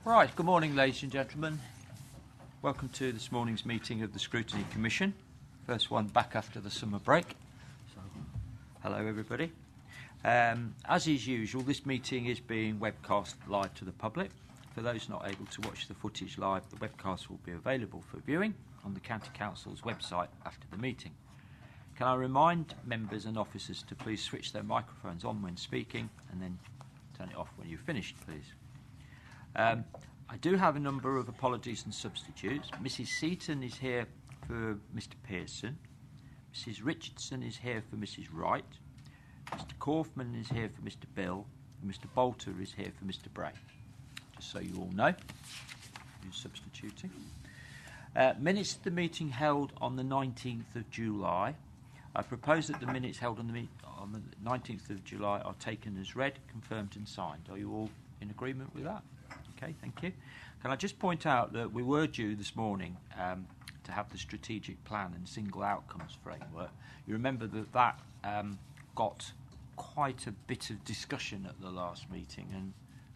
Right, good morning ladies and gentlemen. Welcome to this morning's meeting of the Scrutiny Commission. First one back after the summer break. So, hello everybody. As is usual, this meeting is being webcast live to the public. For those not able to watch the footage live, the webcast will be available for viewing on the County Council's website after the meeting. Can I remind members and officers to please switch their microphones on when speaking and then turn it off when you've finished, please. I do have a number of apologies and substitutes. Mrs. Seaton is here for Mr. Pearson. Mrs. Richardson is here for Mrs. Wright. Mr. Kaufman is here for Mr. Bill. And Mr. Bolter is here for Mr. Bray. Just so you all know who's substituting. Minutes of the meeting held on the 19th of July. I propose that the minutes held on the 19th of July are taken as read, confirmed and signed. Are you all in agreement with that? Okay, thank you. Can I just point out that we were due this morning to have the strategic plan and single outcomes framework. You remember that got quite a bit of discussion at the last meeting and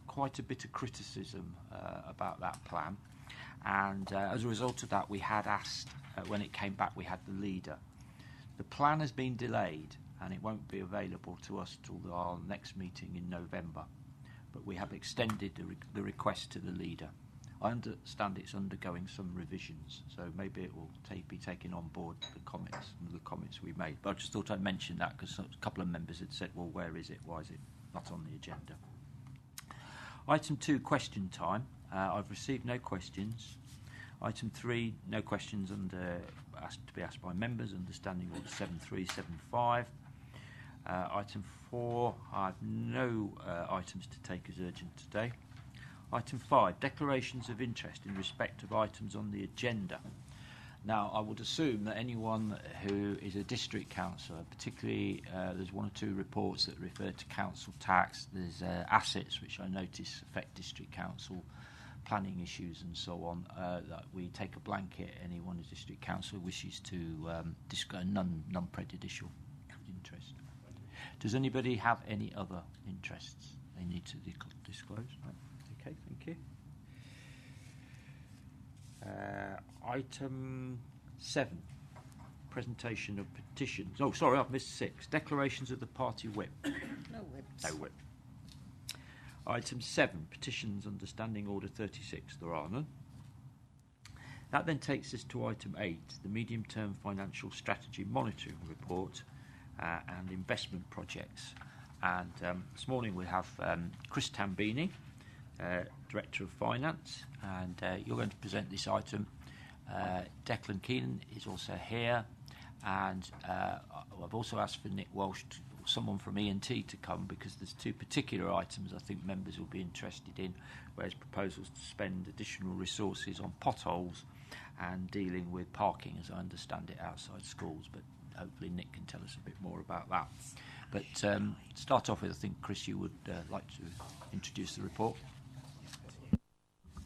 quite a bit of criticism about that plan. And as a result of that, we had asked, when it came back, we had the leader. The plan has been delayed and it won't be available to us till our next meeting in November. But we have extended the request to the leader. I understand it's undergoing some revisions, so maybe it will be taken on board the comments we made. But I just thought I'd mention that because a couple of members had said, well, where is it? Why is it not on the agenda? Item 2, question time. I've received no questions. Item 3, no questions to be asked by members, understanding order 7375. Item 4, I have no items to take as urgent today. Item 5, declarations of interest in respect of items on the agenda. Now, I would assume that anyone who is a district councillor, particularly there's 1 or 2 reports that refer to council tax, there's assets which I notice affect district council, planning issues and so on, that we take a blanket, anyone who's district councillor wishes to discuss non-prejudicial interest. Does anybody have any other interests they need to disclose? Right. Okay, thank you. Item 7, presentation of petitions. Oh, sorry, I've missed 6. Declarations of the party whip. No whips. No whip. Item 7, petitions under Standing Order 36. There are none. That then takes us to item 8, the medium-term financial strategy monitoring report and investment projects. And this morning we have Chris Tambini, Director of Finance, and you're going to present this item. Declan Keenan is also here, and I've also asked for Nick Walsh, someone from E&T, to come because there's 2 particular items I think members will be interested in, whereas proposals to spend additional resources on potholes and dealing with parking, as I understand it, outside schools, but hopefully Nick can tell us a bit more about that. But start off with, I think, Chris, you would like to introduce the report.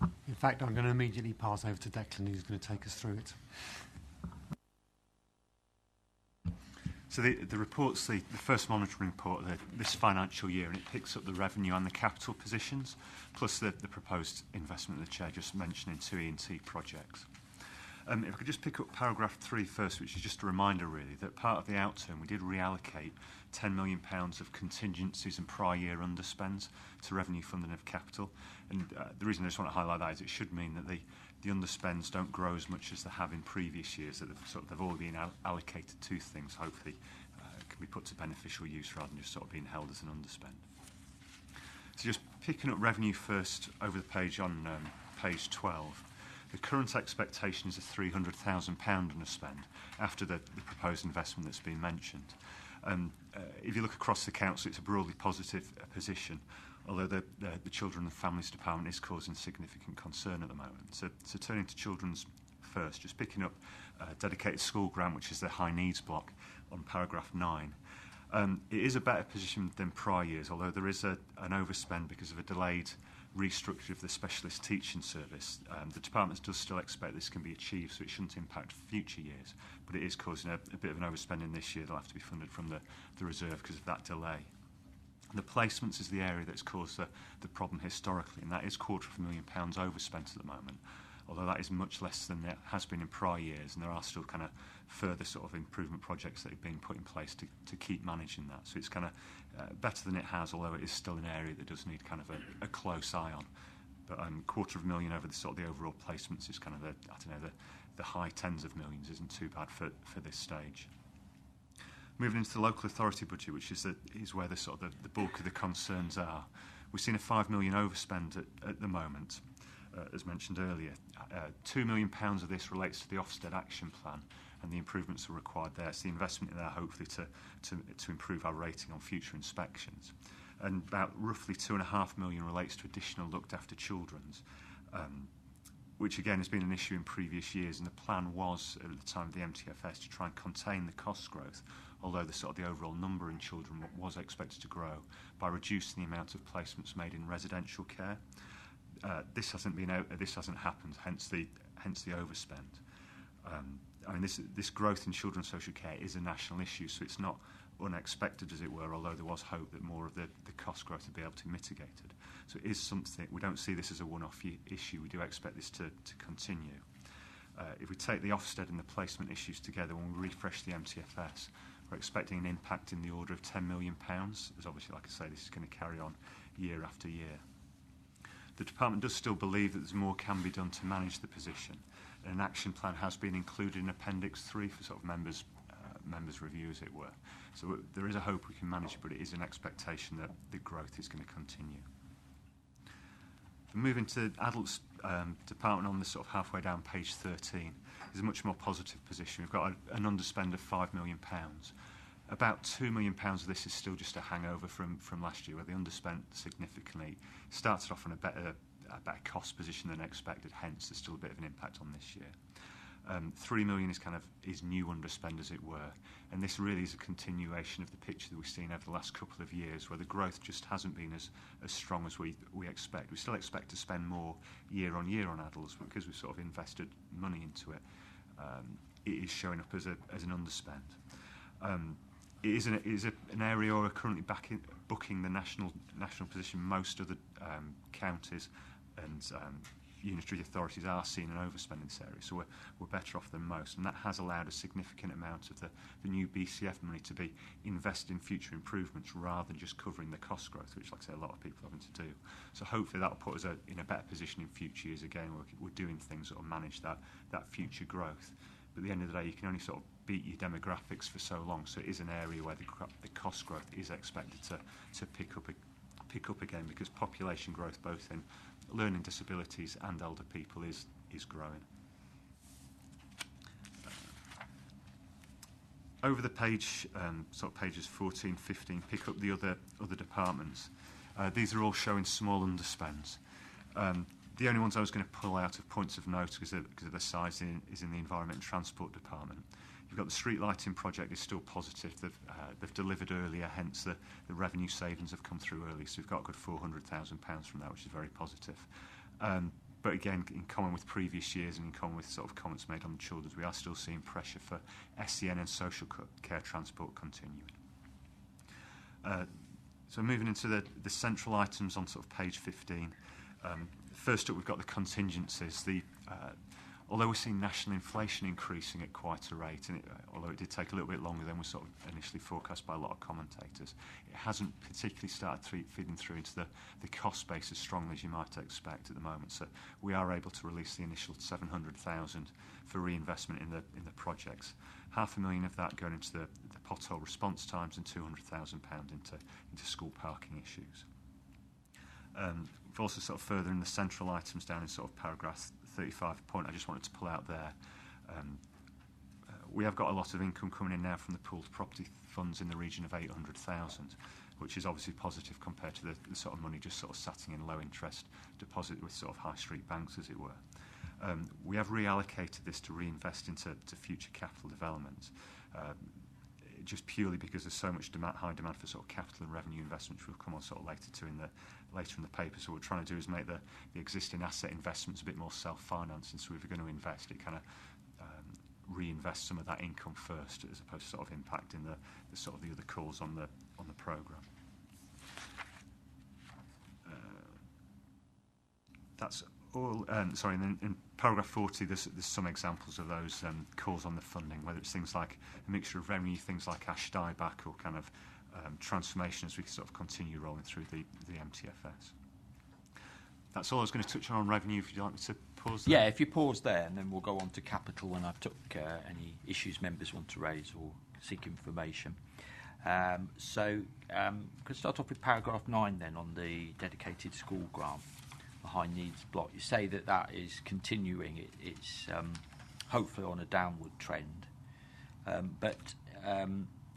In fact, I'm going to immediately pass over to Declan, who's going to take us through it. So the report's the first monitoring report of this financial year, and it picks up the revenue and the capital positions, plus the proposed investment the Chair just mentioned in 2 E&T projects. If I could just pick up paragraph 3 first, which is just a reminder, really, that part of the outturn we did reallocate £10 million of contingencies and prior year underspends to revenue funding of capital. And the reason I just want to highlight that is it should mean that the underspends don't grow as much as they have in previous years, that they've all been allocated to things, hopefully can be put to beneficial use rather than just sort of being held as an underspend. So just picking up revenue first over the page on page 12. The current expectation is a £300,000 underspend after the proposed investment that's been mentioned. If you look across the council, it's a broadly positive position, although the Children and Families Department is causing significant concern at the moment. So turning to children's first, just picking up dedicated school grant, which is the high needs block on paragraph 9. It is a better position than prior years, although there is an overspend because of a delayed restructure of the specialist teaching service. The department does still expect this can be achieved, so it shouldn't impact future years, but it is causing a bit of an overspending this year. They'll have to be funded from the reserve because of that delay. The placements is the area that's caused the problem historically, and that is £250,000 overspent at the moment, although that is much less than it has been in prior years, and there are still kind of further sort of improvement projects that have been put in place to keep managing that. So it's kind of better than it has, although it is still an area that does need kind of a close eye on. But £250,000 over the sort of the overall placements is kind of the high tens of millions isn't too bad for this stage. Moving into the local authority budget, which is where the sort of the bulk of the concerns are, we've seen a £5 million overspend at the moment, as mentioned earlier. £2 million of this relates to the Ofsted Action Plan and the improvements that are required there. It's the investment in there, hopefully, to improve our rating on future inspections. And about roughly £2.5 million relates to additional looked after children's, which again has been an issue in previous years. And the plan was at the time of the MTFS to try and contain the cost growth, although the overall number in children was expected to grow by reducing the amount of placements made in residential care. This hasn't happened, hence the overspend. This growth in children's social care is a national issue, so it's not unexpected, as it were, although there was hope that more of the cost growth would be able to be mitigated. So it is something, we don't see this as a one-off issue, we do expect this to continue. If we take the Ofsted and the placement issues together, when we refresh the MTFS, we're expecting an impact in the order of £10 million, as obviously, like I say, this is going to carry on year after year. The department does still believe that there's more can be done to manage the position. An action plan has been included in Appendix 3 for sort of members' review, as it were. So there is a hope we can manage it, but it is an expectation that the growth is going to continue. Moving to adults department on the sort of halfway down page 13 is a much more positive position. We've got an underspend of £5 million. About £2 million of this is still just a hangover from last year, where they underspent significantly. Started off on a better cost position than expected, hence there's still a bit of an impact on this year. £3 million is new underspend, as it were, and this really is a continuation of the picture that we've seen over the last couple of years, where the growth just hasn't been as strong as we expect. We still expect to spend more year on year on adults, but because we've sort of invested money into it, it is showing up as an underspend. It is an area where we're currently booking the national position. Most other counties and unitary authorities are seeing an overspend in this area, so we're better off than most, and that has allowed a significant amount of the new BCF money to be invested in future improvements rather than just covering the cost growth, which, like I say, a lot of people are having to do. So hopefully that will put us in a better position in future years. Again, we're doing things that will manage that future growth. But at the end of the day, you can only sort of beat your demographics for so long, so it is an area where the cost growth is expected to pick up again, because population growth, both in learning disabilities and elder people, is growing. Over the page, sort of pages 14, 15, pick up the other departments. These are all showing small underspends. The only ones I was going to pull out of points of note because of the size is in the Environment and Transport department. You've got the street lighting project is still positive. They've delivered earlier, hence the revenue savings have come through early. So we've got a good £400,000 from that, which is very positive. But again, in common with previous years and in common with sort of comments made on the children's, we are still seeing pressure for SEN and social care transport continuing. So moving into the central items on sort of page 15. First up, we've got the contingencies. Although we're seeing national inflation increasing at quite a rate, and although it did take a little bit longer than was sort of initially forecast by a lot of commentators, it hasn't particularly started feeding through into the cost base as strongly as you might expect at the moment. So we are able to release the initial £700,000 for reinvestment in the projects. £500,000 of that going into the pothole response times, and £200,000 into school parking issues. We've also sort of further in the central items down in sort of paragraph 35 point I just wanted to pull out there. We have got a lot of income coming in now from the pooled property funds in the region of 800,000, which is obviously positive compared to the sort of money just sort of sitting in low interest deposit with sort of high street banks, as it were. We have reallocated this to reinvest into future capital development, just purely because there's so much high demand for sort of capital and revenue investment, which we'll come on sort of later in the paper. So what we're trying to do is make the existing asset investments a bit more self-financing. So if we're going to invest, it kind of reinvest some of that income first, as opposed to sort of impacting the sort of the other calls on the programme. That's all. Sorry, and then in paragraph 40, there's some examples of those calls on the funding, whether it's things like a mixture of revenue, things like ash dieback, or kind of transformation as we sort of continue rolling through the MTFS. That's all I was going to touch on revenue. If you'd like me to pause there. Yeah, if you pause there, and then we'll go on to capital when I've took any issues members want to raise or seek information. Could start off with paragraph 9 then on the dedicated school grant, the high needs block. You say that is continuing. It's hopefully on a downward trend. But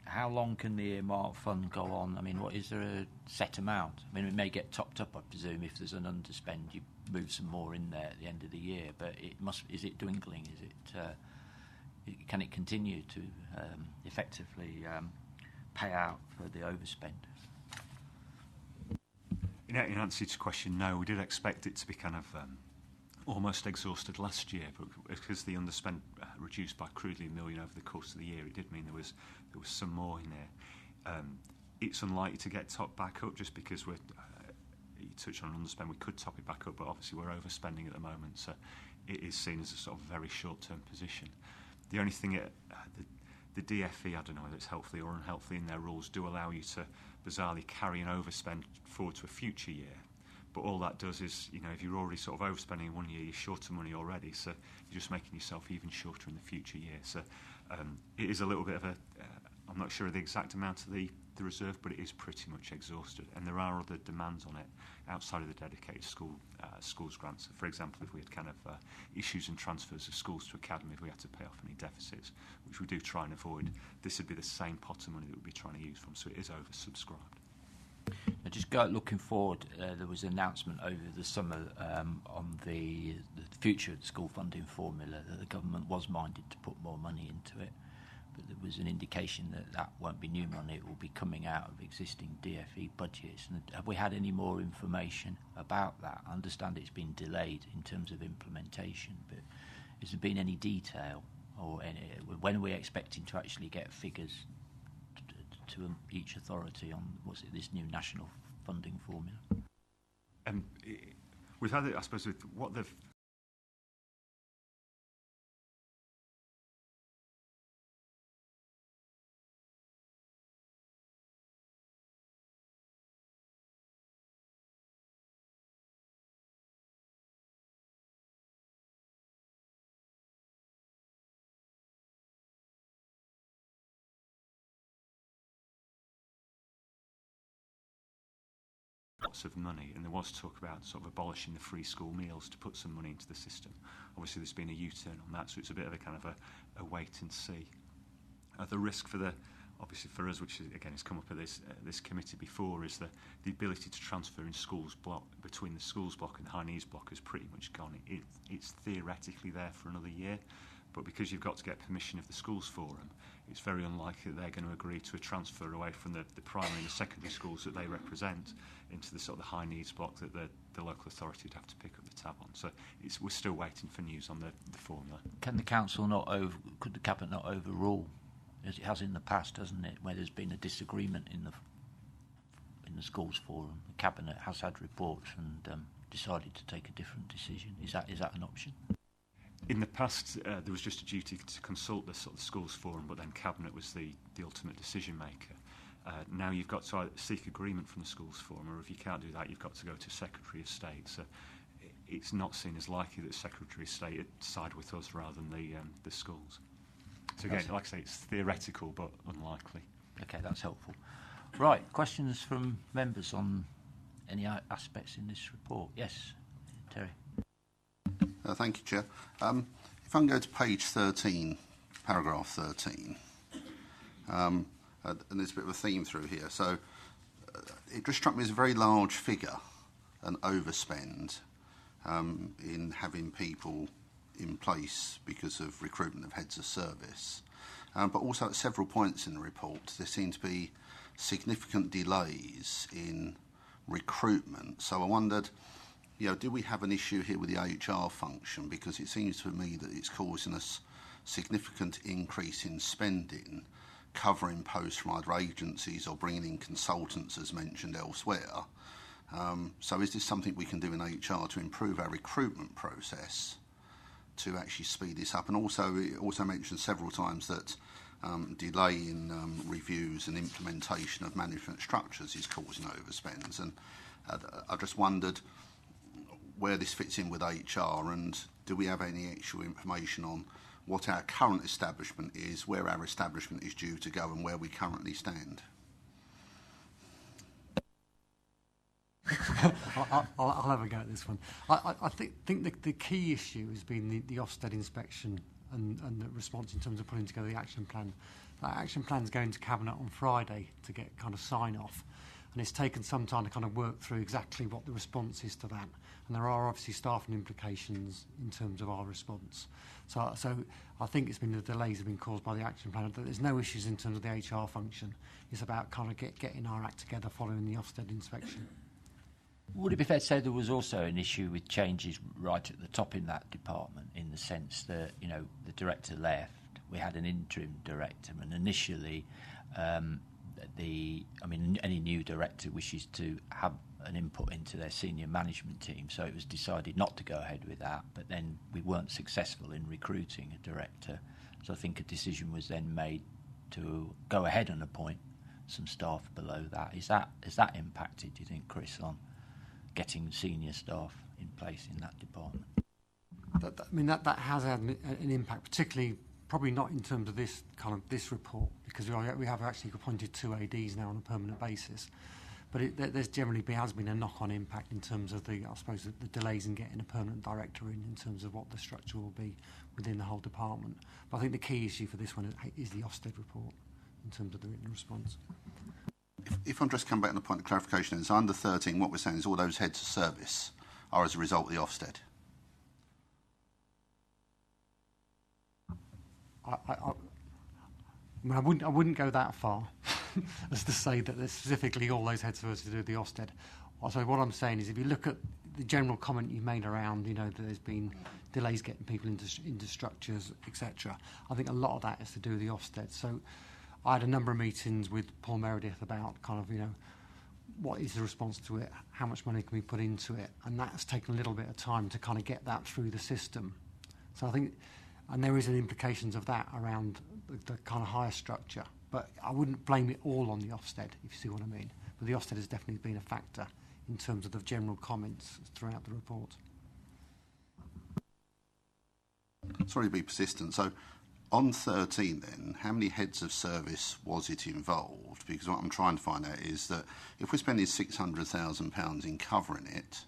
how long can the earmark fund go on? I mean, is there a set amount? I mean, it may get topped up, I presume, if there's an underspend. You move some more in there at the end of the year. But is it dwindling? Can it continue to effectively pay out for the overspend? In answer to your question, no. We did expect it to be kind of almost exhausted last year, but because the underspend reduced by crudely £1 million over the course of the year, it did mean there was some more in there. It's unlikely to get topped back up just because you touched on underspend. We could top it back up, but obviously we're overspending at the moment, so it is seen as a sort of very short-term position. The only thing the DFE, I don't know whether it's helpfully or unhelpfully in their rules, do allow you to bizarrely carry an overspend forward to a future year. But all that does is, if you're already sort of overspending in 1 year, you're short of money already, so you're just making yourself even shorter in the future year. So it is a little bit of I'm not sure of the exact amount of the reserve, but it is pretty much exhausted. And there are other demands on it outside of the dedicated schools grants. So for example, if we had kind of issues and transfers of schools to academy, if we had to pay off any deficits, which we do try and avoid, this would be the same pot of money that we'd be trying to use from, so it is oversubscribed. Now just looking forward, there was an announcement over the summer on the future of the school funding formula that the government was minded to put more money into it, but there was an indication that won't be new money, it will be coming out of existing DFE budgets. And have we had any more information about that? I understand it's been delayed in terms of implementation, but has there been any detail, or when are we expecting to actually get figures to each authority on this new national funding formula? We've had it, I suppose, with what they've lots of money, and there was talk about sort of abolishing the free school meals to put some money into the system. Obviously there's been a U-turn on that, so it's a bit of a kind of a wait and see. The risk obviously for us, which again has come up at this committee before, is the ability to transfer in schools block between the schools block and the high needs block is pretty much gone. It's theoretically there for another year, but because you've got to get permission of the schools forum, it's very unlikely that they're going to agree to a transfer away from the primary and the secondary schools that they represent into the sort of the high needs block that the local authority would have to pick up the tab on. So we're still waiting for news on the formula. Can the council could the cabinet not overrule, as it has in the past, hasn't it, where there's been a disagreement in the schools forum? The cabinet has had reports and decided to take a different decision. Is that an option? In the past, there was just a duty to consult the sort of schools forum, but then cabinet was the ultimate decision maker. Now you've got to either seek agreement from the schools forum, or if you can't do that, you've got to go to Secretary of State. So it's not seen as likely that Secretary of State would side with us rather than the schools. So again, like I say, it's theoretical but unlikely. Okay, that's helpful. Right, questions from members on any aspects in this report? Yes, Terry. Thank you, Chair. If I can go to page 13, paragraph 13, and there's a bit of a theme through here. So it just struck me as a very large figure, an overspend in having people in place because of recruitment of heads of service. But also at several points in the report, there seem to be significant delays in recruitment. So I wondered, do we have an issue here with the HR function? Because it seems to me that it's causing us significant increase in spending, covering posts from either agencies or bringing in consultants, as mentioned elsewhere. So is this something we can do in HR to improve our recruitment process to actually speed this up? And also, it also mentioned several times that delay in reviews and implementation of management structures is causing overspends. And I just wondered where this fits in with HR, and do we have any actual information on what our current establishment is, where our establishment is due to go, and where we currently stand? I'll have a go at this one. I think the key issue has been the Ofsted inspection and the response in terms of putting together the action plan. That action plan is going to Cabinet on Friday to get kind of sign-off, and it's taken some time to kind of work through exactly what the response is to that. And there are obviously staffing implications in terms of our response. So I think it's been the delays have been caused by the action plan. There's no issues in terms of the HR function. It's about kind of getting our act together following the Ofsted inspection. Would it be fair to say there was also an issue with changes right at the top in that department, in the sense that, you know, the director left, we had an interim director, and initially any new director wishes to have an input into their senior management team, so it was decided not to go ahead with that, but then we weren't successful in recruiting a director, so I think a decision was then made to go ahead and appoint some staff below that. Has that impacted, do you think, Chris, on getting senior staff in place in that department? That has had an impact, particularly probably not in terms of this report, because we have actually appointed 2 ADs now on a permanent basis. But there's generally has been a knock-on impact in terms of the delays in getting a permanent director in terms of what the structure will be within the whole department. But I think the key issue for this one is the Ofsted report in terms of the written response. If I'm just come back on the point of clarification, so under 13, what we're saying is all those heads of service are as a result of the Ofsted. I wouldn't go that far as to say that there's specifically all those heads of service to do with the Ofsted. Also, what I'm saying is, if you look at the general comment you made around, you know, that there's been delays getting people into structures, etc., I think a lot of that is to do with the Ofsted. So I had a number of meetings with Paul Meredith about kind of, you know, what is the response to it, how much money can we put into it, and that's taken a little bit of time to kind of get that through the system. So I think, and there is an implications of that around the kind of higher structure, but I wouldn't blame it all on the Ofsted, if you see what I mean. But the Ofsted has definitely been a factor in terms of the general comments throughout the report. Sorry to be persistent. So on 13 then, how many heads of service was it involved? Because what I'm trying to find out is that if we're spending £600,000 in covering it,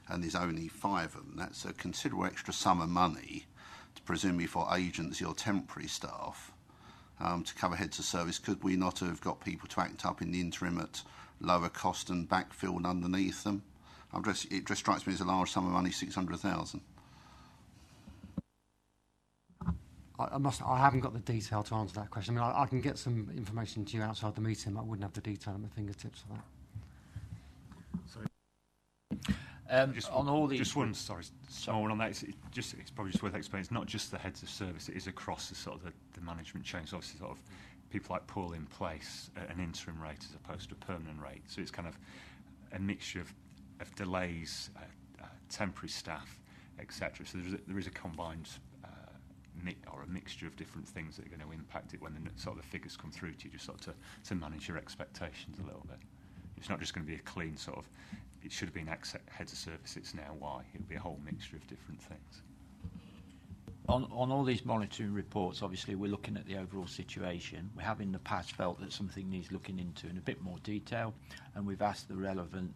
and there's only 5 of them, that's a considerable extra sum of money, presumably for agency or temporary staff, to cover heads of service. Could we not have got people to act up in the interim at lower cost and backfilled underneath them? It just strikes me as a large sum of money, 600,000. I haven't got the detail to answer that question. I mean, I can get some information to you outside the meeting, but I wouldn't have the detail at my fingertips for that. On all these, just one small one on that. It's probably just worth explaining. It's not just the heads of service; it is across the sort of the management chain. So obviously, sort of people like Paul in place at an interim rate as opposed to a permanent rate. So it's kind of a mixture of delays, temporary staff, etc. So there is a combined or a mixture of different things that are going to impact it when the sort of the figures come through to you, just sort of to manage your expectations a little bit. It's not just going to be a clean sort of, it should have been X heads of service, it's now Y. It'll be a whole mixture of different things. On all these monitoring reports, obviously we're looking at the overall situation. We have in the past felt that something needs looking into in a bit more detail, and we've asked the relevant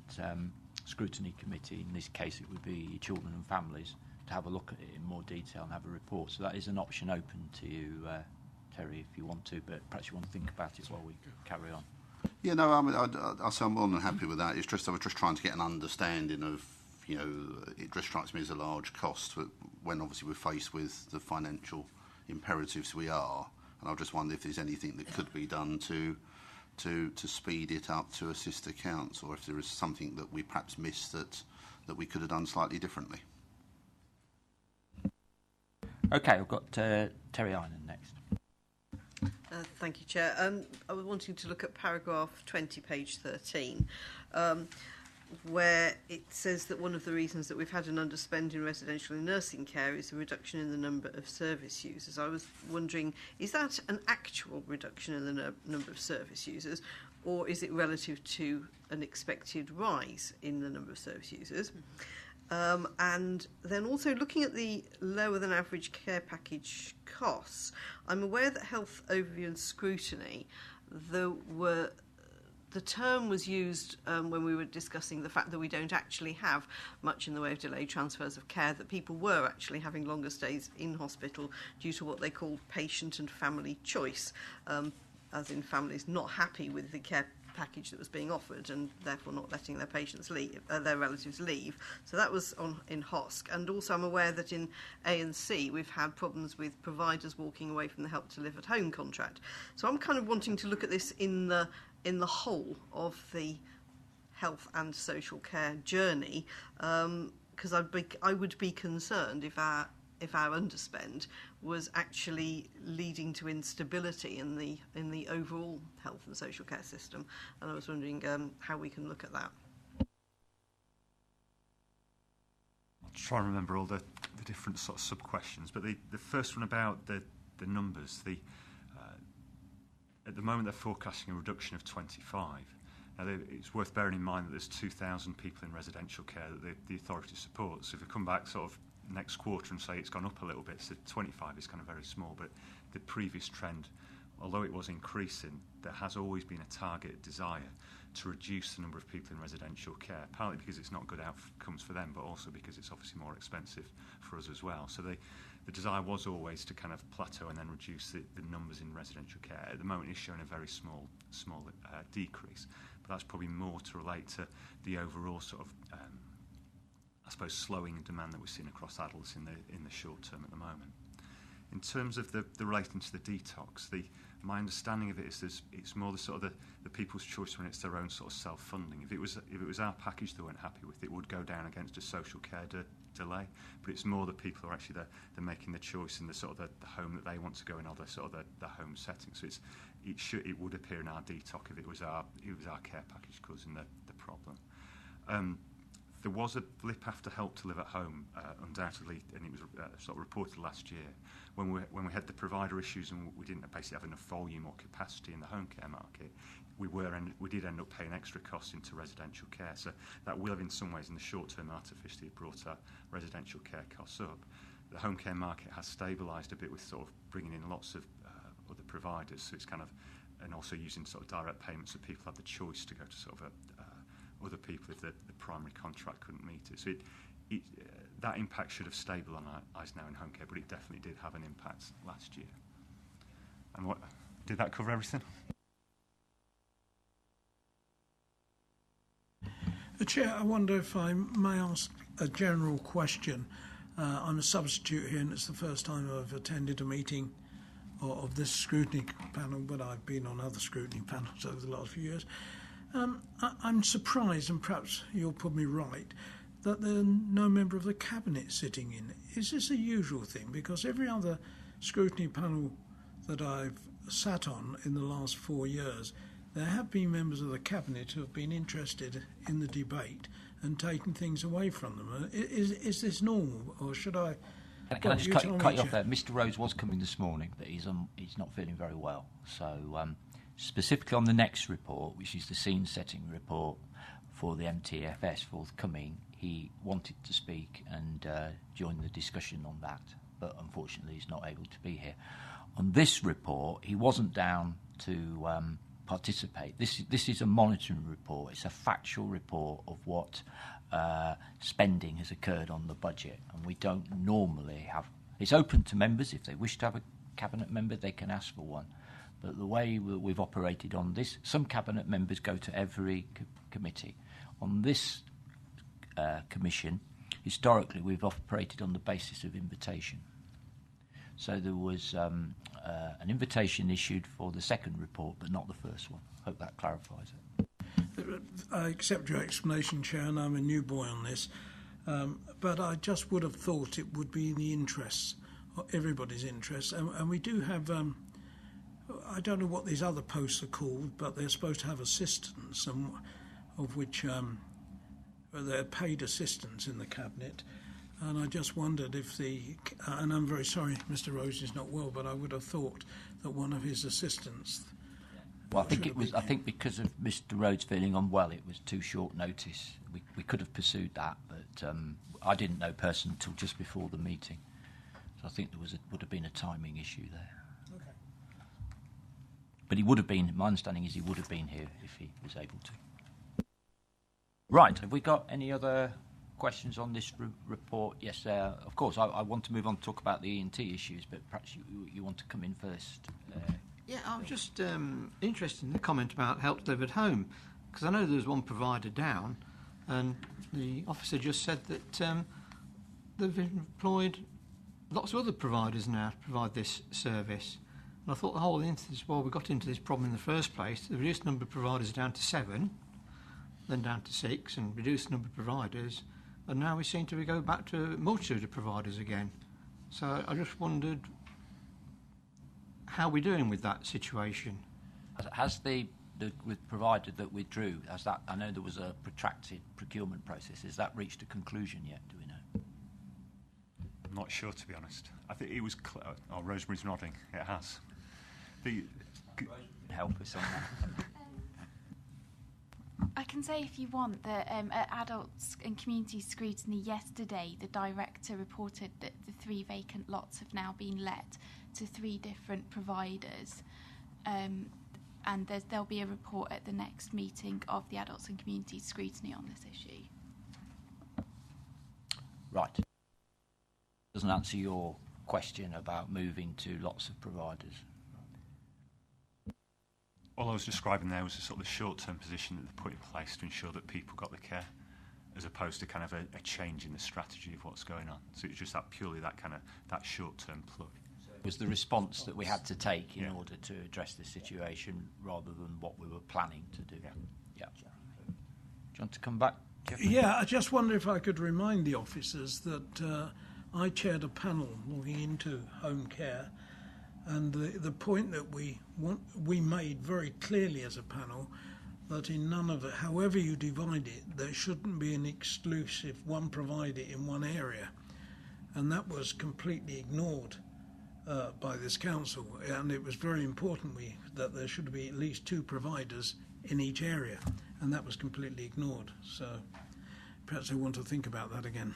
scrutiny committee, in this case it would be Children and Families, to have a look at it in more detail and have a report. So that is an option open to you, Terry, if you want to, but perhaps you want to think about it while we carry on. Yeah, no, I mean, I'm more than happy with that. It's just I was just trying to get an understanding of, you know, it just strikes me as a large cost when obviously we're faced with the financial imperatives we are, and I just wonder if there's anything that could be done to speed it up, to assist accounts, or if there is something that we perhaps missed that we could have done slightly differently. Okay, I've got Terry Inan next. Thank you, Chair. I was wanting to look at paragraph 20, page 13. where it says that one of the reasons that we've had an underspend in residential and nursing care is a reduction in the number of service users. I was wondering, is that an actual reduction in the number of service users, or is it relative to an expected rise in the number of service users? And then also looking at the lower than average care package costs, I'm aware that Health Overview and Scrutiny, the term was used when we were discussing the fact that we don't actually have much in the way of delayed transfers of care, that people were actually having longer stays in hospital due to what they called patient and family choice, as in families not happy with the care package that was being offered and therefore not letting their patients leave, their relatives leave. So that was in HOSC. And also I'm aware that in A&C we've had problems with providers walking away from the Help to Live at Home contract. So I'm kind of wanting to look at this in the whole of the health and social care journey, because I would be concerned if our underspend was actually leading to instability in the overall health and social care system, and I was wondering how we can look at that. I'll try and remember all the different sort of sub-questions, but the first one about the numbers, at the moment they're forecasting a reduction of 25. Now it's worth bearing in mind that there's 2,000 people in residential care that the authority supports. So if we come back sort of next quarter and say it's gone up a little bit, so 25 is kind of very small, but the previous trend, although it was increasing, there has always been a target desire to reduce the number of people in residential care, partly because it's not good outcomes for them, but also because it's obviously more expensive for us as well. So the desire was always to kind of plateau and then reduce the numbers in residential care. At the moment it's showing a very small decrease, but that's probably more to relate to the overall sort of I suppose slowing demand that we're seeing across adults in the short term at the moment. In terms of the relating to the detox, my understanding of it is it's more the sort of the people's choice when it's their own sort of self-funding. If it was our package they weren't happy with, it would go down against a social care delay. But it's more the people who are actually they're making the choice in the sort of the home that they want to go in, or the sort of the home setting. So it would appear in our detox if it was our care package causing the problem. There was a blip after Help to Live at Home, undoubtedly, and it was sort of reported last year when we had the provider issues and we didn't basically have enough volume or capacity in the home care market. We did end up paying extra costs into residential care, so that will have in some ways in the short term artificially brought our residential care costs up. The home care market has stabilised a bit with sort of bringing in lots of other providers, so it's kind of, and also using sort of direct payments so people have the choice to go to sort of other people if the primary contract couldn't meet it. So that impact should have stabilised now in home care, but it definitely did have an impact last year. And did that cover everything? Chair, I wonder if I may ask a general question. I'm a substitute here, and it's the first time I've attended a meeting of this scrutiny panel, but I've been on other scrutiny panels over the last few years. I'm surprised, and perhaps you'll put me right, that there's no member of the Cabinet sitting in. Is this a usual thing? Because every other scrutiny panel that I've sat on in the last 4 years, there have been members of the Cabinet who have been interested in the debate and taken things away from them. Is this normal, or should I... Can I just cut you off there? Mr Rose was coming this morning, but he's not feeling very well. So... specifically on the next report, which is the scene-setting report for the MTFS forthcoming, he wanted to speak and join the discussion on that, but unfortunately he's not able to be here. On this report, he wasn't down to participate. This is a monitoring report. It's a factual report of what spending has occurred on the budget, and we don't normally have... It's open to members. If they wish to have a Cabinet member, they can ask for one. But the way we've operated on this, some Cabinet members go to every committee. On this commission, historically, we've operated on the basis of invitation. So there was an invitation issued for the second report, but not the first one. Hope that clarifies it. I accept your explanation, Chair, and I'm a new boy on this. But I just would have thought it would be in the interests, everybody's interests. And we do have... I don't know what these other posts are called, but they're supposed to have assistants, of which their paid assistants in the cabinet, and I just wondered if and I'm very sorry Mr. Rose is not well, but I would have thought that one of his assistants. Well, I think because of Mr. Rhodes feeling unwell, it was too short notice. We could have pursued that, but I didn't know personally until just before the meeting. So I think there would have been a timing issue there. Okay. But he would have been. My understanding is he would have been here if he was able to. Right. Have we got any other questions on this report? Yes, of course. I want to move on to talk about the E&T issues, but perhaps you want to come in first. Yeah, I'm just interested in the comment about help delivered home, because I know there was one provider down, and the officer just said that they've employed lots of other providers now to provide this service. And I thought the whole instance, well, we got into this problem in the first place. The reduced number of providers down to 7, then down to 6, and reduced number of providers, and now we seem to go back to a multitude of providers again. So I just wondered how we're doing with that situation. Has the provider that withdrew, I know there was a protracted procurement process, has that reached a conclusion yet, do we know? I'm not sure, to be honest. I think it was... Rosemary's nodding. It has. Help us on that. I can say, if you want, that at Adults and Community Scrutiny yesterday, the director reported that the 3 vacant lots have now been let to 3 different providers, and there'll be a report at the next meeting of the Adults and Community Scrutiny on this issue. Right. Doesn't answer your question about moving to lots of providers. All I was describing there was a sort of short-term position that they put in place to ensure that people got the care, as opposed to kind of a change in the strategy of what's going on. So it's just that short-term plug. It was the response that we had to take in order to address the situation, rather than what we were planning to do. Yeah. Do you want to come back, Jeffrey? Yeah, I just wonder if I could remind the officers that I chaired a panel looking into home care, and the point that we made very clearly as a panel, that in none of it, however you divide it, there shouldn't be an exclusive one provider in one area, and that was completely ignored by this council. And it was very important that there should be at least 2 providers in each area, and that was completely ignored. So perhaps I want to think about that again.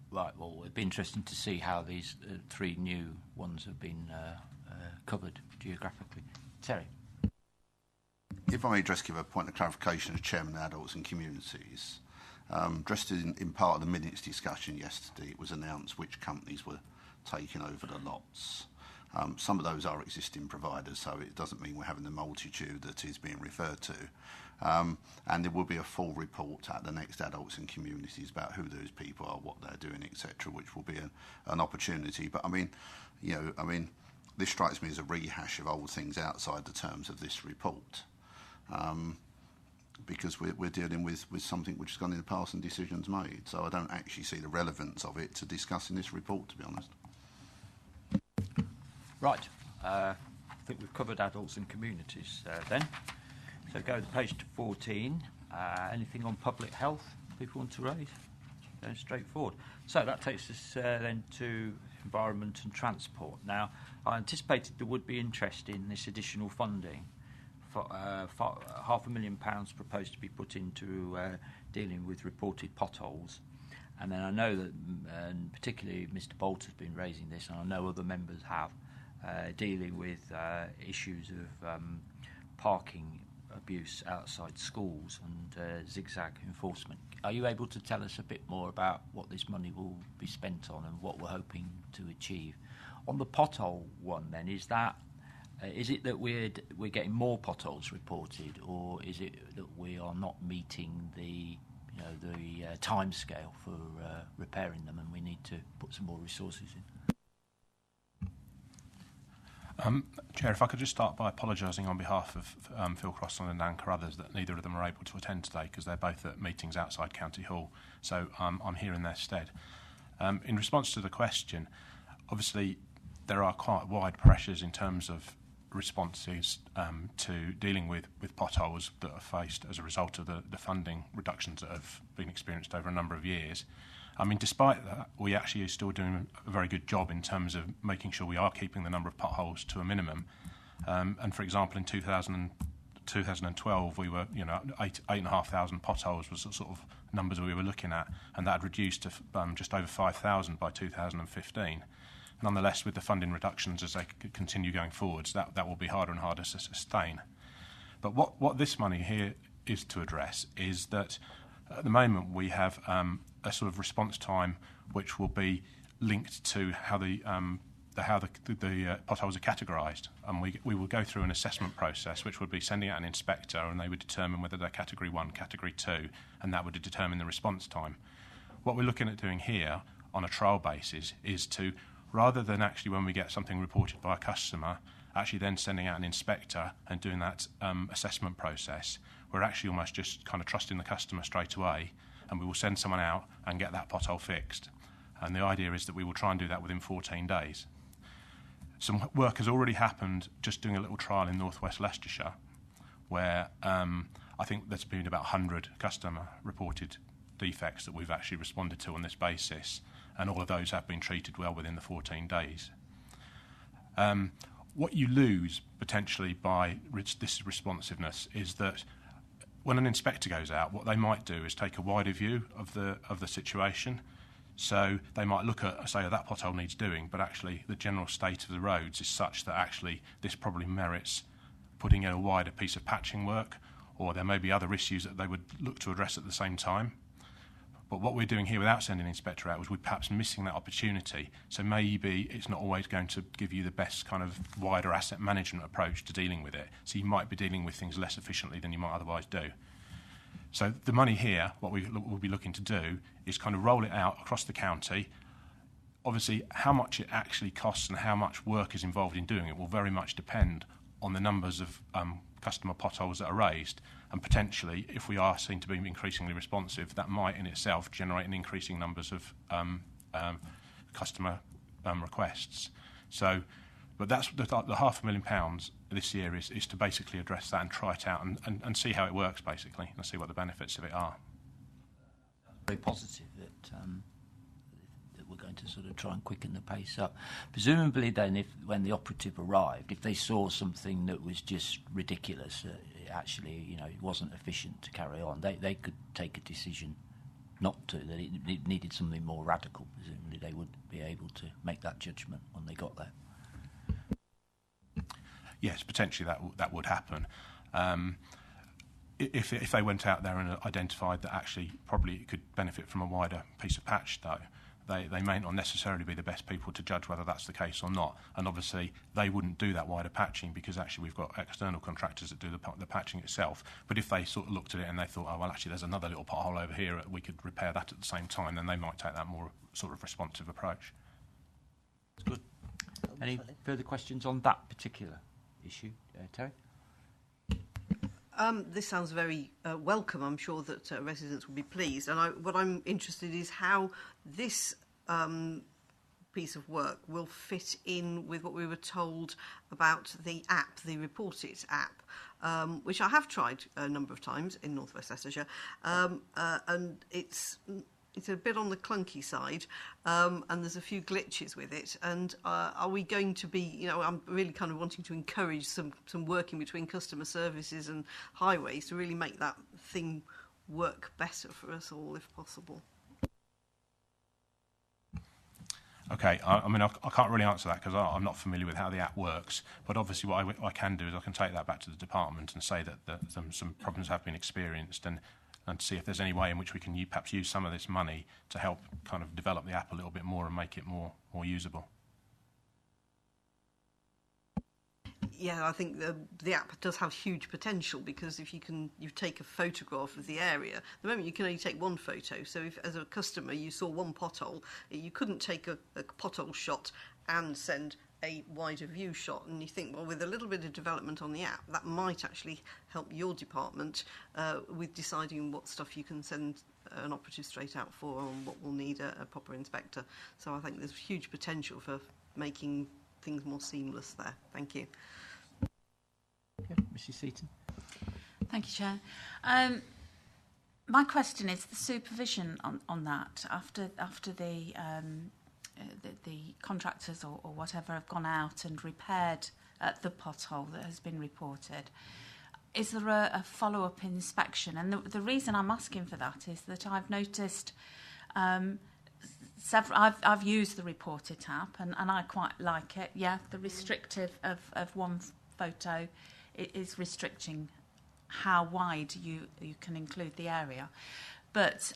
Right, well, it'd be interesting to see how these 3 new ones have been covered geographically. Terry? If I may just give a point of clarification as Chairman of Adults and Communities, just in part of the minutes discussion yesterday, it was announced which companies were taking over the lots. Some of those are existing providers, so it doesn't mean we're having the multitude that is being referred to. And there will be a full report at the next Adults and Communities about who those people are, what they're doing, etc., which will be an opportunity. But this strikes me as a rehash of old things outside the terms of this report, because we're dealing with something which has gone in the past and decisions made. So I don't actually see the relevance of it to discuss in this report, to be honest. Right. I think we've covered Adults and Communities then. So go to page 14. Anything on public health people want to raise? Going straightforward. So that takes us then to environment and transport. Now, I anticipated there would be interest in this additional funding. For £500,000 proposed to be put into dealing with reported potholes. And then I know that, and particularly Mr. Bolt has been raising this, and I know other members have, dealing with issues of parking abuse outside schools and zigzag enforcement. Are you able to tell us a bit more about what this money will be spent on and what we're hoping to achieve? On the pothole one then, is it that we're getting more potholes reported, or is it that we are not meeting the time scale for repairing them and we need to put some more resources in? Chair, if I could just start by apologising on behalf of Phil Crossan and Anne Carruthers that neither of them are able to attend today because they're both at meetings outside County Hall, so I'm here in their stead. In response to the question, obviously there are quite wide pressures in terms of responses to dealing with potholes that are faced as a result of the funding reductions that have been experienced over a number of years. I mean, despite that, we actually are still doing a very good job in terms of making sure we are keeping the number of potholes to a minimum. And for example, in 2012, we were, 8,500 potholes was the sort of numbers we were looking at, and that had reduced to just over 5,000 by 2015. Nonetheless, with the funding reductions as they continue going forwards, that will be harder and harder to sustain. But what this money here is to address is that at the moment we have a sort of response time which will be linked to how the potholes are categorised, and we will go through an assessment process which would be sending out an inspector, and they would determine whether they're category 1, category 2, and that would determine the response time. What we're looking at doing here on a trial basis is to, rather than actually when we get something reported by a customer, actually then sending out an inspector and doing that assessment process, we're actually almost just kind of trusting the customer straight away, and we will send someone out and get that pothole fixed. And the idea is that we will try and do that within 14 days. Some work has already happened just doing a little trial in northwest Leicestershire, where I think there's been about 100 customer reported defects that we've actually responded to on this basis, and all of those have been treated well within the 14 days. What you lose potentially by this responsiveness is that when an inspector goes out, what they might do is take a wider view of the situation. So they might look at, say, that pothole needs doing, but actually the general state of the roads is such that actually this probably merits putting in a wider piece of patching work, or there may be other issues that they would look to address at the same time. But what we're doing here without sending an inspector out is we're perhaps missing that opportunity. So maybe it's not always going to give you the best kind of wider asset management approach to dealing with it. So you might be dealing with things less efficiently than you might otherwise do. So the money here, what we'll be looking to do is kind of roll it out across the county. Obviously, how much it actually costs and how much work is involved in doing it will very much depend on the numbers of customer potholes that are raised, and potentially, if we are seen to be increasingly responsive, that might in itself generate an increasing numbers of customer requests. So, but that's the £500,000 this year is to basically address that and try it out and see how it works, basically, and see what the benefits of it are. Very positive that we're going to sort of try and quicken the pace up. Presumably then, when the operative arrived, if they saw something that was just ridiculous, actually, it wasn't efficient to carry on, they could take a decision not to, that it needed something more radical. Presumably they would be able to make that judgment when they got there. Yes, potentially that would happen. If they went out there and identified that actually probably it could benefit from a wider piece of patch, though, they may not necessarily be the best people to judge whether that's the case or not. And obviously they wouldn't do that wider patching because actually we've got external contractors that do the patching itself. But if they sort of looked at it and they thought, oh, well, actually there's another little pothole over here, we could repair that at the same time, then they might take that more sort of responsive approach. That's good. Any further questions on that particular issue, Terry? This sounds very welcome. I'm sure that residents will be pleased. And what I'm interested in is how this piece of work will fit in with what we were told about the app, the Report It app, which I have tried a number of times in North West Leicestershire, and it's a bit on the clunky side, and there's a few glitches with it. And are we going to be, I'm really kind of wanting to encourage some working between customer services and highways to really make that thing work better for us all, if possible. Okay, I can't really answer that because I'm not familiar with how the app works. But obviously what I can do is I can take that back to the department and say that some problems have been experienced and see if there's any way in which we can perhaps use some of this money to help kind of develop the app a little bit more and make it more usable. Yeah, I think the app does have huge potential because if you take a photograph of the area, at the moment you can only take one photo. So if, as a customer, you saw one pothole, you couldn't take a pothole shot and send a wider view shot. And you think, well, with a little bit of development on the app, that might actually help your department with deciding what stuff you can send an operative straight out for and what will need a proper inspector. So I think there's huge potential for making things more seamless there. Thank you. Yeah, Mrs. Seaton. Thank you, Chair. My question is the supervision on that after the contractors or whatever have gone out and repaired the pothole that has been reported. Is there a follow-up inspection? And the reason I'm asking for that is that I've noticed I've used the reported app and I quite like it. Yeah, the restrictive of one photo is restricting how wide you can include the area. But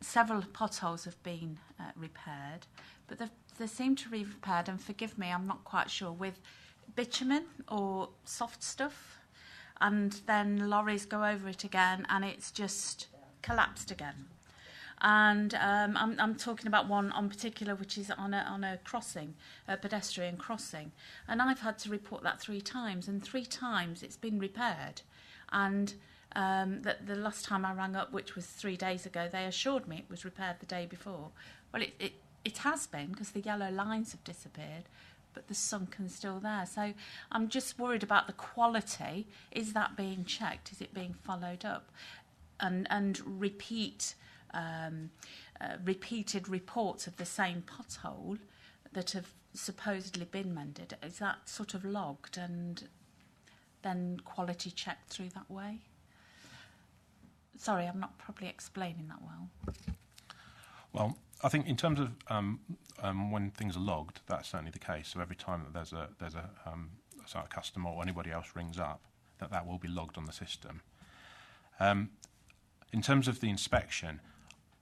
several potholes have been repaired, but they seem to be repaired, and forgive me, I'm not quite sure, with bitumen or soft stuff, and then lorries go over it again and it's just collapsed again. And I'm talking about one in particular which is on a crossing, a pedestrian crossing, and I've had to report that 3 times, and 3 times it's been repaired. And the last time I rang up, which was 3 days ago, they assured me it was repaired the day before. Well, it has been, because the yellow lines have disappeared, but the sunken's still there. So I'm just worried about the quality. Is that being checked? Is it being followed up? And repeated reports of the same pothole that have supposedly been mended, is that sort of logged and then quality checked through that way? Sorry, I'm not probably explaining that well. Well, I think in terms of when things are logged, that's certainly the case. So every time that there's a customer or anybody else rings up, that will be logged on the system. In terms of the inspection,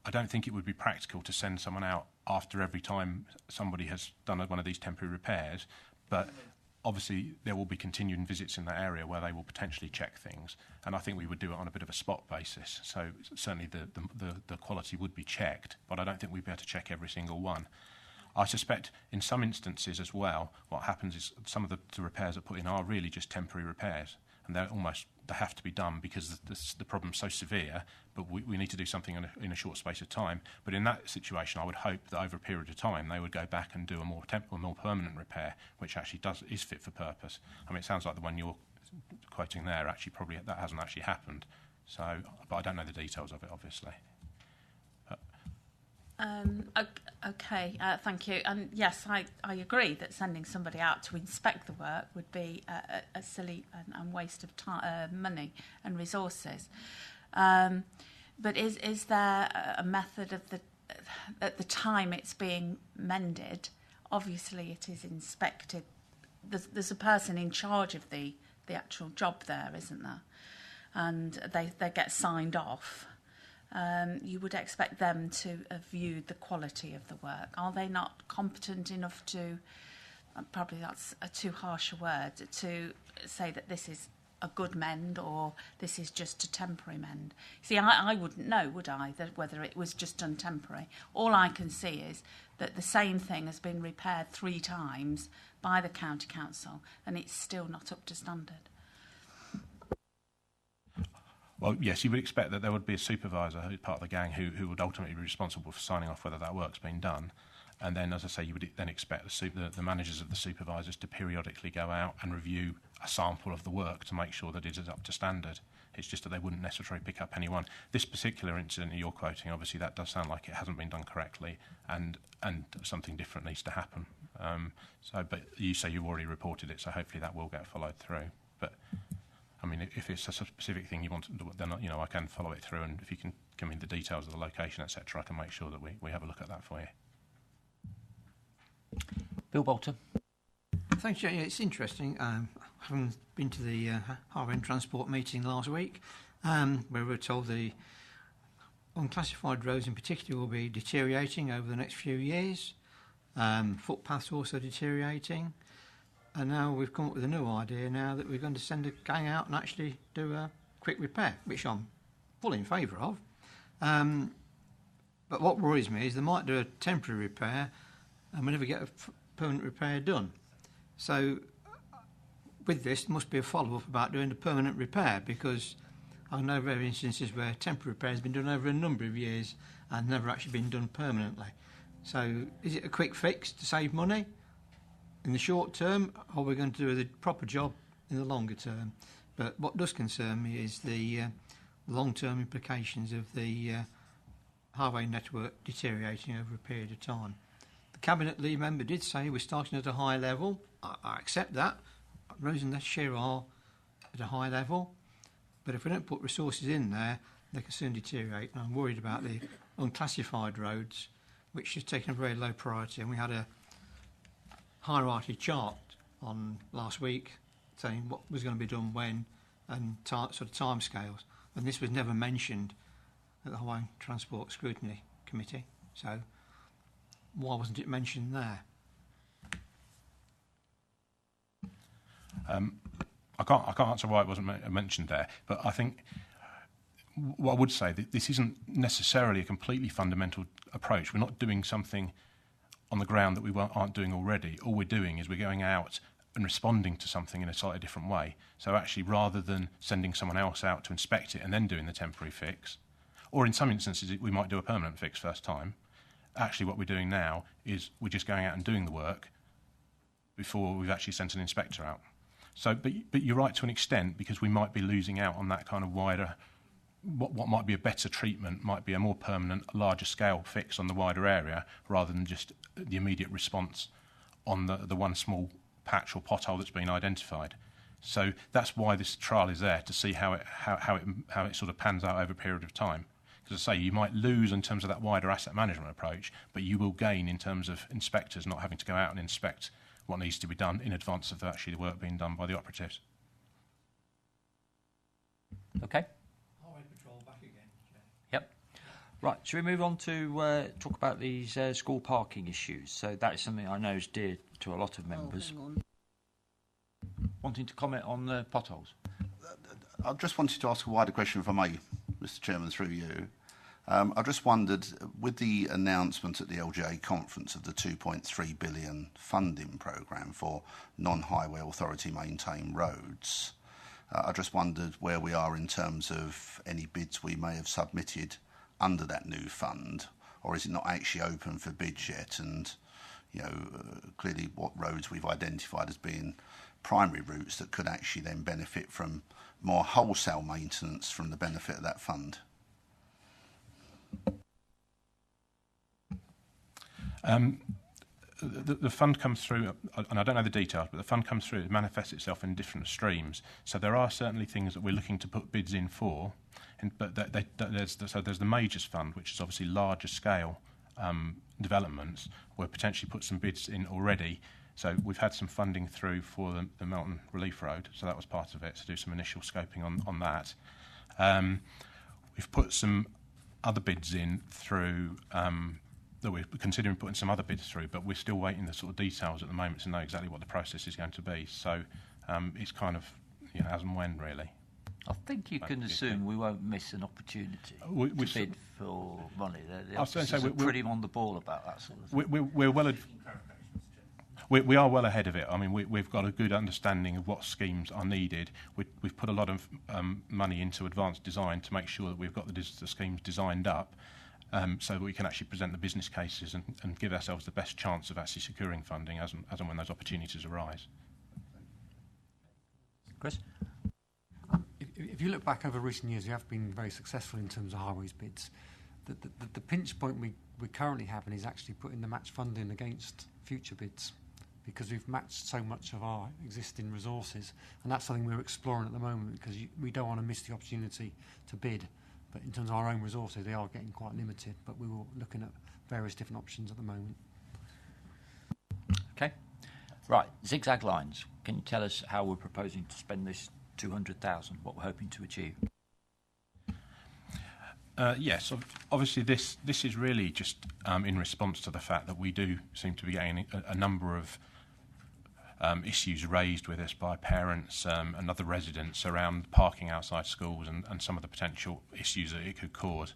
I don't think it would be practical to send someone out after every time somebody has done one of these temporary repairs, but obviously there will be continuing visits in that area where they will potentially check things, and I think we would do it on a bit of a spot basis. So certainly the quality would be checked, but I don't think we'd be able to check every single one. I suspect in some instances as well, what happens is some of the repairs that are put in are really just temporary repairs, and they have to be done because the problem's so severe, but we need to do something in a short space of time. But in that situation, I would hope that over a period of time they would go back and do a more permanent repair, which actually is fit for purpose. I mean, it sounds like the one you're quoting there, actually probably that hasn't actually happened. So, but I don't know the details of it, obviously. Okay, thank you. And yes, I agree that sending somebody out to inspect the work would be a silly and waste of time, money and resources. But is there a method at the time it's being mended? Obviously, it is inspected. There's a person in charge of the actual job there, isn't there? And they get signed off. You would expect them to have viewed the quality of the work. Are they not competent enough to, probably that's a too harsh a word, to say that this is a good mend or this is just a temporary mend? See, I wouldn't know, would I, that whether it was just done temporary. All I can see is that the same thing has been repaired 3 times by the county council and it's still not up to standard. Well, yes, you would expect that there would be a supervisor who's part of the gang who would ultimately be responsible for signing off whether that work's been done. And then, as I say, you would then expect the managers of the supervisors to periodically go out and review a sample of the work to make sure that it is up to standard. It's just that they wouldn't necessarily pick up any one. This particular incident that you're quoting, obviously that does sound like it hasn't been done correctly and something different needs to happen. But you say you've already reported it, so hopefully that will get followed through. But I mean, if it's a specific thing you want to do, then I can follow it through, and if you can give me the details of the location, etc., I can make sure that we have a look at that for you. Bill Bolton. Thanks, Jay. Yeah, it's interesting. Having been to the Harvard Transport meeting last week, where we were told the unclassified roads in particular will be deteriorating over the next few years, footpaths also deteriorating. And now we've come up with a new idea now that we're going to send a gang out and actually do a quick repair, which I'm fully in favour of. But what worries me is they might do a temporary repair and we never get a permanent repair done. So with this, there must be a follow-up about doing the permanent repair, because I know of instances where temporary repair has been done over a number of years and never actually been done permanently. So is it a quick fix to save money in the short term, or are we going to do the proper job in the longer term. But what does concern me is the long-term implications of the highway network deteriorating over a period of time. The Cabinet lead member did say we're starting at a high level. I accept that. Roads in Leicestershire are at a high level. But if we don't put resources in there, they can soon deteriorate. And I'm worried about the unclassified roads, which has taken a very low priority. And we had a hierarchy chart on last week saying what was going to be done when and sort of timescales. And this was never mentioned at the Highway Transport Scrutiny Committee. So why wasn't it mentioned there? I can't answer why it wasn't mentioned there, but I think what I would say that this isn't necessarily a completely fundamental approach. We're not doing something on the ground that we aren't doing already. All we're doing is we're going out and responding to something in a slightly different way. So actually, rather than sending someone else out to inspect it and then doing the temporary fix, or in some instances we might do a permanent fix first time, actually what we're doing now is we're just going out and doing the work before we've actually sent an inspector out. So, but you're right to an extent, because we might be losing out on that kind of wider, what might be a better treatment, might be a more permanent, larger scale fix on the wider area, rather than just the immediate response on the one small patch or pothole that's been identified. So that's why this trial is there, to see how it sort of pans out over a period of time. Because I say, you might lose in terms of that wider asset management approach, but you will gain in terms of inspectors not having to go out and inspect what needs to be done in advance of actually the work being done by the operatives. Okay. Highway patrol back again. Yep. Right, shall we move on to talk about these school parking issues? So that is something I know is dear to a lot of members. Wanting to comment on the potholes? I just wanted to ask a wider question, if I may, Mr. Chairman, through you. I just wondered, with the announcement at the LGA conference of the 2.3 billion funding programme for non-highway authority maintained roads, I just wondered where we are in terms of any bids we may have submitted under that new fund, or is it not actually open for bids yet? And clearly what roads we've identified as being primary routes that could actually then benefit from more wholesale maintenance from the benefit of that fund. The fund comes through, and I don't know the details, but the fund comes through, it manifests itself in different streams. So there are certainly things that we're looking to put bids in for, but there's the majors fund, which is obviously larger scale developments, where potentially put some bids in already. So we've had some funding through for the Melton Relief Road, so that was part of it, to do some initial scoping on that. We've put some other bids in through, that we're considering putting some other bids through, but we're still waiting the sort of details at the moment to know exactly what the process is going to be. So it's kind of as and when, really. I think you can assume we won't miss an opportunity to bid for money. The officers are pretty on the ball about that sort of thing. We are well ahead of it. I mean, we've got a good understanding of what schemes are needed. We've put a lot of money into advanced design to make sure that we've got the schemes designed up, so that we can actually present the business cases and give ourselves the best chance of actually securing funding as and when those opportunities arise. Chris? If you look back over recent years, we have been very successful in terms of highways bids. The pinch point we're currently having is actually putting the match funding against future bids, because we've matched so much of our existing resources, and that's something we're exploring at the moment, because we don't want to miss the opportunity to bid. But in terms of our own resources, they are getting quite limited, but we were looking at various different options at the moment. Okay. Right, zigzag lines. Can you tell us how we're proposing to spend this 200,000, what we're hoping to achieve? Yes, obviously this is really just in response to the fact that we do seem to be getting a number of issues raised with us by parents and other residents around parking outside schools and some of the potential issues that it could cause.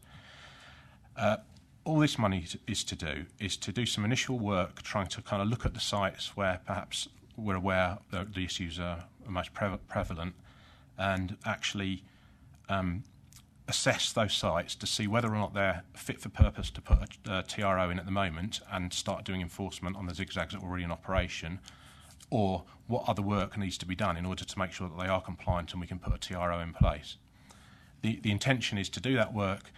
All this money is to do some initial work, trying to kind of look at the sites where perhaps we're aware that the issues are most prevalent, and actually assess those sites to see whether or not they're fit for purpose to put a TRO in at the moment and start doing enforcement on the zigzags that are already in operation, or what other work needs to be done in order to make sure that they are compliant and we can put a TRO in place. The intention is to do that work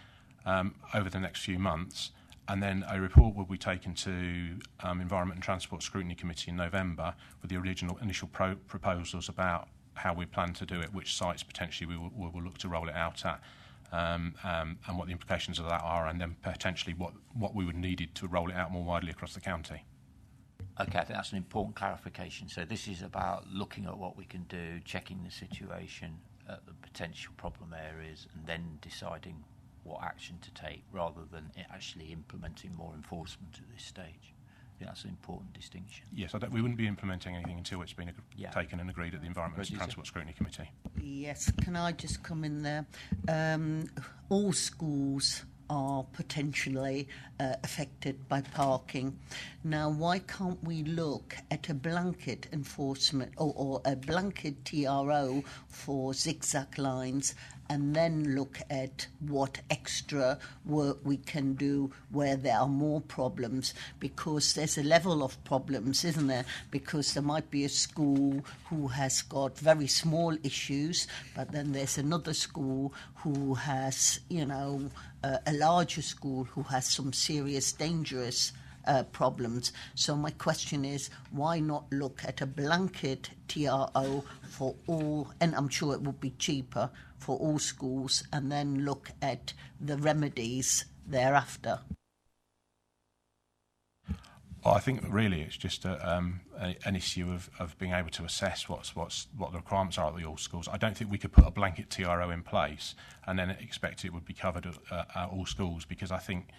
over the next few months, and then a report will be taken to Environment and Transport Scrutiny Committee in November with the initial proposals about how we plan to do it, which sites potentially we will look to roll it out at, and what the implications of that are, and then potentially what we would need to roll it out more widely across the county. Okay, I think that's an important clarification. So this is about looking at what we can do, checking the situation at the potential problem areas, and then deciding what action to take, rather than actually implementing more enforcement at this stage. I think that's an important distinction. Yes, we wouldn't be implementing anything until it's been taken and agreed at the Environment and Transport Scrutiny Committee. Yes, can I just come in there? All schools are potentially affected by parking. Now, why can't we look at a blanket enforcement or a blanket TRO for zigzag lines, and then look at what extra work we can do where there are more problems? Because there's a level of problems, isn't there? Because there might be a school who has got very small issues, but then there's another school who has, a larger school who has some serious, dangerous problems. So my question is, why not look at a blanket TRO for all, and I'm sure it would be cheaper for all schools, and then look at the remedies thereafter? I think really it's just an issue of being able to assess what the requirements are at all schools. I don't think we could put a blanket TRO in place and then expect it would be covered at all schools, because I think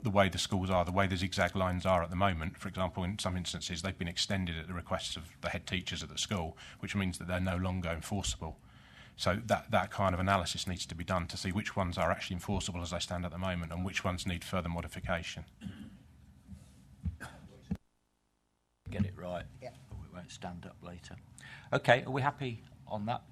the way the schools are, the way the zigzag lines are at the moment, for example, in some instances they've been extended at the request of the head teachers at the school, which means that they're no longer enforceable. So that kind of analysis needs to be done to see which ones are actually enforceable as they stand at the moment and which ones need further modification. Get it right, but we won't stand up later. Okay, are we happy on that?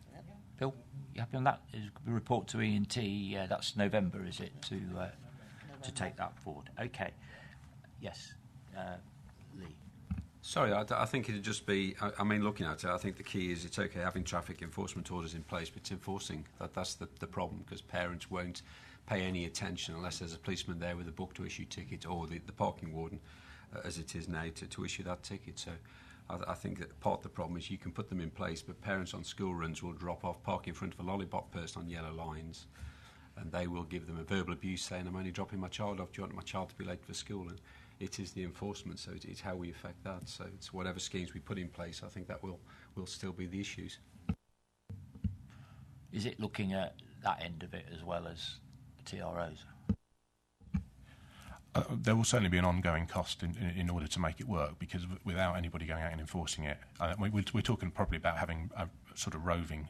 Bill, you happy on that? Is the report to E&T, that's November, is it, to take that forward? Okay. Yes, Lee. Sorry, I think it'd just be, looking at it, I think the key is it's okay having traffic enforcement orders in place, but it's enforcing. That's the problem, because parents won't pay any attention unless there's a policeman there with a book to issue tickets, or the parking warden, as it is now, to issue that ticket. So I think that part of the problem is you can put them in place, but parents on school runs will drop off, park in front of a lollipop person on yellow lines, and they will give them a verbal abuse saying, I'm only dropping my child off, do you want my child to be late for school? And it is the enforcement, so it's how we affect that. So it's whatever schemes we put in place, I think that will still be the issues. Is it looking at that end of it as well as TROs? There will certainly be an ongoing cost in order to make it work, because without anybody going out and enforcing it, we're talking probably about having a sort of roving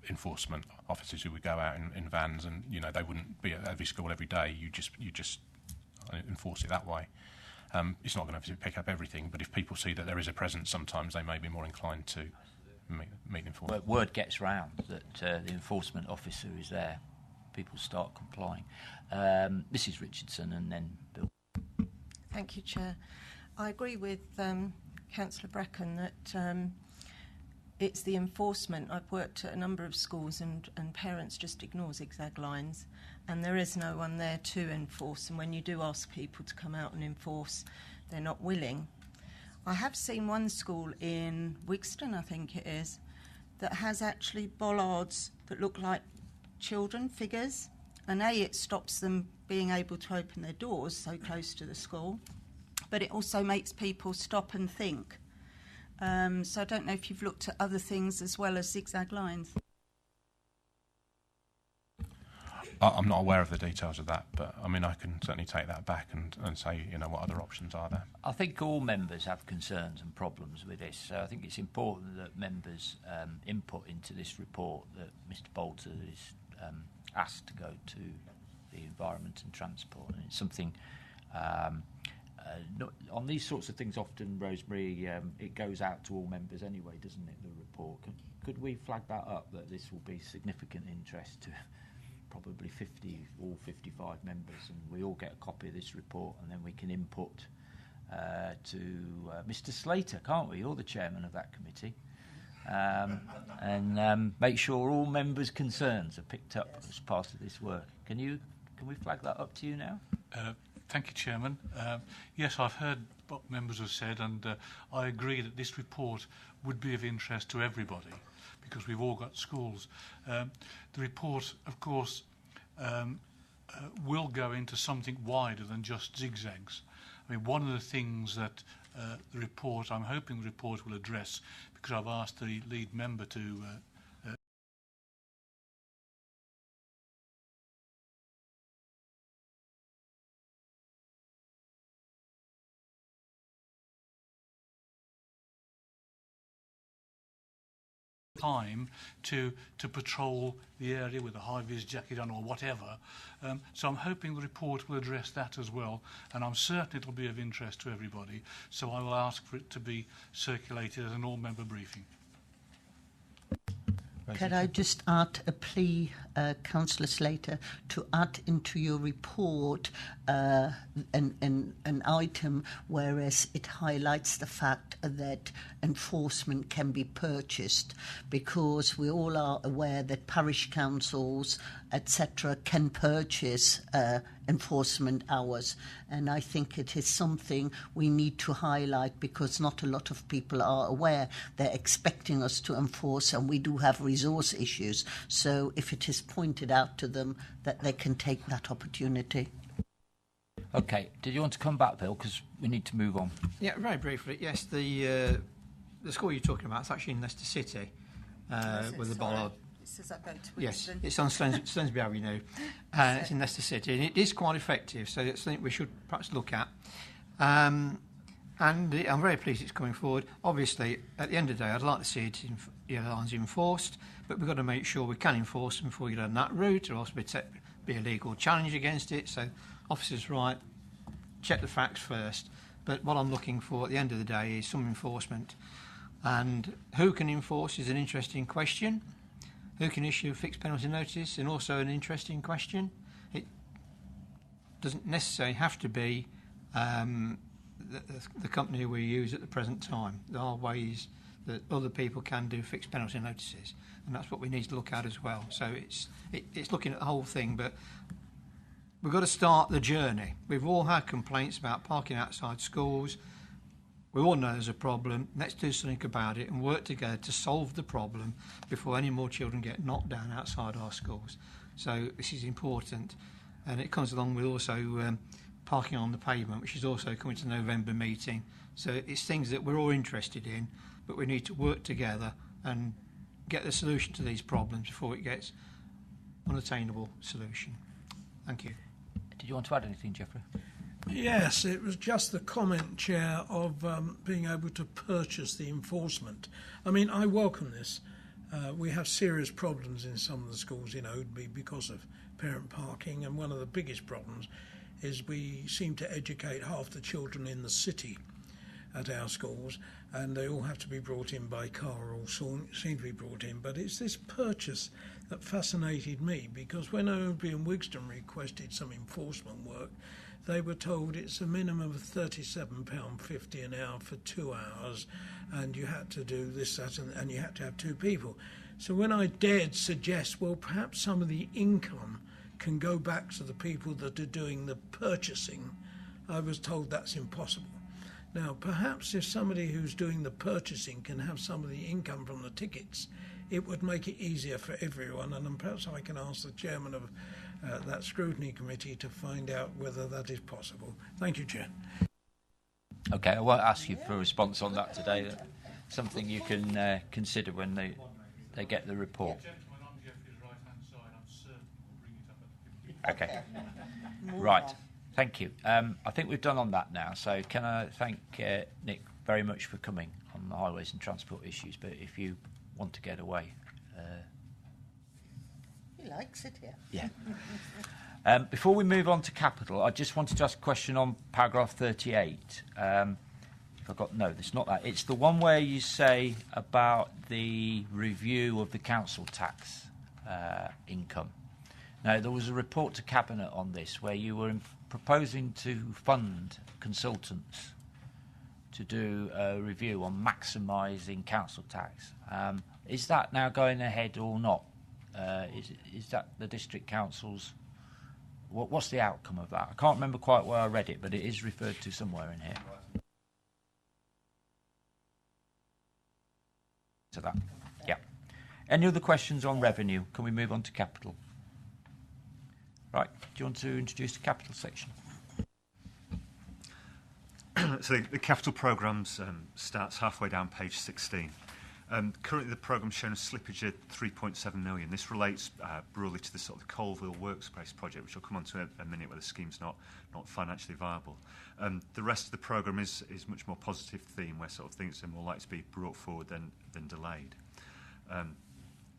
enforcement officers who would go out in vans, and they wouldn't be at every school every day. You just enforce it that way. It's not going to pick up everything, but if people see that there is a presence, sometimes they may be more inclined to meet enforcement. Word gets round that the enforcement officer is there. People start complying. Mrs. Richardson and then Bill. Thank you, Chair. I agree with Councillor Bracken that it's the enforcement. I've worked at a number of schools and parents just ignore zigzag lines, and there is no one there to enforce, and when you do ask people to come out and enforce, they're not willing. I have seen one school in Wigston, I think it is, that has actually bollards that look like children figures, and it stops them being able to open their doors so close to the school, but it also makes people stop and think. So I don't know if you've looked at other things as well as zigzag lines. I'm not aware of the details of that, but I can certainly take that back and say, what other options are there. I think all members have concerns and problems with this, so I think it's important that members input into this report that Mr. Bolter is asked to go to the Environment and Transport, and it's something on these sorts of things often, Rosemary, it goes out to all members anyway, doesn't it, the report? Could we flag that up, that this will be significant interest to probably 50 or 55 members, and we all get a copy of this report, and then we can input to Mr. Slater, can't we? You're the chairman of that committee. And make sure all members' concerns are picked up as part of this work. Can we flag that up to you now? Thank you, Chairman. Yes, I've heard what members have said, and I agree that this report would be of interest to everybody because we've all got schools. The report, of course, will go into something wider than just zigzags. I mean, one of the things that I'm hoping the report will address, because I've asked the lead member to time to patrol the area with a high-vis jacket on or whatever. So I'm hoping the report will address that as well, and I'm certain it will be of interest to everybody. So I will ask for it to be circulated as an all-member briefing. Can I just add a plea, Councillor Slater, to add into your report an item whereas it highlights the fact that enforcement can be purchased, because we all are aware that parish councils, etc., can purchase enforcement hours, and I think it is something we need to highlight because not a lot of people are aware. They're expecting us to enforce, and we do have resource issues, so if it is pointed out to them, that they can take that opportunity. Okay, did you want to come back, Bill, because we need to move on? Yeah, very briefly. Yes, the school you're talking about is actually in Leicester City, with the bollard. It says I go to Yes, Winston. it's on Stonsby Avenue. It's in Leicester City, and it is quite effective, so it's something we should perhaps look at. And I'm very pleased it's coming forward. Obviously, at the end of the day, I'd like to see it lines enforced, but we've got to make sure we can enforce them before we go down that route, or else be a legal challenge against it. So, officers, right, check the facts first. But what I'm looking for at the end of the day is some enforcement. And who can enforce is an interesting question. Who can issue a fixed penalty notice? And also an interesting question. It doesn't necessarily have to be the company we use at the present time. There are ways that other people can do fixed penalty notices, and that's what we need to look at as well. So it's looking at the whole thing, but we've got to start the journey. We've all had complaints about parking outside schools. We all know there's a problem. Let's do something about it and work together to solve the problem before any more children get knocked down outside our schools. So this is important, and it comes along with also parking on the pavement, which is also coming to the November meeting. So it's things that we're all interested in, but we need to work together and get the solution to these problems before it gets unattainable solution. Thank you. Did you want to add anything, Geoffrey? Yes, it was just the comment, Chair, of being able to purchase the enforcement. I mean, I welcome this. We have serious problems in some of the schools in Oadby because of parent parking, and one of the biggest problems is we seem to educate half the children in the city at our schools, and they all have to be brought in by car, or all seem to be brought in. But it's this purchase that fascinated me, because when Oadby and Wigston requested some enforcement work, they were told it's a minimum of £37.50 an hour for 2 hours, and you had to do this, that, and you had to have two people. So when I dared suggest, well, perhaps some of the income can go back to the people that are doing the purchasing, I was told that's impossible. Now, perhaps if somebody who's doing the purchasing can have some of the income from the tickets, it would make it easier for everyone, and perhaps I can ask the chairman of that scrutiny committee to find out whether that is possible. Thank you, Chair. Okay, I won't ask you for a response on that today. That's something you can consider when they get the report. Okay. Right. Thank you. I think we've done on that now. So can I thank Nick very much for coming on the highways and transport issues. But if you want to get away, he likes it here. Yeah. Before we move on to capital, I just wanted to ask a question on paragraph 38. If I got no, it's not that. It's the one where you say about the review of the council tax income. Now, there was a report to Cabinet on this where you were proposing to fund consultants to do a review on maximising council tax. Is that now going ahead or not? Is that the district council's? What's the outcome of that? I can't remember quite where I read it, but it is referred to somewhere in here. To that, yeah. Any other questions on revenue? Can we move on to capital? Right. Do you want to introduce the capital section? So the capital programmes starts halfway down page 16. Currently, the programme's shown a slippage at 3.7 million. This relates broadly to the sort of the Colville Workspace project, which I'll come on to in a minute, where the scheme's not financially viable. The rest of the programme is much more positive theme, where sort of things are more likely to be brought forward than delayed.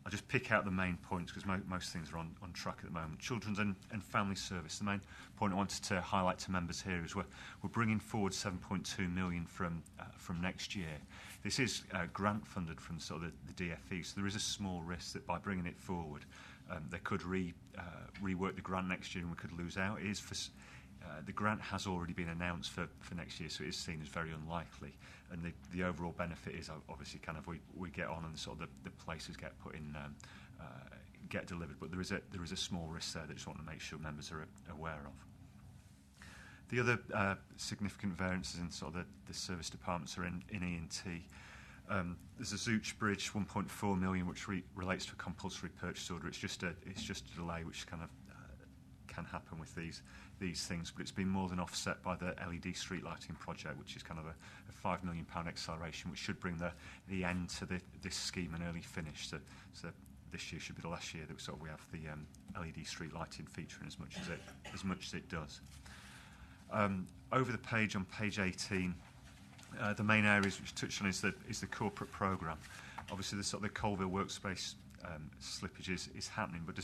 I'll just pick out the main points because most things are on track at the moment. Children's and Family Service. The main point I wanted to highlight to members here is we're bringing forward 7.2 million from next year. This is grant funded from sort of the DFE, so there is a small risk that by bringing it forward, they could rework the grant next year and we could lose out. It is for the grant has already been announced for next year, so it is seen as very unlikely. And the overall benefit is obviously kind of we get on and sort of the places get put in, get delivered. But there is a small risk there that I just want to make sure members are aware of. The other significant variances in sort of the service departments are in E&T. There's a Zooch Bridge, 1.4 million, which relates to a compulsory purchase order. It's just a delay, which kind of can happen with these things, but it's been more than offset by the LED street lighting project, which is kind of a £5 million acceleration, which should bring the end to this scheme an early finish. So this year should be the last year that we have the LED street lighting featuring as much as it does. Over the page on page 18, the main areas which touched on is the corporate programme. Obviously, the sort of the Colville Workspace slippage is happening, but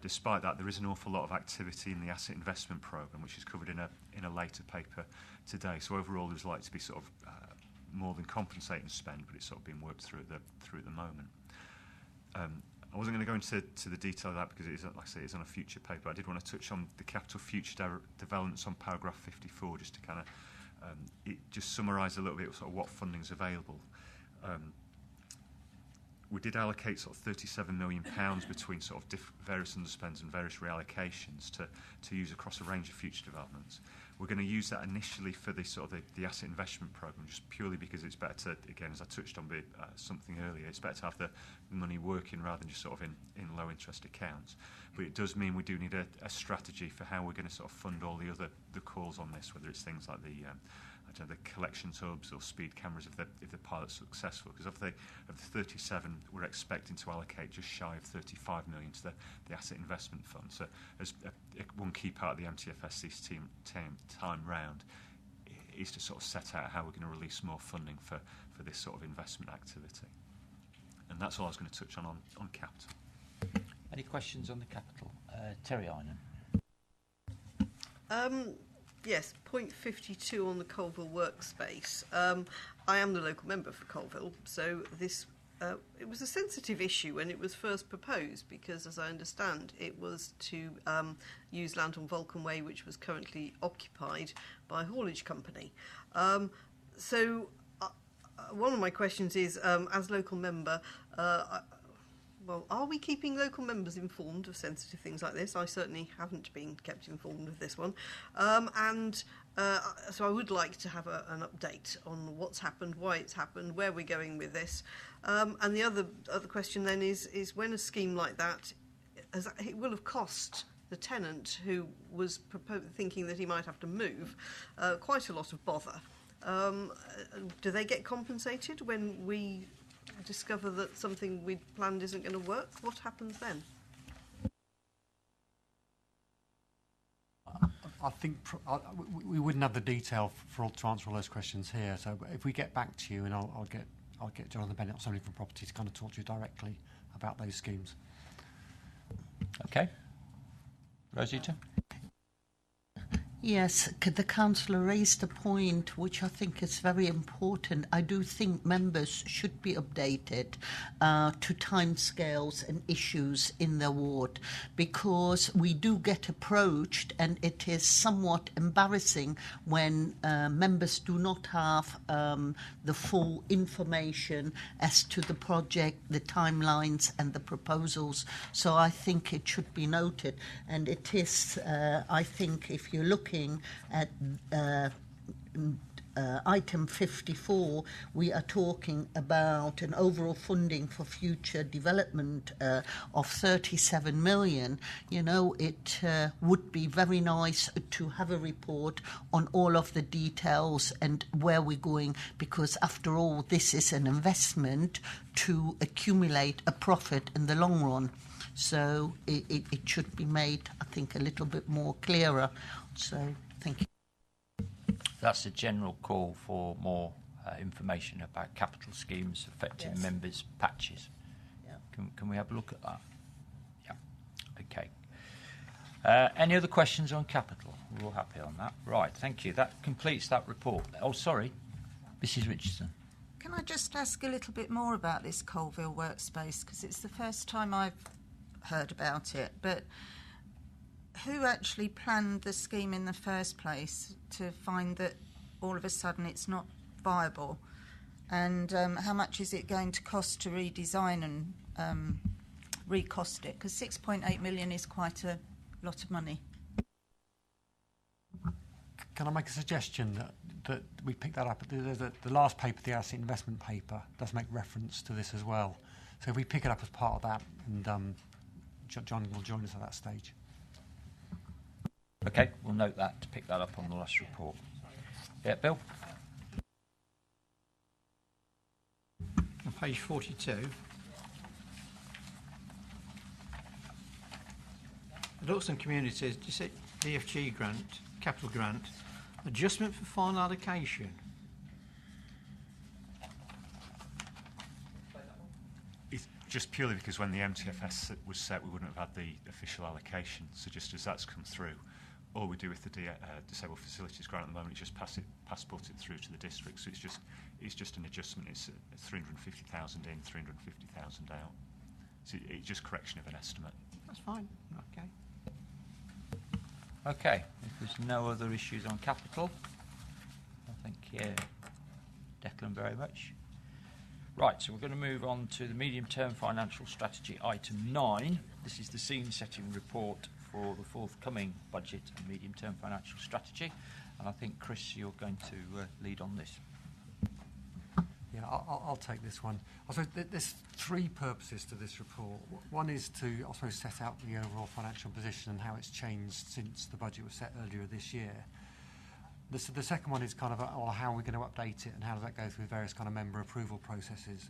despite that, there is an awful lot of activity in the asset investment programme, which is covered in a later paper today. So overall, there's likely to be sort of more than compensating spend, but it's sort of being worked through at the moment. I wasn't going to go into the detail of that because it is, like I say, it's on a future paper. I did want to touch on the capital future developments on paragraph 54, just to kind of just summarise a little bit sort of what funding is available. We did allocate sort of £37 million between sort of various underspends and various reallocations to use across a range of future developments. We're going to use that initially for the sort of the asset investment programme, just purely because it's better to, again, as I touched on something earlier, it's better to have the money working rather than just sort of in low interest accounts. But it does mean we do need a strategy for how we're going to sort of fund all the calls on this, whether it's things like the collection hubs or speed cameras if the pilot's successful. Because of the 37, we're expecting to allocate just shy of 35 million to the asset investment fund. So as one key part of the MTFS time round is to sort of set out how we're going to release more funding for this sort of investment activity. And that's all I was going to touch on capital. Any questions on the capital? Terry Eynon. Yes, point 52 on the Colville Workspace. I am the local member for Colville, so this it was a sensitive issue when it was first proposed because, as I understand, it was to use land on Vulcan Way, which was currently occupied by a haulage company. So one of my questions is, as local member, well, are we keeping local members informed of sensitive things like this? I certainly haven't been kept informed of this one. So I would like to have an update on what's happened, why it's happened, where we're going with this. And the other question then is when a scheme like that, it will have cost the tenant who was thinking that he might have to move quite a lot of bother. Do they get compensated when we discover that something we'd planned isn't going to work? What happens then? I think we wouldn't have the detail to answer all those questions here. So if we get back to you, and I'll get Jonathan Bennett or somebody from property to kind of talk to you directly about those schemes. Okay, Rosita. Yes, the councillor raised a point which I think is very important. I do think members should be updated to timescales and issues in their ward, because we do get approached, and it is somewhat embarrassing when members do not have the full information as to the project, the timelines and the proposals. So I think it should be noted, and it is, I think, if you're looking at item 54, we are talking about an overall funding for future development of 37 million. You know, it would be very nice to have a report on all of the details and where we're going, because after all, this is an investment to accumulate a profit in the long run. So it should be made, I think, a little bit more clearer. So, thank you. That's a general call for more information about capital schemes affecting members' patches. Yeah. Can we have a look at that? Yeah. Okay. Any other questions on capital? We're all happy on that. Right, thank you. That completes that report. Oh, sorry, Mrs. Richardson. Can I just ask a little bit more about this Colville workspace? Because it's the first time I've heard about it. But who actually planned the scheme in the first place to find that all of a sudden it's not viable? And how much is it going to cost to redesign and recost it? Because 6.8 million is quite a lot of money. Can I make a suggestion that we pick that up? The last paper, the asset investment paper, does make reference to this as well. So if we pick it up as part of that, and John will join us at that stage. Okay, we'll note that to pick that up on the last report. Yeah, Bill? On page 42, Adults and Communities, DFG grant, capital grant, adjustment for final allocation. It's just purely because when the MTFS was set, we wouldn't have had the official allocation. So just as that's come through, all we do with the Disabled Facilities Grant at the moment is just passport it through to the district. So it's just an adjustment. It's 350,000 in, 350,000 out. So it's just correction of an estimate. That's fine. Okay. Okay, if there's no other issues on capital, I think, Declan, very much. Right, so we're going to move on to the medium-term financial strategy, item 9. This is the scene-setting report for the forthcoming budget and medium-term financial strategy. And I think, Chris, you're going to lead on this. Yeah, I'll take this one. I suppose there's three purposes to this report. One is to, I suppose, set out the overall financial position and how it's changed since the budget was set earlier this year. The second one is kind of how we're going to update it and how does that go through various kind of member approval processes.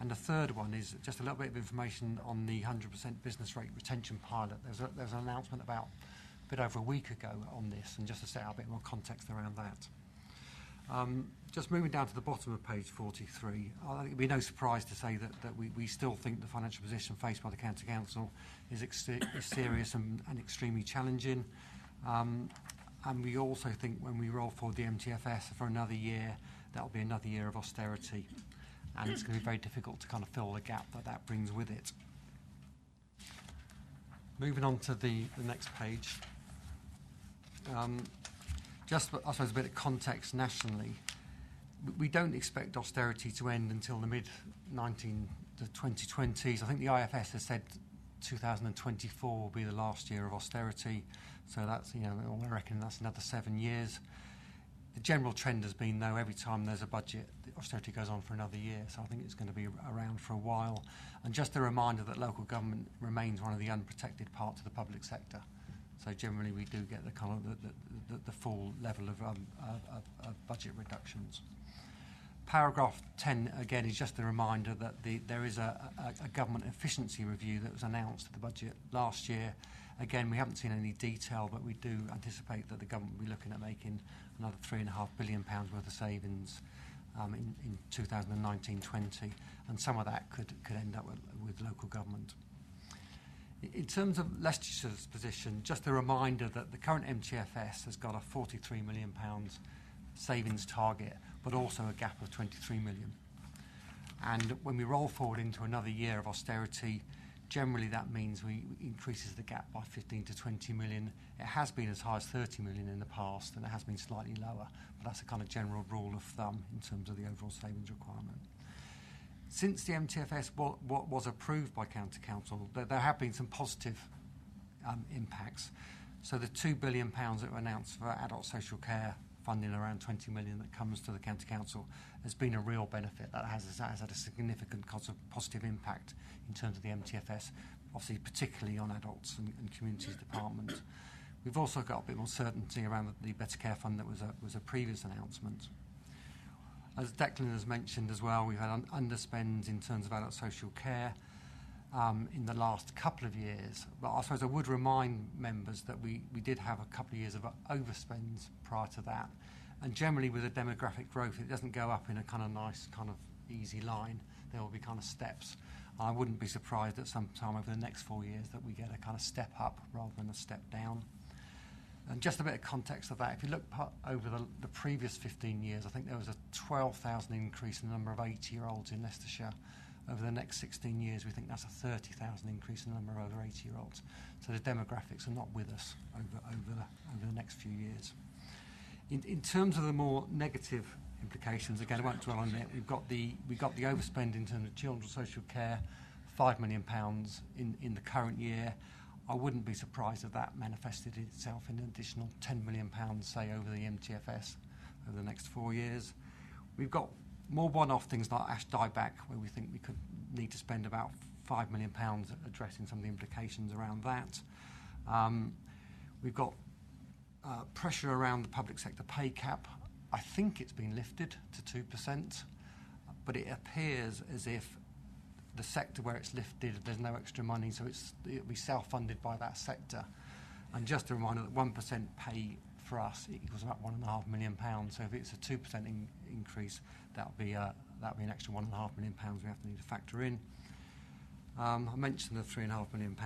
And the third one is just a little bit of information on the 100% business rate retention pilot. There's an announcement about a bit over a week ago on this, and just to set out a bit more context around that. Just moving down to the bottom of page 43, I think it'd be no surprise to say that we still think the financial position faced by the County Council is serious and extremely challenging. And we also think when we roll forward the MTFS for another year, that'll be another year of austerity. And it's going to be very difficult to kind of fill the gap that brings with it. Moving on to the next page. Just, I suppose, a bit of context nationally. We don't expect austerity to end until the mid-2020s. I think the IFS has said 2024 will be the last year of austerity. So that's, I reckon that's another 7 years. The general trend has been, though, every time there's a budget, the austerity goes on for another year. So I think it's going to be around for a while. And just a reminder that local government remains one of the unprotected parts of the public sector. So generally we do get the kind of the full level of budget reductions. Paragraph 10 again is just a reminder that there is a government efficiency review that was announced at the budget last year. Again, we haven't seen any detail, but we do anticipate that the government will be looking at making another £3.5 billion worth of savings in 2019-20, and some of that could end up with local government. In terms of Leicestershire's position, just a reminder that the current MTFS has got a £43 million savings target, but also a gap of 23 million. And when we roll forward into another year of austerity, generally that means we increases the gap by 15 to 20 million. It has been as high as 30 million in the past, and it has been slightly lower, but that's a kind of general rule of thumb in terms of the overall savings requirement. Since the MTFS was approved by County Council, there have been some positive impacts. So the £2 billion that were announced for adult social care funding, around 20 million that comes to the County Council, has been a real benefit. That has had a significant positive impact in terms of the MTFS, obviously particularly on adults and communities department. We've also got a bit more certainty around the Better Care Fund that was a previous announcement. As Declan has mentioned as well, we've had underspends in terms of adult social care in the last couple of years. But I suppose I would remind members that we did have a couple of years of overspends prior to that. And generally with the demographic growth, it doesn't go up in a kind of nice, kind of easy line. There will be kind of steps. I wouldn't be surprised at some time over the next 4 years that we get a kind of step up rather than a step down. And just a bit of context of that, if you look over the previous 15 years, I think there was a 12,000 increase in the number of 80-year-olds in Leicestershire. Over the next 16 years, we think that's a 30,000 increase in the number of over 80-year-olds. So the demographics are not with us over the next few years. In terms of the more negative implications, again, I won't dwell on it. We got the overspend in terms of children's social care, £5 million in the current year. I wouldn't be surprised if that manifested itself in an additional £10 million, say, over the MTFS over the next 4 years. We've got more one-off things like Ash Dieback, where we think we could need to spend about £5 million addressing some of the implications around that. We've got pressure around the public sector pay cap. I think it's been lifted to 2%, but it appears as if the sector where it's lifted, there's no extra money, so it'll be self-funded by that sector. And just a reminder that 1% pay for us equals about £1.5 million. So if it's a 2% increase, that'll be an extra £1.5 million we have to need to factor in. I mentioned the £3.5 million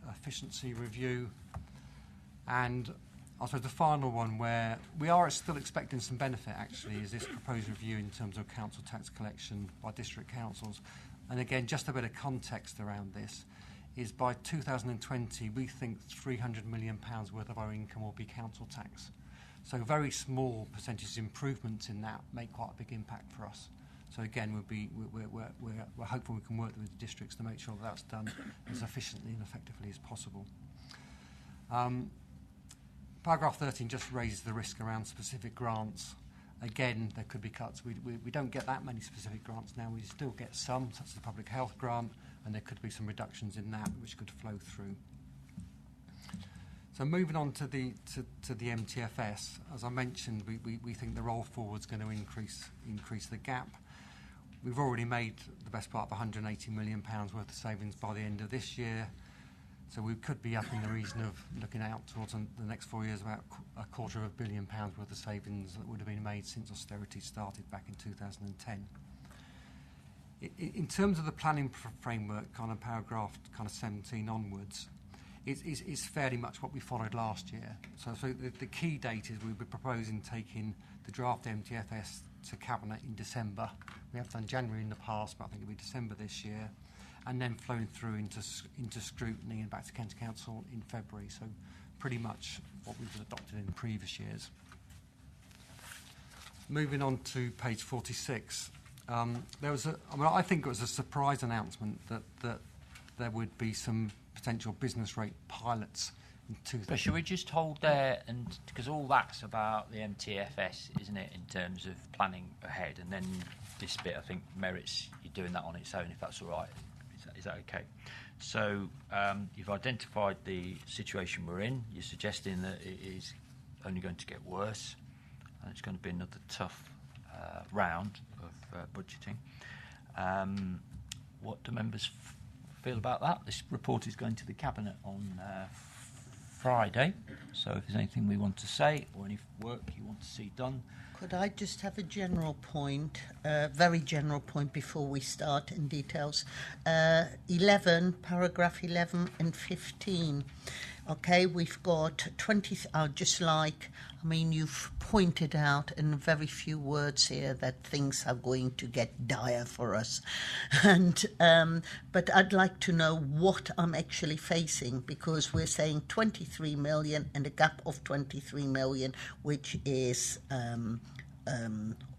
efficiency review, and I suppose the final one where we are still expecting some benefit actually is this proposed review in terms of council tax collection by district councils. And again, just a bit of context around this is by 2020, we think £300 million worth of our income will be council tax. So very small percentage improvements in that make quite a big impact for us. So again, we're hopeful we can work with the districts to make sure that that's done as efficiently and effectively as possible. Paragraph 13 just raises the risk around specific grants. Again, there could be cuts. We don't get that many specific grants now. We still get some, such as the public health grant, and there could be some reductions in that which could flow through. So moving on to the MTFS, as I mentioned, we think the roll forward is going to increase the gap. We've already made the best part of £180 million worth of savings by the end of this year. So we could be up in the region of, looking out towards the next 4 years, about £250 million worth of savings that would have been made since austerity started back in 2010. In terms of the planning framework, kind of paragraph kind of 17 onwards, it's fairly much what we followed last year. So the key date is we'll be proposing taking the draft MTFS to Cabinet in December. We have done January in the past, but I think it'll be December this year. And then flowing through into scrutiny and back to County Council in February. So pretty much what we've adopted in previous years. Moving on to page 46. I think it was a surprise announcement that there would be some potential business rate pilots in 2000. But should we just hold there, and because all that's about the MTFS, isn't it, in terms of planning ahead, and then this bit I think merits you doing that on its own, if that's all right. Is that okay? So you've identified the situation we're in. You're suggesting that it is only going to get worse, and it's going to be another tough round of budgeting. What do members feel about that? This report is going to the Cabinet on Friday, so if there's anything we want to say or any work you want to see done. Could I just have a general point, very general point before we start in details? 11, paragraph 11 and 15. Okay, we've got 20, you've pointed out in very few words here that things are going to get dire for us. And but I'd like to know what I'm actually facing, because we're saying 23 million and a gap of 23 million, which is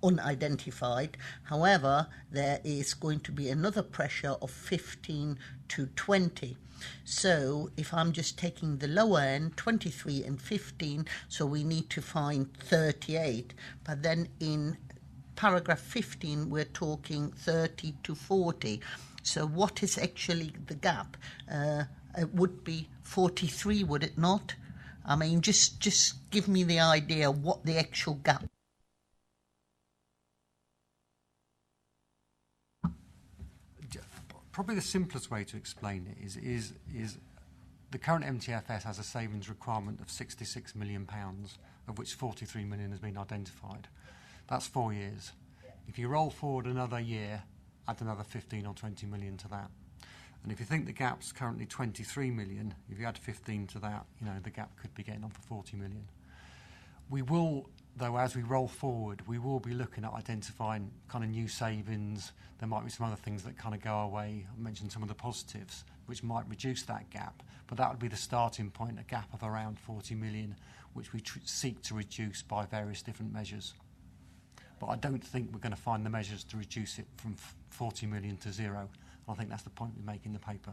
unidentified. However, there is going to be another pressure of 15 to 20. So if I'm just taking the lower end, 23 and 15, so we need to find 38. But then in paragraph 15, we're talking 30 to 40. So what is actually the gap? It would be 43, would it not? I mean, just give me the idea what the actual gap. Probably the simplest way to explain it is the current MTFS has a savings requirement of £66 million, of which 43 million has been identified. That's 4 years. If you roll forward another year, add another 15 or 20 million to that. And if you think the gap's currently 23 million, if you add 15 to that, the gap could be getting on for 40 million. We will, though, as we roll forward, we will be looking at identifying kind of new savings. There might be some other things that kind of go away. I mentioned some of the positives, which might reduce that gap. But that would be the starting point, a gap of around 40 million, which we seek to reduce by various different measures. But I don't think we're going to find the measures to reduce it from 40 million to zero. I think that's the point we make in the paper.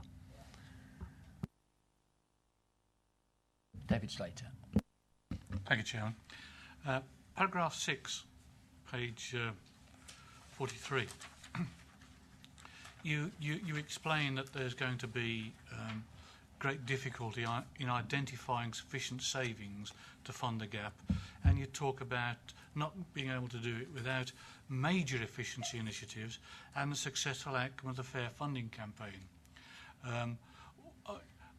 David Slater. Thank you, Chairman. Paragraph 6, page 43. You explain that there's going to be great difficulty in identifying sufficient savings to fund the gap, and you talk about not being able to do it without major efficiency initiatives and the successful outcome of the fair funding campaign.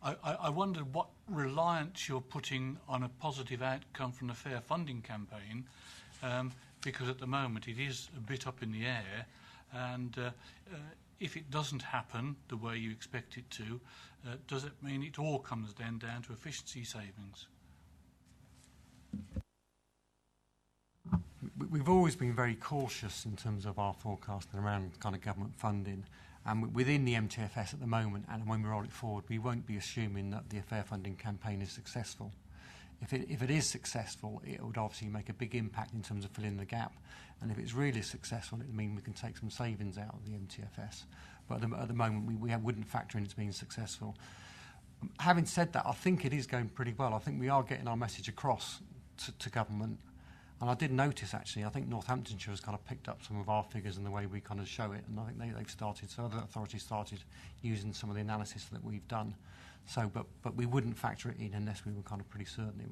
I wondered what reliance you're putting on a positive outcome from the fair funding campaign, because at the moment it is a bit up in the air, and if it doesn't happen the way you expect it to, does it mean it all comes then down to efficiency savings? We've always been very cautious in terms of our forecasting around kind of government funding. And within the MTFS at the moment, and when we roll it forward, we won't be assuming that the fair funding campaign is successful. If it is successful, it would obviously make a big impact in terms of filling the gap. And if it's really successful, it would mean we can take some savings out of the MTFS. But at the moment, we wouldn't factor in it's being successful. Having said that, I think it is going pretty well. I think we are getting our message across to government. And I did notice, actually, I think Northamptonshire has kind of picked up some of our figures and the way we kind of show it, and I think they've started, so other authorities started using some of the analysis that we've done. So, but we wouldn't factor it in unless we were kind of pretty certain it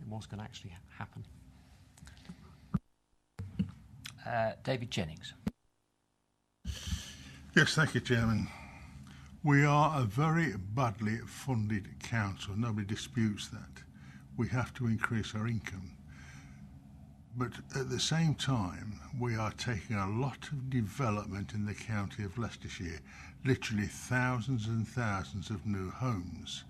was going to actually happen. David Jennings. Yes, thank you, Chairman. We are a very badly funded council. Nobody disputes that. We have to increase our income. But at the same time, we are taking a lot of development in the county of Leicestershire, literally thousands and thousands of new homes.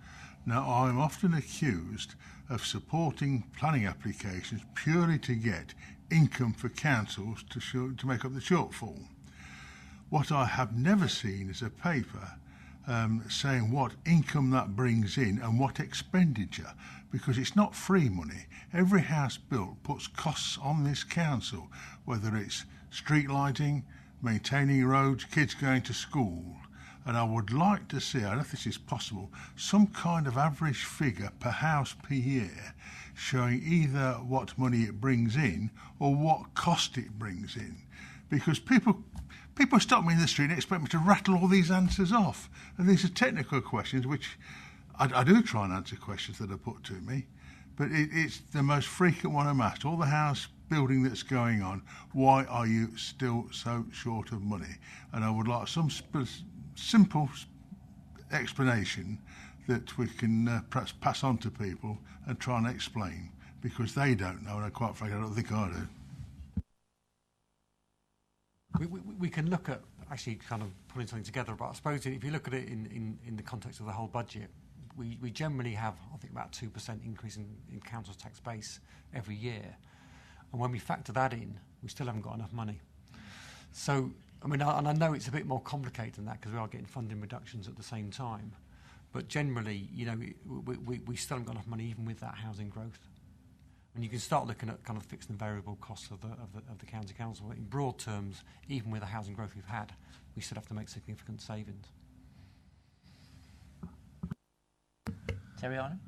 Now, I'm often accused of supporting planning applications purely to get income for councils to make up the shortfall. What I have never seen is a paper saying what income that brings in and what expenditure, because it's not free money. Every house built puts costs on this council, whether it's street lighting, maintaining roads, kids going to school. And I would like to see, I don't know if this is possible, some kind of average figure per house per year showing either what money it brings in or what cost it brings in. Because people stop me in the street and expect me to rattle all these answers off. And these are technical questions, which I do try and answer questions that are put to me, but it's the most frequent one I'm asked. All the house building that's going on, why are you still so short of money? And I would like some simple explanation that we can perhaps pass on to people and try and explain. because they don't know, and quite frankly, I don't think I do. We can look at actually kind of putting something together, but I suppose if you look at it in the context of the whole budget, we generally have, I think, about 2% increase in council tax base every year. And when we factor that in, we still haven't got enough money. So, I mean, and I know it's a bit more complicated than that because we are getting funding reductions at the same time. But generally, you know, we still haven't got enough money even with that housing growth. And you can start looking at kind of fixed and variable costs of the county council. In broad terms, even with the housing growth we've had, we still have to make significant savings. Terry Arnhem?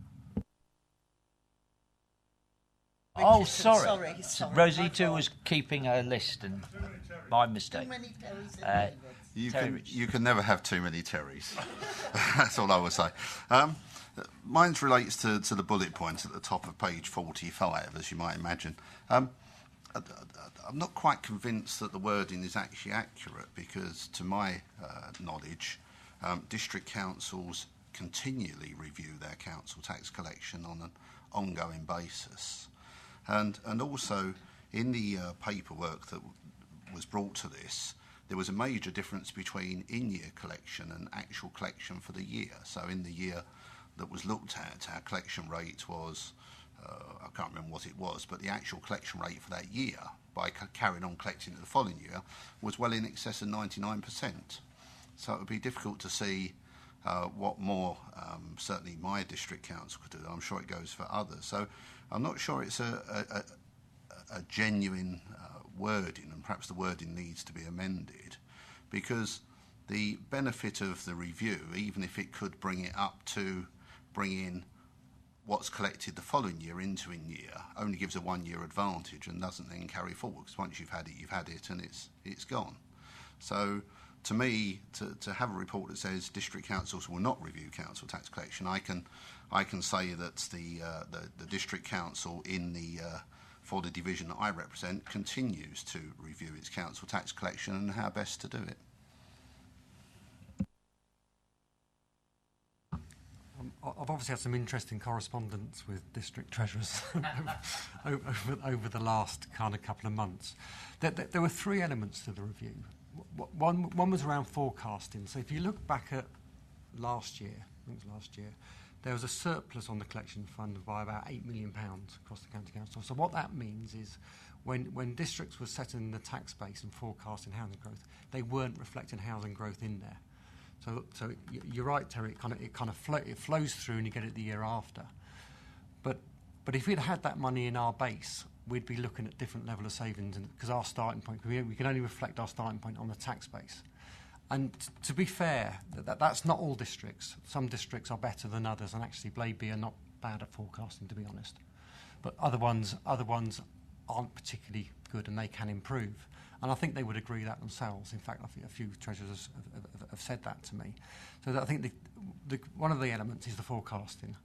Oh, sorry. Rosita was keeping her list, and my mistake. You can never have too many Terrys. That's all I would say. Mine relates to the bullet points at the top of page 45, as you might imagine. I'm not quite convinced that the wording is actually accurate because, to my knowledge, district councils continually review their council tax collection on an ongoing basis. And also, in the paperwork that was brought to this, there was a major difference between in-year collection and actual collection for the year. So in the year that was looked at, our collection rate was, I can't remember what it was, but the actual collection rate for that year, by carrying on collecting it the following year, was well in excess of 99%. So it would be difficult to see what more certainly my district council could do. I'm sure it goes for others. So I'm not sure it's a genuine wording, and perhaps the wording needs to be amended, because the benefit of the review, even if it could bring it up to bring in what's collected the following year into in year, only gives a 1 year advantage and doesn't then carry forward, because once you've had it and it's gone. So to me, to have a report that says district councils will not review council tax collection, I can say that the district council in the for the division that I represent continues to review its council tax collection and how best to do it. I've obviously had some interesting correspondence with district treasurers over the last kind of couple of months. There were three elements to the review. One was around forecasting. So if you look back at last year, there was a surplus on the collection fund by about £8 million across the county council. So what that means is when districts were setting the tax base and forecasting housing growth, they weren't reflecting housing growth in there. So you're right, Terry. It flows through, and you get it the year after. But if we'd had that money in our base, we'd be looking at different level of savings, because our starting point, we can only reflect our starting point on the tax base. And to be fair, that's not all districts. Some districts are better than others, and actually Blaby are not bad at forecasting, to be honest. But other ones aren't particularly good, and they can improve. And I think they would agree that themselves. In fact, I think a few treasurers have said that to me. So I think one of the elements is the forecasting.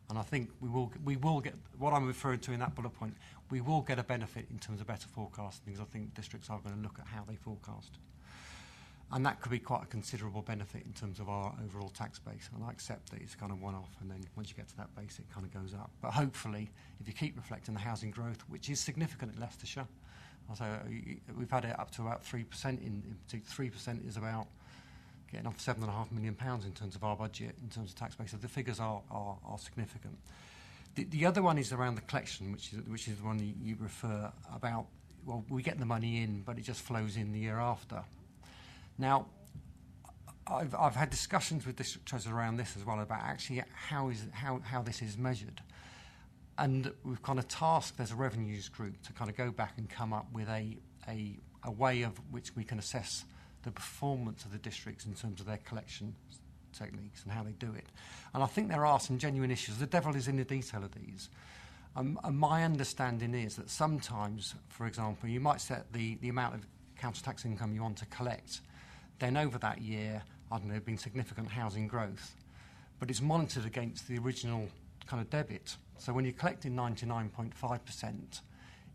And I think we will get, what I'm referring to in that bullet point, we will get a benefit in terms of better forecasting, because I think districts are going to look at how they forecast. And that could be quite a considerable benefit in terms of our overall tax base. And I accept that it's kind of one-off, and then once you get to that base, it kind of goes up. But hopefully, if you keep reflecting the housing growth, which is significant in Leicestershire, so we've had it up to about 3%. 3% is about getting off £7.5 million in terms of our budget, in terms of tax base. So the figures are significant. The other one is around the collection, which is the one you refer about. Well, we get the money in, but it just flows in the year after. Now, I've had discussions with district treasurers around this as well, about actually how this is measured. And we've kind of tasked as a revenues group to kind of go back and come up with a way of which we can assess the performance of the districts in terms of their collection techniques and how they do it. And I think there are some genuine issues. The devil is in the detail of these. And my understanding is that sometimes, for example, you might set the amount of council tax income you want to collect. Then over that year, I don't know, there's been significant housing growth, but it's monitored against the original kind of debit. So when you're collecting 99.5%,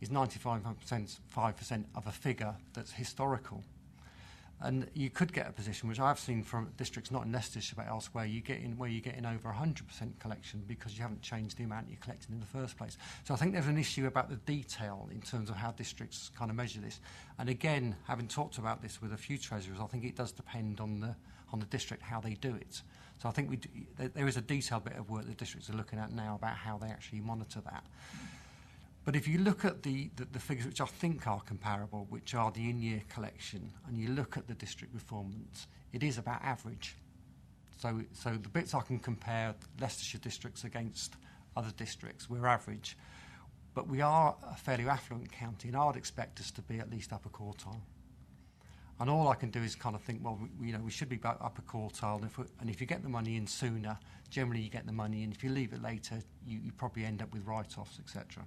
is 95% of a figure that's historical. And you could get a position, which I've seen from districts not in Leicestershire but elsewhere, you get in where you get in over 100% collection because you haven't changed the amount you're collecting in the first place. So I think there's an issue about the detail in terms of how districts kind of measure this. And again, having talked about this with a few treasurers, I think it does depend on the district how they do it. So I think there is a detailed bit of work the districts are looking at now about how they actually monitor that. But if you look at the figures which I think are comparable, which are the in-year collection, and you look at the district performance, it is about average. So the bits I can compare Leicestershire districts against other districts, we're average. But we are a fairly affluent county, and I would expect us to be at least upper quartile. And all I can do is kind of think, well, we should be about upper quartile, and if you get the money in sooner, generally you get the money in. If you leave it later, you probably end up with write-offs, etc.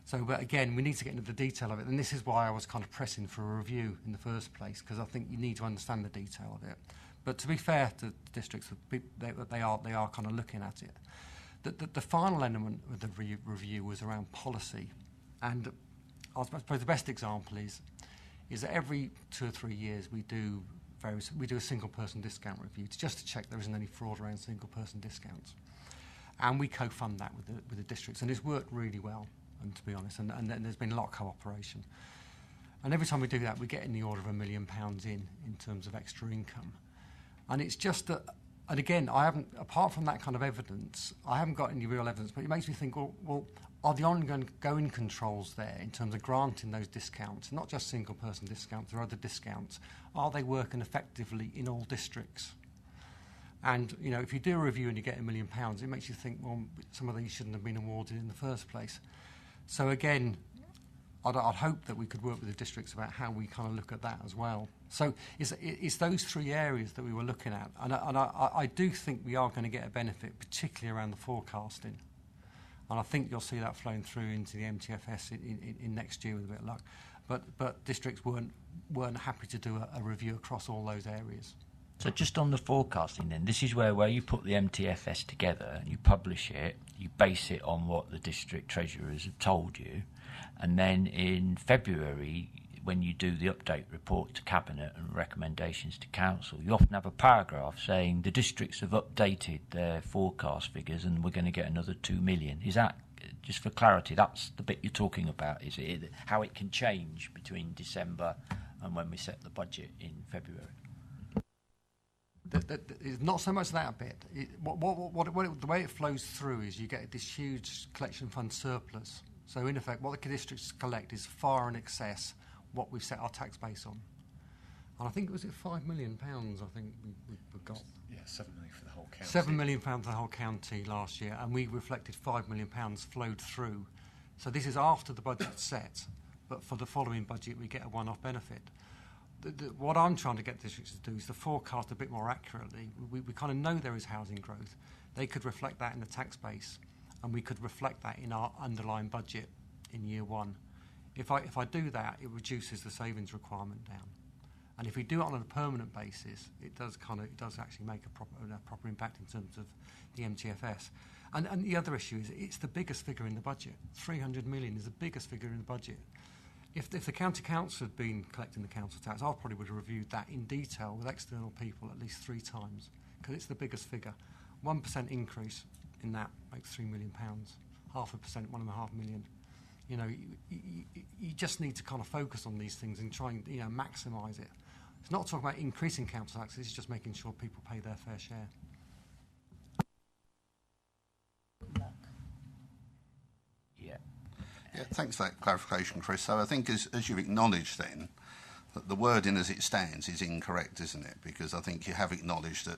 So, but again, we need to get into the detail of it, and this is why I was kind of pressing for a review in the first place, because I think you need to understand the detail of it. But to be fair to suppose they are kind of looking at it. The final element of the review was around policy, and I suppose the best example is that every 2 or 3 years we do a single person discount review just to check there isn't any fraud around single person discounts, and we co-fund that with the districts, and it's worked really well. And to be honest, and there's been a lot of cooperation. And every time we do that, we get in the order of £1 million in terms of extra income. And it's just that, and again, I haven't, apart from that kind of evidence, I haven't got any real evidence, but it makes me think, well, are the ongoing controls there in terms of granting those discounts, not just single person discounts or other discounts, are they working effectively in all districts? And, if you do a review and you get £1 million, it makes you think, well, some of these shouldn't have been awarded in the first place. So again, I'd hope that we could work with the districts about how we kind of look at that as well. So it's those 3 areas that we were looking at. And I do think we are going to get a benefit, particularly around the forecasting. And I think you'll see that flowing through into the MTFS in next year with a bit of luck. But districts weren't happy to do a review across all those areas. So just on the forecasting then, this is where you put the MTFS together, you publish it, you base it on what the district treasurers have told you, and then in February, when you do the update report to Cabinet and recommendations to Council, you often have a paragraph saying the districts have updated their forecast figures and we're going to get another 2 million. Is that, just for clarity, that's the bit you're talking about, is it? How it can change between December and when we set the budget in February? It's not so much that bit. The way it flows through is you get this huge collection fund surplus. So in effect, what the districts collect is far in excess what we've set our tax base on. And I think, was it £5 million, I think we got? Yeah, 7 million for the whole county. £7 million for the whole county last year, and we reflected £5 million flowed through. So this is after the budget's set, but for the following budget we get a one-off benefit. What I'm trying to get districts to do is to forecast a bit more accurately. We kind of know there is housing growth. They could reflect that in the tax base, and we could reflect that in our underlying budget in year one. If I do that, it reduces the savings requirement down. And if we do it on a permanent basis, it does actually make a proper impact in terms of the MTFS. And the other issue is it's the biggest figure in the budget. 300 million is the biggest figure in the budget. If the county council had been collecting the council tax, I probably would have reviewed that in detail with external people at least 3 times, because it's the biggest figure. 1% increase in that makes £3 million. 0.5%, 1.5 million. You just need to kind of focus on these things and try and maximise it. It's not talking about increasing council taxes, it's just making sure people pay their fair share. Yeah, thanks for that clarification, Chris. So I think as you've acknowledged then, that the wording as it stands is incorrect, isn't it? Because I think you have acknowledged that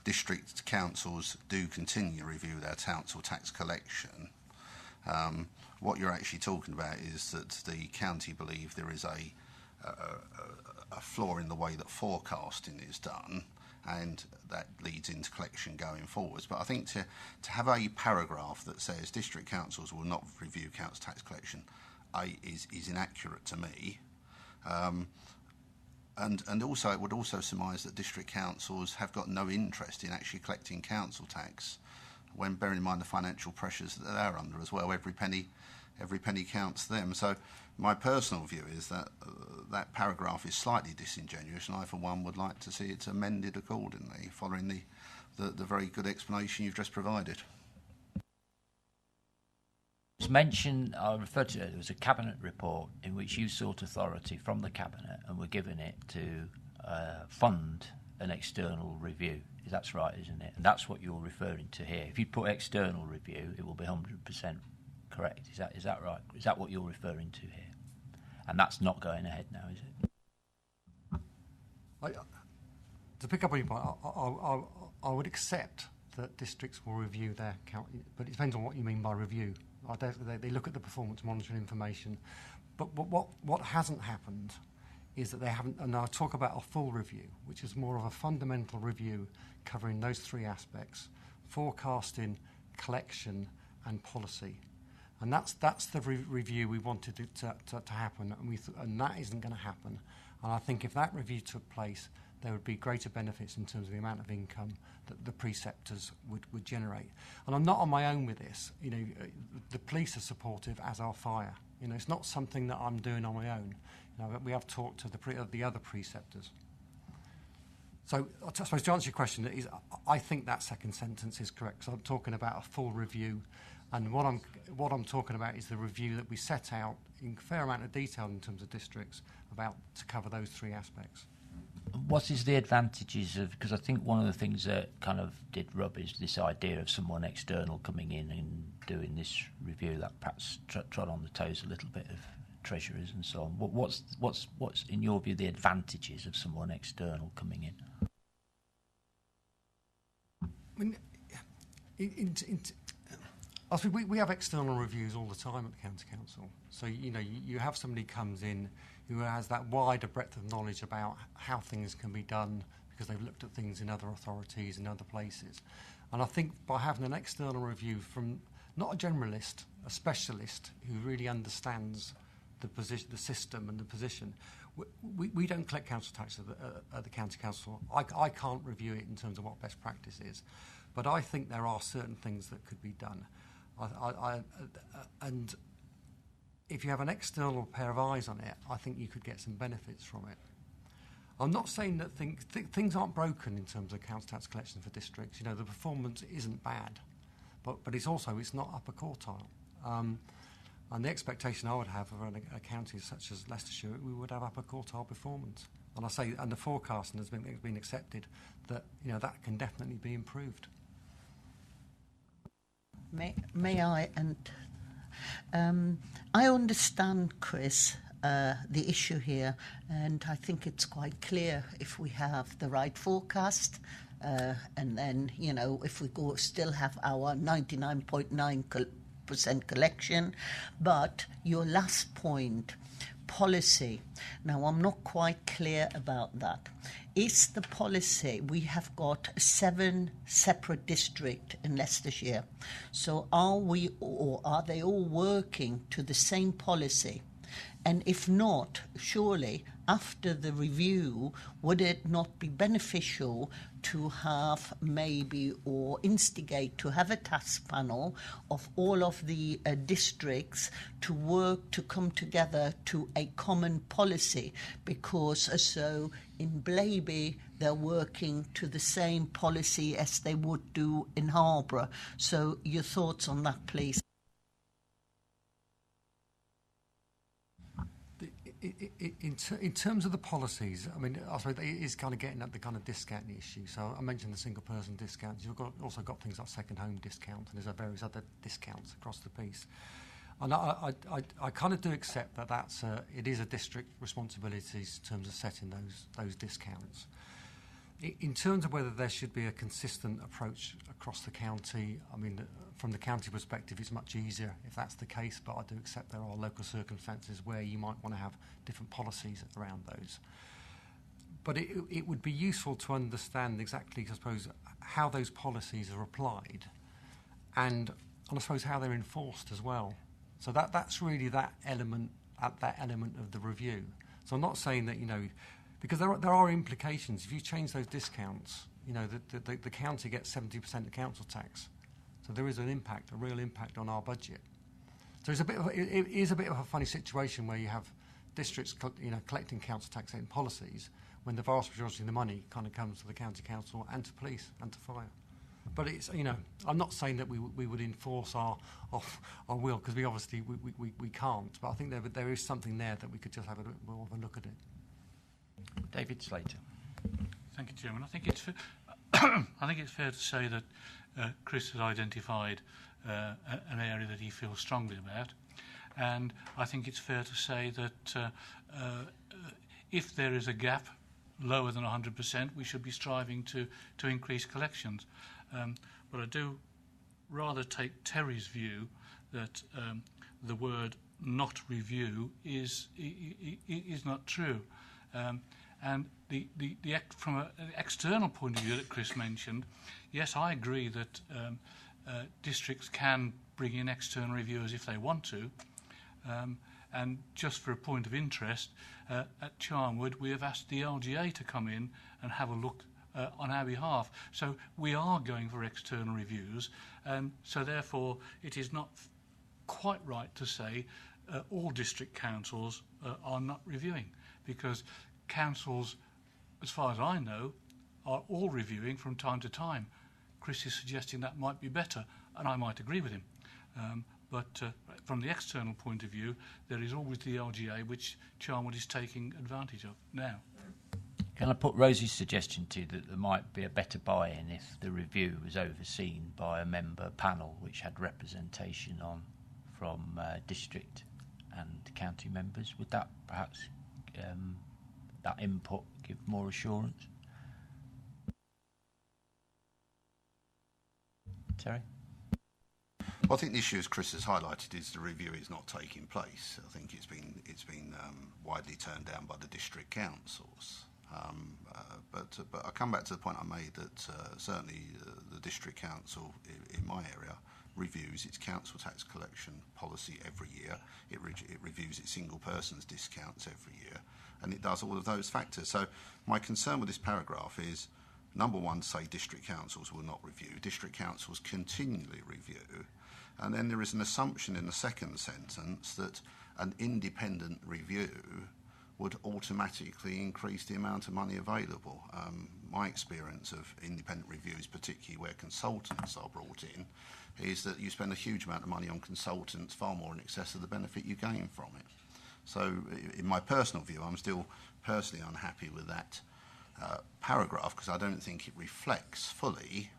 district councils do continue to review their council tax collection. What you're actually talking about is that the county believe there is a flaw in the way that forecasting is done, and that leads into collection going forwards. But I think to have a paragraph that says district councils will not review council tax collection is inaccurate to me. And also it would also surmise that district councils have got no interest in actually collecting council tax, when bearing in mind the financial pressures that they're under as well. Every penny every penny counts to them. So my personal view is that that paragraph is slightly disingenuous, and I, for one, would like to see it amended accordingly, following the very good explanation you've just provided. It's mentioned, I referred to it, there was a cabinet report in which you sought authority from the cabinet and were given it to fund an external review. That's right, isn't it? And that's what you're referring to here. If you put external review, it will be 100% correct. Is that right? Is that what you're referring to here? And that's not going ahead now, is it? To pick up on your point, I would accept that districts will review their account, but it depends on what you mean by review. They look at the performance monitoring information, but what hasn't happened is that they haven't, and I'll talk about a full review, which is more of a fundamental review covering those three aspects: forecasting, collection, and policy. And that's the review we wanted it to happen, and that isn't going to happen. And I think if that review took place, there would be greater benefits in terms of the amount of income that the preceptors would generate. And I'm not on my own with this. You know, the police are supportive, as are fire. You know, it's not something that I'm doing on my own. You know, we have talked to the other preceptors. So I suppose to answer your question, I think that second sentence is correct. So I'm talking about a full review, and what I'm talking about is the review that we set out in a fair amount of detail in terms of districts about to cover those three aspects. What is the advantages of, because I think one of the things that kind of did rub is this idea of someone external coming in and doing this review that perhaps trod on the toes a little bit of treasurers and so on. What's in your view the advantages of someone external coming in? I mean, we have external reviews all the time at the County Council. So, you know, you have somebody comes in who has that wider breadth of knowledge about how things can be done because they've looked at things in other authorities and other places. And I think by having an external review from not a generalist, a specialist who really understands the position, the system and the position, we don't collect council tax at the County Council. I can't review it in terms of what best practice is. But I think there are certain things that could be done. And if you have an external pair of eyes on it, I think you could get some benefits from it. I'm not saying that things aren't broken in terms of council tax collection for districts. You know, the performance isn't bad, but it's not upper quartile. And the expectation I would have of a county such as Leicestershire, we would have upper quartile performance. And I say, and the forecasting has been accepted that, you know, that can definitely be improved. May I? And I understand, Chris, the issue here, and I think it's quite clear if we have the right forecast, and then, you know, if we still have our 99.9% collection. But your last point, policy. Now, I'm not quite clear about that. Is the policy, we have got 7 separate districts in Leicestershire. So are they all working to the same policy? And if not, surely after the review, would it not be beneficial to have maybe or instigate to have a task panel of all of the districts to work to come together to a common policy? Because so in Blaby, they're working to the same policy as they would do in Harborough. So your thoughts on that, please? In terms of the policies, I mean, I suppose it is kind of getting at the kind of discounting issue. So I mentioned the single person discounts. You've also got things like second home discount, and there's various other discounts across the piece. And I kind of do accept that it is a district responsibility in terms of setting those discounts. In terms of whether there should be a consistent approach across the county, I mean, from the county perspective, it's much easier if that's the case, but I do accept there are local circumstances where you might want to have different policies around those. But it would be useful to understand exactly, I suppose, how those policies are applied and I suppose how they're enforced as well. So that's really that element of the review. So I'm not saying that, you know, because there are implications. If you change those discounts, you know, the county gets 70% of council tax. So there is an impact, a real impact on our budget. So it's it is a bit of a funny situation where you have districts, collecting council tax and policies when the vast majority of the money kind of comes to the county council and to police and to fire. But it's, I'm not saying that we would enforce our will, because we obviously we can't. But I think there is something there that we could just have a bit more of a look at it. David Slater. Thank you, Chairman. I think it's fair to say that Chris has identified an area that he feels strongly about, and I think it's fair to say that if there is a gap lower than 100%, we should be striving to increase collections. But I do rather take Terry's view that the word "not review" is not true. And from an external point of view that Chris mentioned, yes, I agree that districts can bring in external reviewers if they want to. And just for a point of interest, at Charnwood we have asked the LGA to come in and have a look on our behalf. So we are going for external reviews, and so therefore it is not quite right to say all district councils are not reviewing, because councils, as far as I know, are all reviewing from time to time. Chris is suggesting that might be better, and I might agree with him. But from the external point of view, there is always the LGA, which Charnwood is taking advantage of now. Can I put Rosie's suggestion to you that there might be a better buy-in if the review was overseen by a member panel which had representation from district and county members? Would that perhaps, that input, give more assurance? Terry? Well, I think the issue, as Chris has highlighted, is the review is not taking place. I think it's been widely turned down by the district councils. But I come back to the point I made that certainly the district council in my area reviews its council tax collection policy every year. It reviews its single persons discounts every year, and it does all of those factors. So my concern with this paragraph is, number one, say district councils will not review. District councils continually review. And then there is an assumption in the second sentence that an independent review would automatically increase the amount of money available. My experience of independent reviews, particularly where consultants are brought in, is that you spend a huge amount of money on consultants, far more in excess of the benefit you gain from it. So in my personal view, I'm still personally unhappy with that paragraph, because I don't think it reflects fully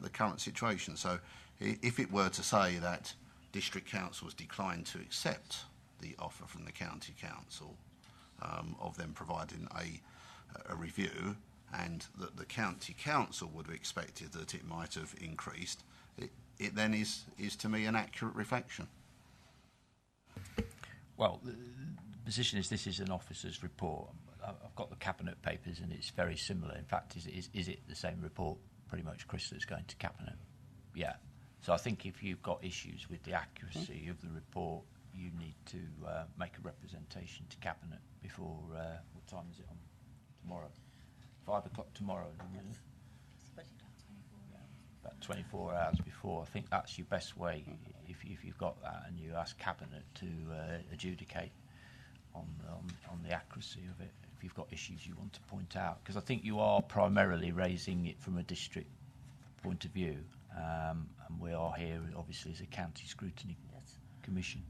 the current situation. So if it were to say that district councils decline to accept the offer from the county council of them providing a review, and that the county council would have expected that it might have increased, it then is to me an accurate reflection. Well, the position is this is an officer's report. I've got the cabinet papers and it's very similar. In fact, is it the same report pretty much, Chris, that's going to cabinet? Yeah. So I think if you've got issues with the accuracy of the report, you need to make a representation to cabinet before, what time is it on tomorrow? 5 o'clock tomorrow, isn't it? About 24 hours before. I think that's your best way, if you've got that, and you ask cabinet to adjudicate on the accuracy of it, if you've got issues you want to point out, because I think you are primarily raising it from a district point of view, and we are here obviously as a county scrutiny commission.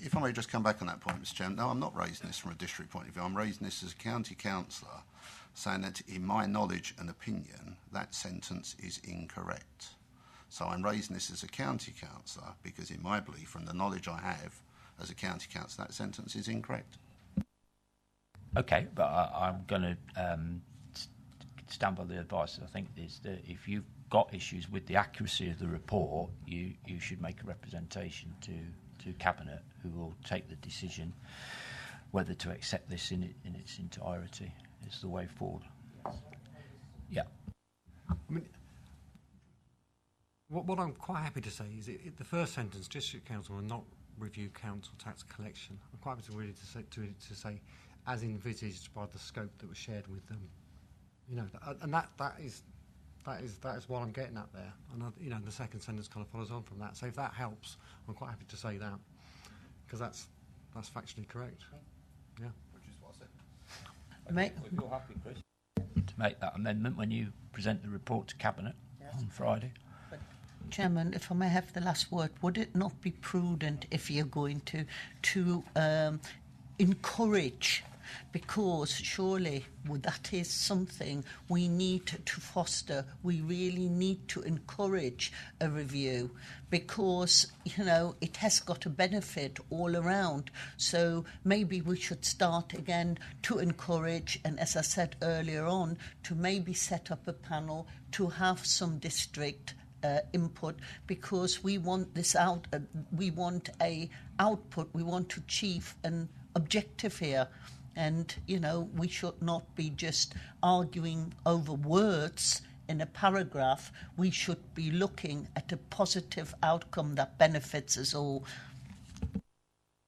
If I may just come back on that point, Mr. Chairman, no, I'm not raising this from a district point of view. I'm raising this as a county councillor, saying that in my knowledge and opinion, that sentence is incorrect. So I'm raising this as a county councillor because in my belief, from the knowledge I have as a county councillor, that sentence is incorrect. Okay, but I'm going to stand by the advice. I think is that if you've got issues with the accuracy of the report, you should make a representation to cabinet, who will take the decision whether to accept this in its entirety. It's the way forward. Yeah. I mean, what I'm quite happy to say is the first sentence, district council will not review council tax collection. I'm quite happy to say as envisaged by the scope that was shared with them. You know, and that's that is what I'm getting at there. And the second sentence kind of follows on from that. So if that helps, I'm quite happy to say that, because that's factually correct. Yeah. Which is what I said. If you're happy, Chris, to make that amendment when you present the report to Cabinet on Friday. Chairman, if I may have the last word, would it not be prudent if you're going to encourage, because surely that is something we need to foster. We really need to encourage a review, because it has got a benefit all around. So maybe we should start again to encourage, and as I said earlier on, to maybe set up a panel to have some district input, because we want this out. We want a output. We want to achieve an objective here, and we should not be just arguing over words in a paragraph. We should be looking at a positive outcome that benefits us all.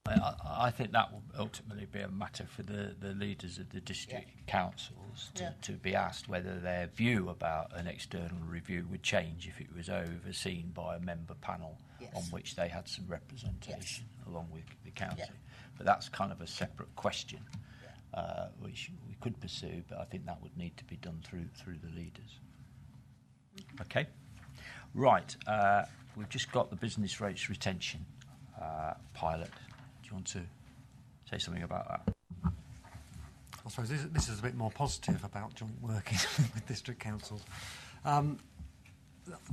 I think that will ultimately be a matter for the leaders of the district councils to be asked whether their view about an external review would change if it was overseen by a member panel on which they had some representation along with the county. But that's kind of a separate question which we could pursue, but I think that would need to be done through the leaders. Okay. Right. We've just got the business rates retention pilot. Do you want to say something about that? I suppose this is a bit more positive about joint working with district councils.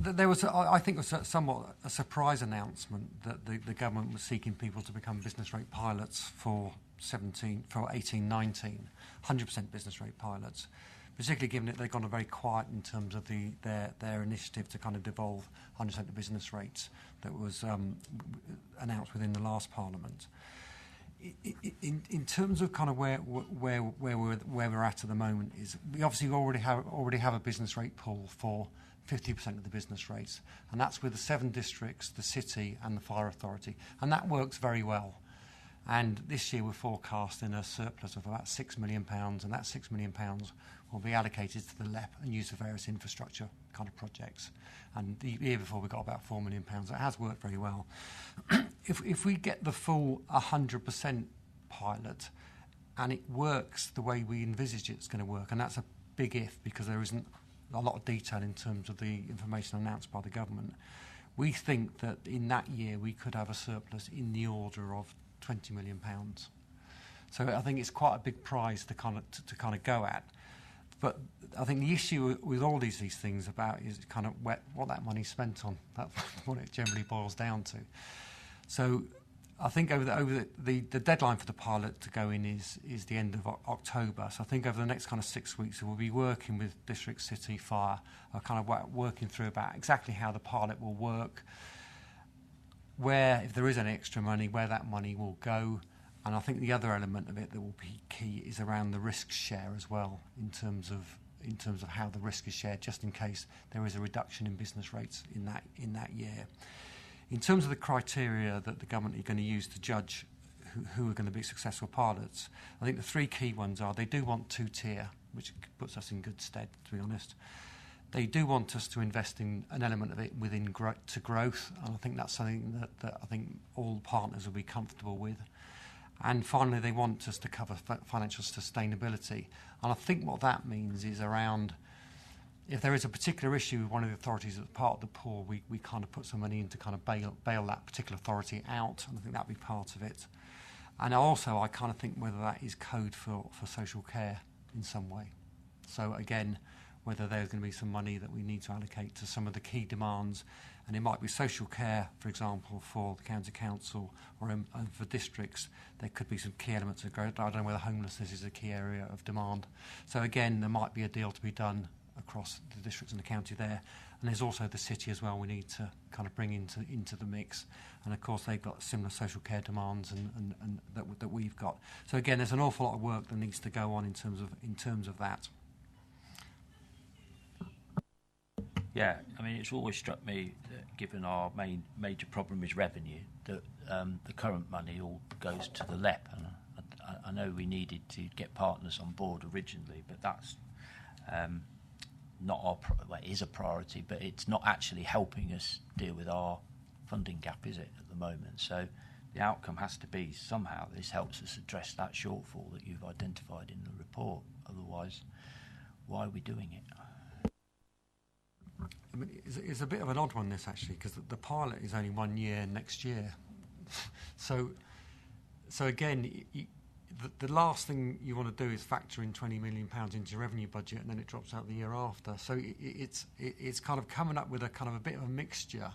There was, I think, somewhat a surprise announcement that the government was seeking people to become business rate pilots for 18-19, 100% business rate pilots, particularly given that they've gone very quiet in terms of their initiative to kind of devolve 100% of business rates that was announced within the last Parliament. In terms of kind of where we're at the moment, is we obviously already have a business rate pool for 50% of the business rates, and that's with the 7 districts, the city and the fire authority, and that works very well. And this year we're forecasting a surplus of about £6 million, and that £6 million will be allocated to the LEP and used for various infrastructure kind of projects. And the year before we got about £4 million. It has worked very well. If we get the full 100% pilot and it works the way we envisage it's going to work, and that's a big if, because there isn't a lot of detail in terms of the information announced by the government, we think that in that year we could have a surplus in the order of £20 million. So I think it's quite a big prize to kind of go at. But I think the issue with all these things about is kind of what that money's spent on. That's what it generally boils down to. So I think over the deadline for the pilot to go in is the end of October. So I think over the next kind of 6 weeks we'll be working with District, City, Fire, kind of working through about exactly how the pilot will work, where, if there is any extra money, where that money will go. And I think the other element of it that will be key is around the risk share as well, in terms of how the risk is shared, just in case there is a reduction in business rates in that year. In terms of the criteria that the government are going to use to judge who are going to be successful pilots, I think the 3 key ones are they do want 2-tier, which puts us in good stead, to be honest. They do want us to invest in an element of it within growth, and I think that's something that I think all partners will be comfortable with. And finally, they want us to cover financial sustainability. And I think what that means is around, if there is a particular issue with one of the authorities that's part of the pool, we kind of put some money in to kind of bail that particular authority out, and I think that would be part of it. And also, I kind of think whether that is code for social care in some way. So again, whether there's going to be some money that we need to allocate to some of the key demands, and it might be social care, for example, for the county council, or for districts, there could be some key elements of growth. I don't know whether homelessness is a key area of demand. So again, there might be a deal to be done across the districts and the county there. And there's also the city as well we need to kind of bring into the mix. And of course they've got similar social care demands and that we've got. So again, there's an awful lot of work that needs to go on in terms of that. Yeah, I mean, it's always struck me that given our major problem is revenue, that the current money all goes to the LEP. And I know we needed to get partners on board originally, but that's not well, it is a priority, but it's not actually helping us deal with our funding gap, is it, at the moment? So the outcome has to be somehow this helps us address that shortfall that you've identified in the report. Otherwise, why are we doing it? I mean, it's a bit of an odd one, this, actually, because the pilot is only 1 year next year. So again, the last thing you want to do is factor in £20 million into your revenue budget, and then it drops out the year after. So it's kind of coming up with a kind of a bit of a mixture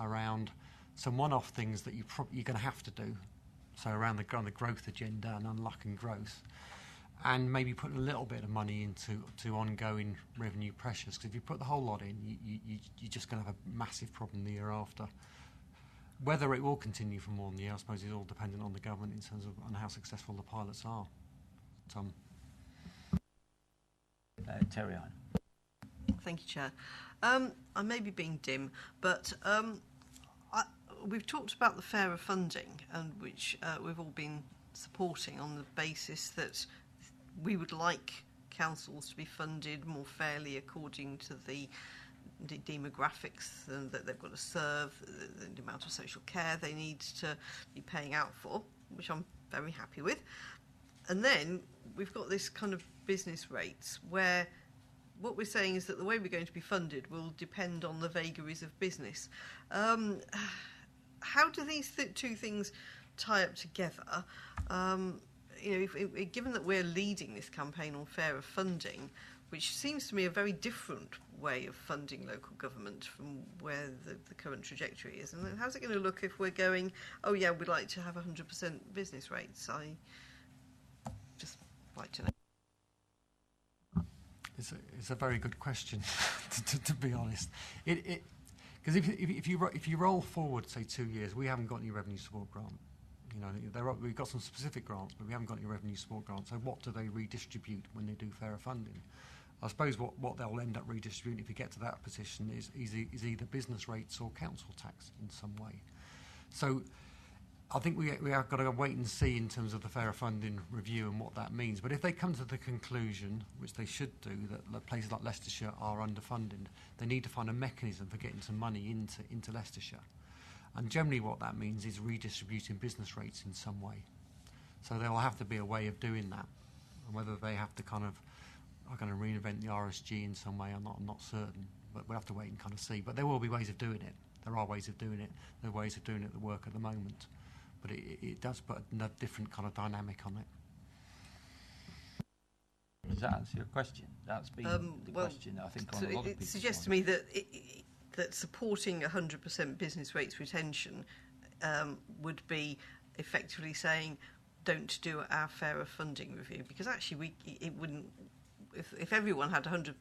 around some one-off things that you're going to have to do. So around the growth agenda and unlocking growth, and maybe putting a little bit of money into ongoing revenue pressures. Because if you put the whole lot in, you're just going to have a massive problem the year after. Whether it will continue for more than a year, I suppose, is all dependent on the government in terms of on how successful the pilots are. Tom. Terry. Thank you, Chair. I may be being dim, but we've talked about the fairer funding, and which we've all been supporting on the basis that we would like councils to be funded more fairly according to the demographics that they've got to serve, the amount of social care they need to be paying out for, which I'm very happy with. And then we've got this kind of business rates where what we're saying is that the way we're going to be funded will depend on the vagaries of business. How do these two things tie up together? Given that we're leading this campaign on fairer funding, which seems to me a very different way of funding local government from where the current trajectory is. And then how's it going to look if we're going, oh yeah, we'd like to have 100% business rates? I just like to know. It's a very good question, to be honest. Because if you roll forward, say, 2 years, we haven't got any revenue support grant. We've got some specific grants, but we haven't got any revenue support grants. So what do they redistribute when they do fairer funding? I suppose what they'll end up redistributing, if you get to that position, is either business rates or council tax in some way. So I think we have got to wait and see in terms of the fairer funding review and what that means. But if they come to the conclusion, which they should do, that places like Leicestershire are underfunded, they need to find a mechanism for getting some money into Leicestershire. And generally what that means is redistributing business rates in some way. So there will have to be a way of doing that. And whether they have to are going to reinvent the RSG in some way, I'm not certain. But we'll have to wait and kind of see. But there will be ways of doing it. There are ways of doing it. There are ways of doing it that work at the moment. But it does put a different kind of dynamic on it. Does that answer your question? That's been the question, I think, on a lot of people's It suggests to me that supporting 100% business rates retention would be effectively saying, don't do our fairer funding review, because actually it wouldn't. If everyone had 100%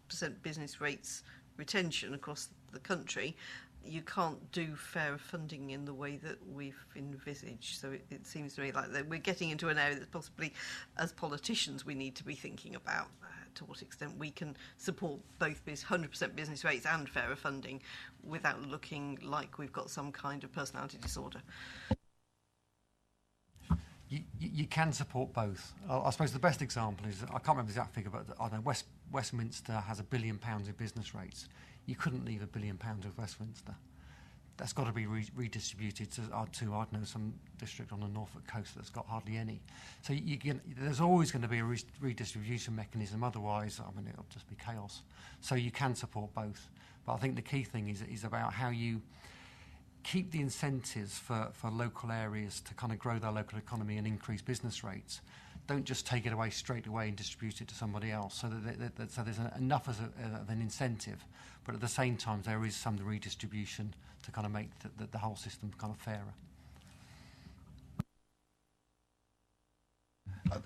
business rates retention across the country, you can't do fairer funding in the way that we've envisaged. So it seems to me like that we're getting into an area that possibly, as politicians, we need to be thinking about to what extent we can support both 100% business rates and fairer funding without looking like we've got some kind of personality disorder. You can support both. I suppose the best example is, I can't remember the exact figure, but I know Westminster has £1 billion in business rates. You couldn't leave £1 billion with Westminster. That's got to be redistributed to I don't know, some district on the Norfolk coast that's got hardly any. So there's always going to be a redistribution mechanism. Otherwise, it'll just be chaos. So you can support both. But I think the key thing is about how you keep the incentives for local areas to kind of grow their local economy and increase business rates. Don't just take it away straight away and distribute it to somebody else. So so there's enough of an incentive, but at the same time there is some redistribution to kind of make the whole system kind of fairer.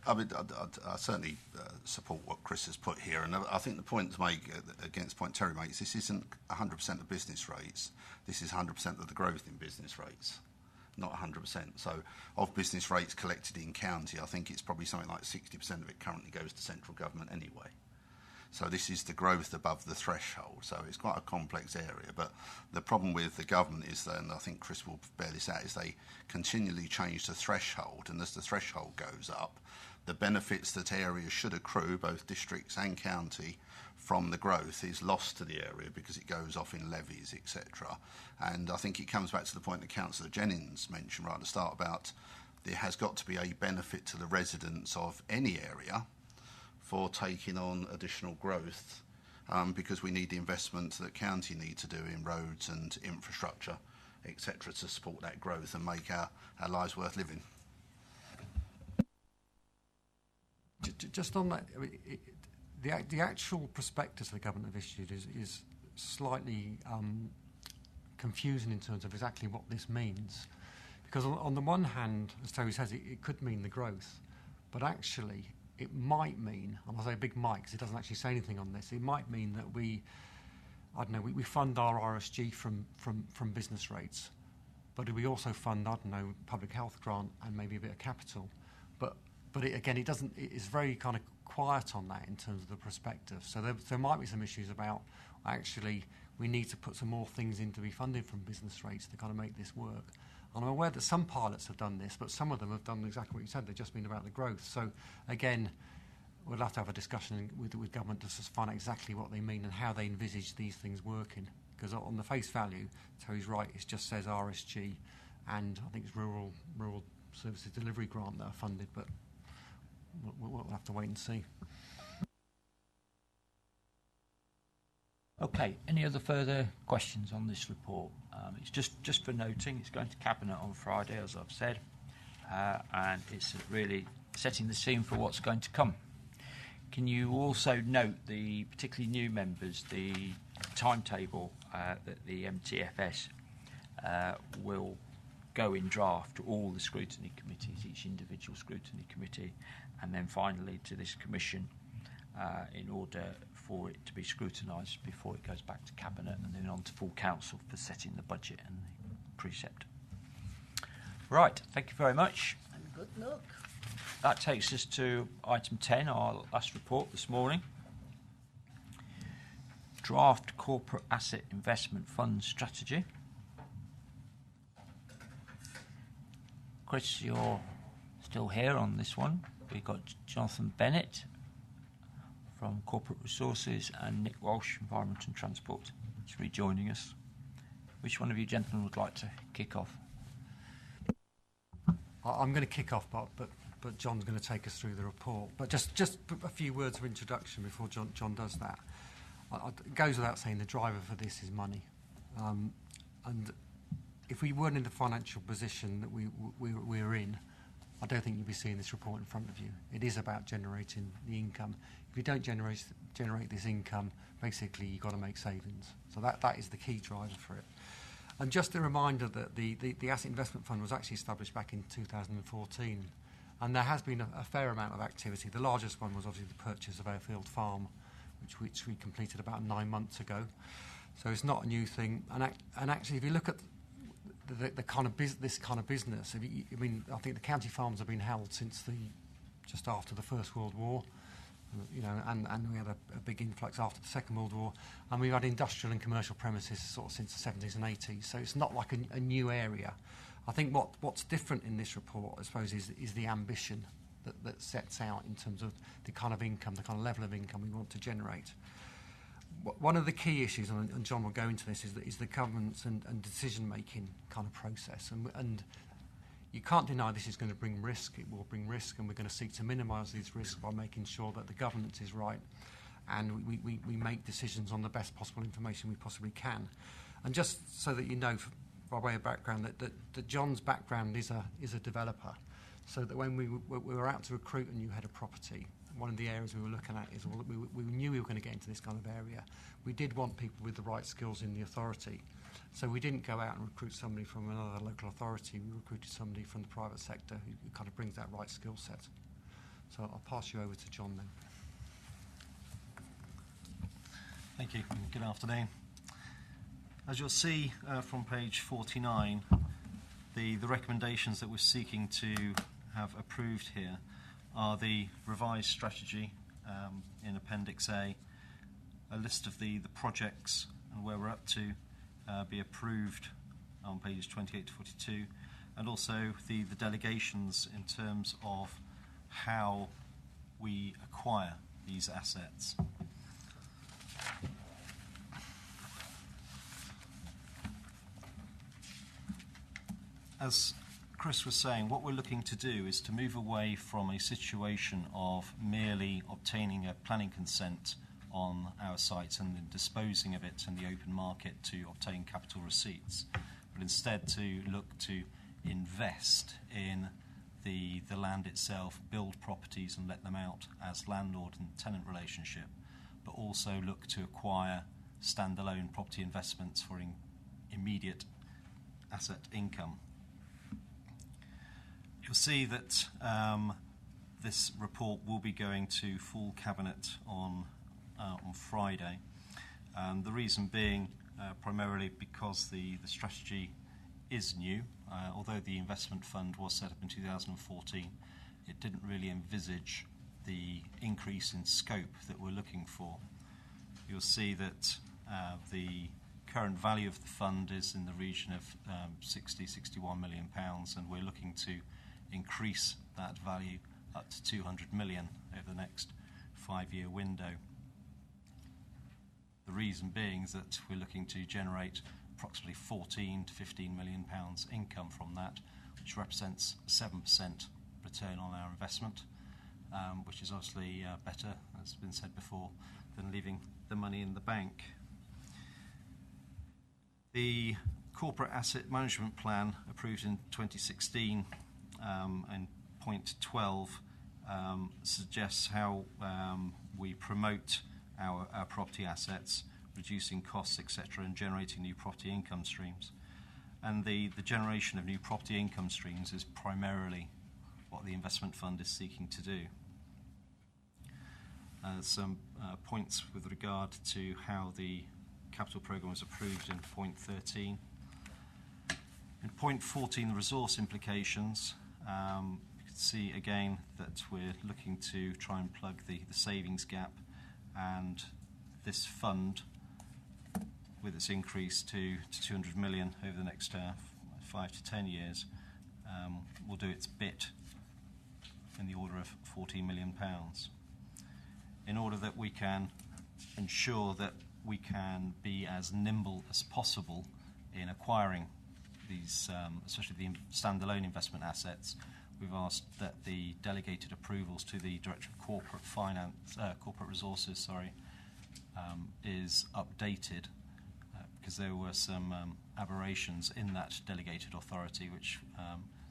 I certainly support what Chris has put here, and I think the point to make against the point Terry makes, this isn't 100% of business rates. This is 100% of the growth in business rates, not 100%. So of business rates collected in county, I think it's probably something like 60% of it currently goes to central government anyway. So this is the growth above the threshold. So it's quite a complex area. But the problem with the government is that, and I think Chris will bear this out, is they continually change the threshold. And as the threshold goes up, the benefits that areas should accrue, both districts and county, from the growth is lost to the area because it goes off in levies, etc. And I think it comes back to the point that Councillor Jennings mentioned right at the start about there has got to be a benefit to the residents of any area for taking on additional growth, because we need the investment that county need to do in roads and infrastructure, etc., to support that growth and make our lives worth living. Just on that, I mean, the actual prospectus the government have issued is slightly confusing in terms of exactly what this means. Because on the one hand, as Terry says, it could mean the growth, but actually it might mean, and I say big might because it doesn't actually say anything on this, it might mean that we fund our RSG from business rates, but we also fund, public health grant and maybe a bit of capital. But it doesn't. It's very kind of quiet on that in terms of the prospectus. So there might be some issues about actually we need to put some more things in to be funded from business rates to kind of make this work. And I'm aware that some pilots have done this, but some of them have done exactly what you said. They've just been about the growth. So again, we'll have to have a discussion with government to just find out exactly what they mean and how they envisage these things working. Because on the face value, Terry's right. It just says RSG, and I think it's rural services delivery grant that are funded, but we'll have to wait and see. Okay, any other further questions on this report? It's just for noting, it's going to Cabinet on Friday, as I've said, and it's really setting the scene for what's going to come. Can you also note, the particularly new members, the timetable that the MTFS will go in draft to all the scrutiny committees, each individual scrutiny committee, and then finally to this commission in order for it to be scrutinised before it goes back to Cabinet and then on to full council for setting the budget and the precept. Right, thank you very much. And good luck. That takes us to item 10, our last report this morning. Draft Corporate Asset Investment Fund Strategy. Chris, you're still here on this one. We've got Jonathan Bennett from Corporate Resources and Nick Walsh, Environment and Transport, is rejoining us. Which one of you gentlemen would like to kick off? I'm going to kick off, but John's going to take us through the report. But just a few words of introduction before John does that. It goes without saying the driver for this is money. And if we weren't in the financial position that we're in, I don't think you'd be seeing this report in front of you. It is about generating the income. If you don't generate this income, basically you've got to make savings. So that is the key driver for it. And just a reminder that the Asset Investment Fund was actually established back in 2014. And there has been a fair amount of activity. The largest one was obviously the purchase of Airfield Farm, which we completed about 9 months ago. So it's not a new thing. And actually, if you look at the kind of this kind of business, I think the county farms have been held since just after the First World War, and we had a big influx after the Second World War, and we've had industrial and commercial premises sort of since the 70s and 80s. So it's not like a new area. I think what's different in this report, I suppose, is the ambition that sets out in terms of the kind of income, the kind of level of income we want to generate. One of the key issues, and John will go into this, is the governance and decision-making kind of process. And you can't deny this is going to bring risk. It will bring risk, and we're going to seek to minimise these risks by making sure that the governance is right and we make decisions on the best possible information we possibly can. And just so that you know, by way of background, that John's background is a developer, so that when we were out to recruit a new head of property, one of the areas we were looking at is we knew we were going to get into this kind of area. We did want people with the right skills in the authority. So we didn't go out and recruit somebody from another local authority. We recruited somebody from the private sector who kind of brings that right skill set. So I'll pass you over to John then. Thank you. Good afternoon. As you'll see from page 49, the recommendations that we're seeking to have approved here are the revised strategy in Appendix A, a list of the projects and where we're up to be approved on pages 28 to 42, and also the delegations in terms of how we acquire these assets. as Chris was saying, what we're looking to do is to move away from a situation of merely obtaining a planning consent on our sites and then disposing of it in the open market to obtain capital receipts, but instead to look to invest in the land itself, build properties and let them out as landlord and tenant relationship, but also look to acquire standalone property investments for immediate asset income. You'll see that this report will be going to full cabinet on Friday. The reason being primarily because the strategy is new. Although the investment fund was set up in 2014, it didn't really envisage the increase in scope that we're looking for. You'll see that the current value of the fund is in the region of 61 million pounds, and we're looking to increase that value up to 200 million over the next 5-year window. The reason being is that we're looking to generate approximately 14 to 15 million pounds income from that, which represents 7% return on our investment, which is obviously better, as has been said before, than leaving the money in the bank. The Corporate Asset Management Plan approved in 2016 and point 12 suggests how we promote our property assets, reducing costs, etc., and generating new property income streams. And the generation of new property income streams is primarily what the investment fund is seeking to do. Some points with regard to how the capital programme was approved in point 13. In point 14, the resource implications, you can see again that we're looking to try and plug the savings gap, and this fund, with its increase to 200 million over the next 5 to 10 years, will do its bit in the order of £14 million. In order that we can ensure that we can be as nimble as possible in acquiring these, especially the standalone investment assets, we've asked that the delegated approvals to the Director of Corporate Resources, is updated because there were some aberrations in that delegated authority which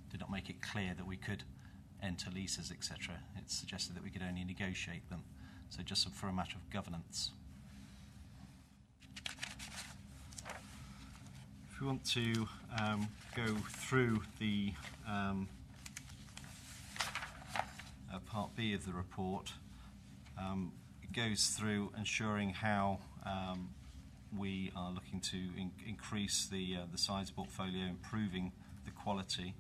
did not make it clear that we could enter leases, etc. It suggested that we could only negotiate them, so just for a matter of governance. If we want to go through the Part B of the report, it goes through ensuring how we are looking to increase the size portfolio, improving the quality.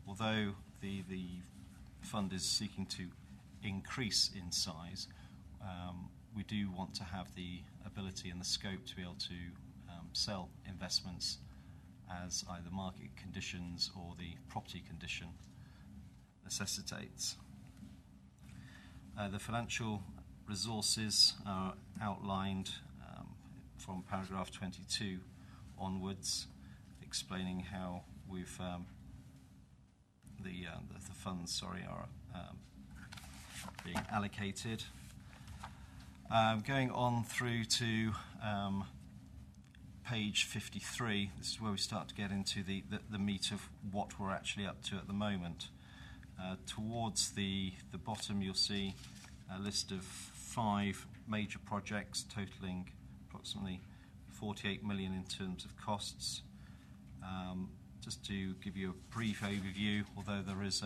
Although the fund is seeking to increase in size, we do want to have the ability and the scope to be able to sell investments as either market conditions or the property condition necessitates. The financial resources are outlined from paragraph 22 onwards, explaining how we've the funds are being allocated. Going on through to page 53, this is where we start to get into the meat of what we're actually up to at the moment. Towards the bottom, you'll see a list of 5 major projects totaling approximately 48 million in terms of costs. Just to give you a brief overview, although there is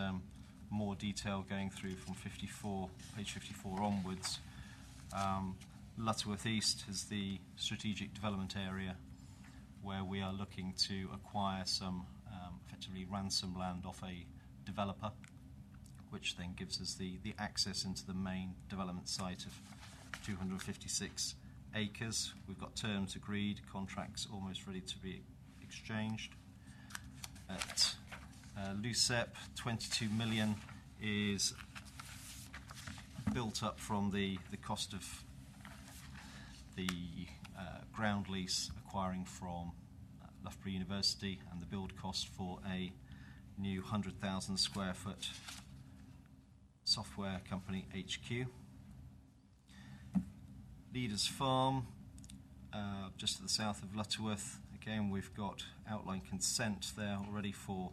more detail going through from page 54 onwards. Lutterworth East is the strategic development area where we are looking to acquire some effectively ransom land off a developer, which then gives us the access into the main development site of 256 acres. We've got terms agreed, contracts almost ready to be exchanged. At Lucep, 22 million is built up from the cost of the ground lease acquiring from Loughborough University and the build cost for a new 100,000 square foot software company HQ. Leaders Farm, just to the south of Lutterworth. Again, we've got outline consent there already for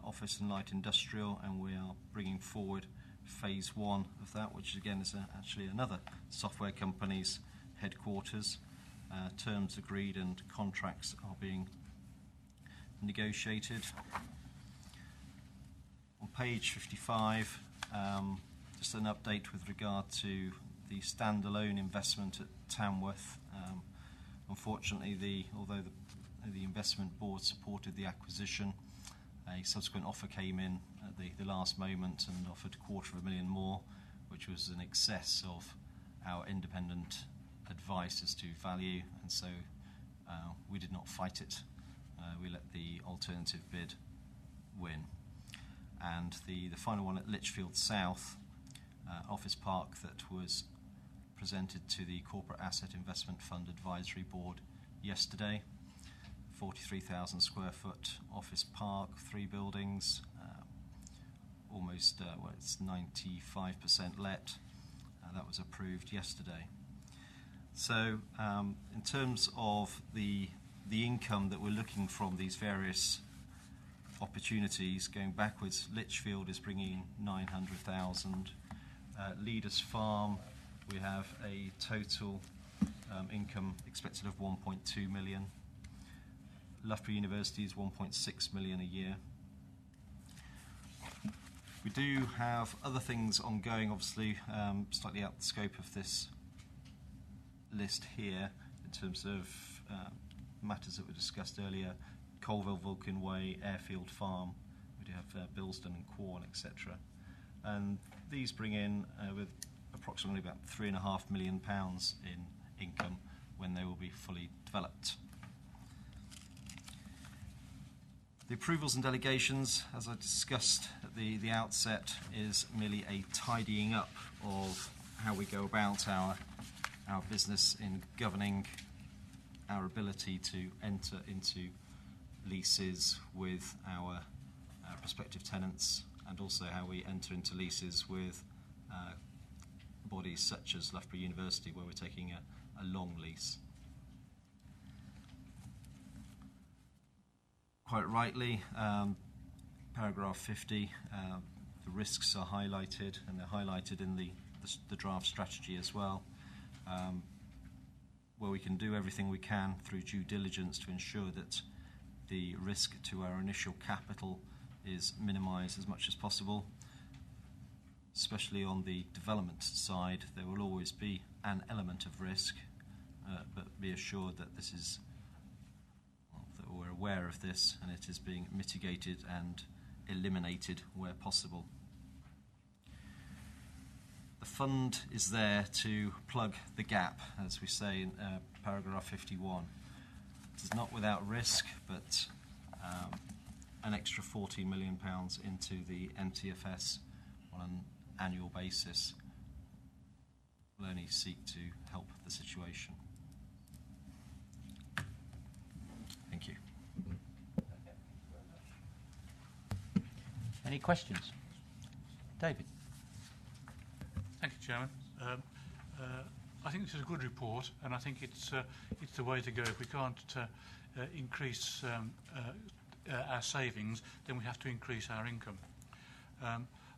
office and light industrial, and we are bringing forward phase 1 of that, which again is actually another software company's headquarters. Terms agreed and contracts are being negotiated. On page 55, just an update with regard to the standalone investment at Tamworth. Unfortunately, although the investment board supported the acquisition, a subsequent offer came in at the last moment and offered $250,000 more, which was in excess of our independent advice as to value, and so we did not fight it. We let the alternative bid win. And the final one at Lichfield South, office park that was presented to the Corporate Asset Investment Fund Advisory Board yesterday. 43,000 square foot office park, 3 buildings, almost it's 95% let. That was approved yesterday. So in terms of the income that we're looking from these various opportunities, going backwards, Lichfield is bringing in 900,000. Leaders Farm, we have a total income expected of 1.2 million. Loughborough University is 1.6 million a year. We do have other things ongoing, obviously, slightly out the scope of this list here, in terms of matters that were discussed earlier. Colville, Vulcan Way, Airfield Farm, we do have Bilston and Quorn, etc. And these bring in with approximately about £3.5 million in income when they will be fully developed. The approvals and delegations, as I discussed at the outset, is merely a tidying up of how we go about our business in governing our ability to enter into leases with our prospective tenants, and also how we enter into leases with bodies such as Loughborough University, where we're taking a long lease. Quite rightly, paragraph 50, the risks are highlighted, and they're highlighted in the draft strategy as well, where we can do everything we can through due diligence to ensure that the risk to our initial capital is minimised as much as possible. Especially on the development side, there will always be an element of risk, but be assured that this is, that we're aware of this, and it is being mitigated and eliminated where possible. The fund is there to plug the gap, as we say in paragraph 51. It is not without risk, but an extra £14 million into the MTFS on an annual basis will only seek to help the situation. Thank you. Any questions? David. Thank you, Chairman. I think this is a good report, and I think it's the way to go. If we can't increase our savings, then we have to increase our income.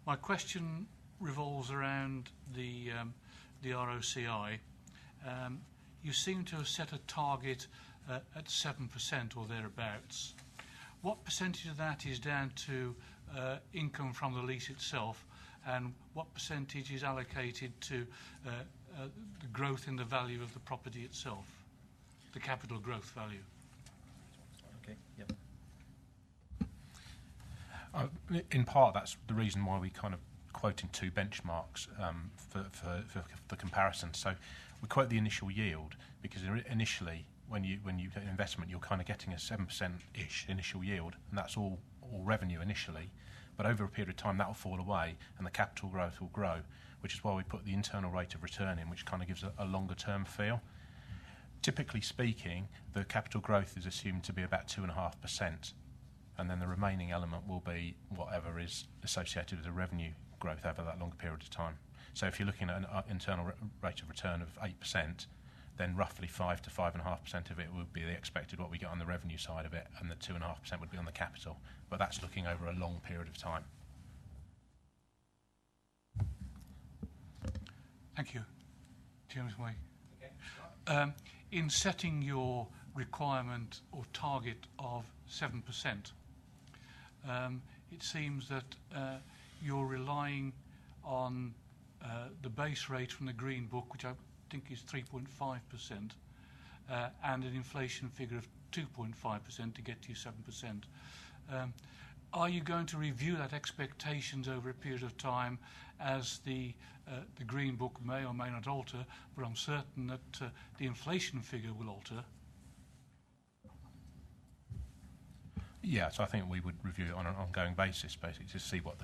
My question revolves around the ROCI. You seem to have set a target at 7% or thereabouts. What percentage of that is down to income from the lease itself, and what percentage is allocated to the growth in the value of the property itself, the capital growth value? Okay, yep. In part, that's the reason why we kind of quoting 2 benchmarks for comparison. So we quote the initial yield because initially, when you get an investment, you're kind of getting a 7%-ish initial yield, and that's all revenue initially. But over a period of time, that will fall away, and the capital growth will grow, which is why we put the internal rate of return in, which kind of gives a longer-term feel. Typically speaking, the capital growth is assumed to be about 2.5%. and then the remaining element will be whatever is associated with the revenue growth over that longer period of time. So if you're looking at an internal rate of return of 8%, then roughly 5 to 5.5% of it would be the expected what we get on the revenue side of it, and the 2.5% would be on the capital. But that's looking over a long period of time. Thank you. James Way. In setting your requirement or target of 7%, it seems that you're relying on the base rate from the Green Book, which I think is 3.5%, and an inflation figure of 2.5% to get to your 7%. Are you going to review that expectations over a period of time as the Green Book may or may not alter, but I'm certain that the inflation figure will alter? Yeah, so I think we would review it on an ongoing basis, basically, to see what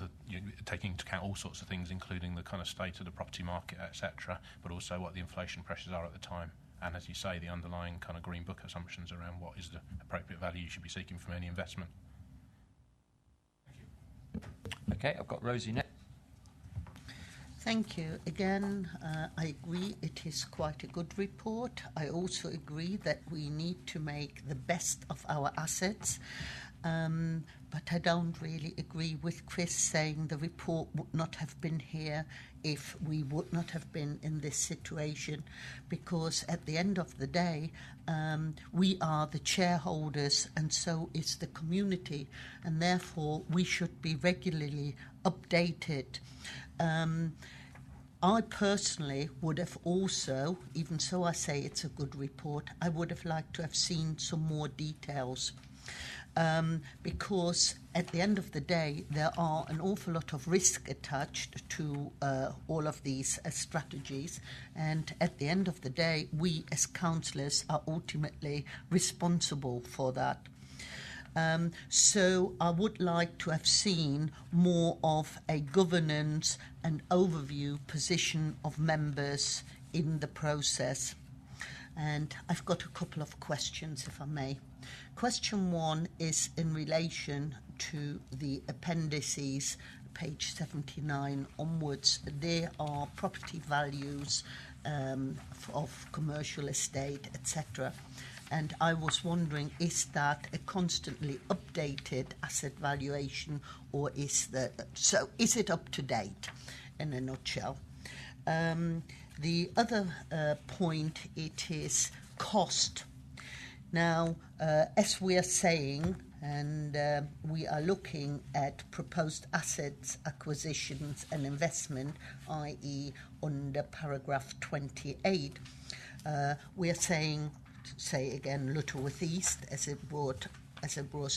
taking into account all sorts of things, including the kind of state of the property market, etc., but also what the inflation pressures are at the time. And as you say, the underlying kind of Green Book assumptions around what is the appropriate value you should be seeking from any investment. Okay, I've got Rosie next. Thank you. Again, I agree it is quite a good report. I also agree that we need to make the best of our assets. But I don't really agree with Chris saying the report would not have been here if we would not have been in this situation, because at the end of the day, we are the shareholders and so is the community, and therefore we should be regularly updated. I personally would have also, even so I say it's a good report, I would have liked to have seen some more details. Because at the end of the day, there are an awful lot of risk attached to all of these strategies. And at the end of the day, we as councillors are ultimately responsible for that. So I would like to have seen more of a governance and overview position of members in the process. And I've got a couple of questions, if I may. Question 1 is in relation to the appendices, page 79 onwards. There are property values of commercial estate, etc. And I was wondering, is that a constantly updated asset valuation, or is it up to date, in a nutshell? The other point, it is cost. Now, as we are saying, and we are looking at proposed assets, acquisitions and investment, i.e. under paragraph 28, we are saying, say again, Lutterworth East, as it brought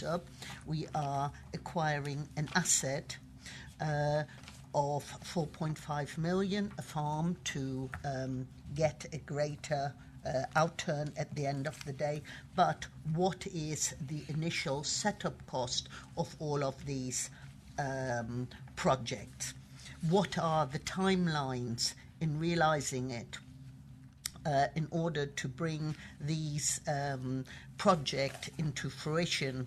up, we are acquiring an asset of 4.5 million, a farm, to get a greater outturn at the end of the day. But what is the initial setup cost of all of these projects? What are the timelines in realising it in order to bring these projects into fruition?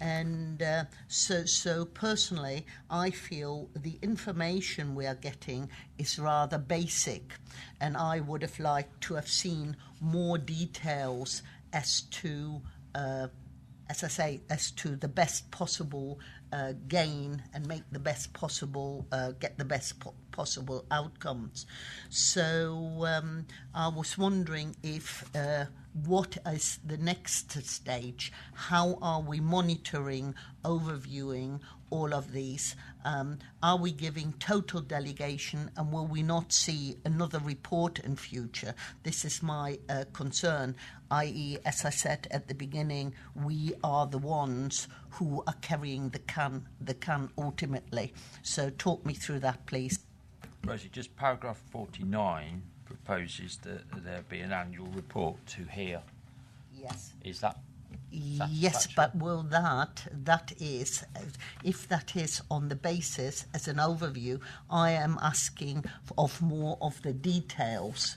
And so personally, I feel the information we are getting is rather basic, and I would have liked to have seen more details as to, as I say, as to the best possible gain and make the best possible, get the best possible outcomes. So I was wondering if what is the next stage? How are we monitoring, overviewing all of these? Are we giving total delegation, and will we not see another report in future? This is my concern, i.e., as I said at the beginning, we are the ones who are carrying the can ultimately. So talk me through that, please. Rosie, just paragraph 49 proposes that there be an annual report to here. Yes. Is that? Yes, but will that is, if that is on the basis as an overview, I am asking of more of the details.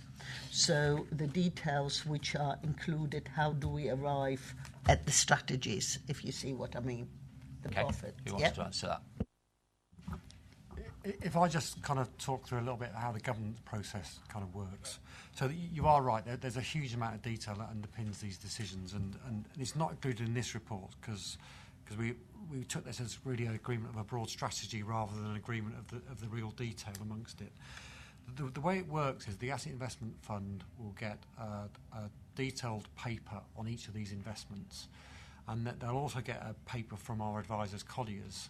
So the details which are included, how do we arrive at the strategies, if you see what I mean? the Okay. profit. Who wants to answer that? If I just kind of talk through a little bit how the governance process kind of works. So you are right, there's a huge amount of detail that underpins these decisions, and it's not included in this report because we took this as really an agreement of a broad strategy rather than an agreement of the real detail amongst it. The way it works is the Asset Investment Fund will get a detailed paper on each of these investments, and they'll also get a paper from our advisors, Colliers,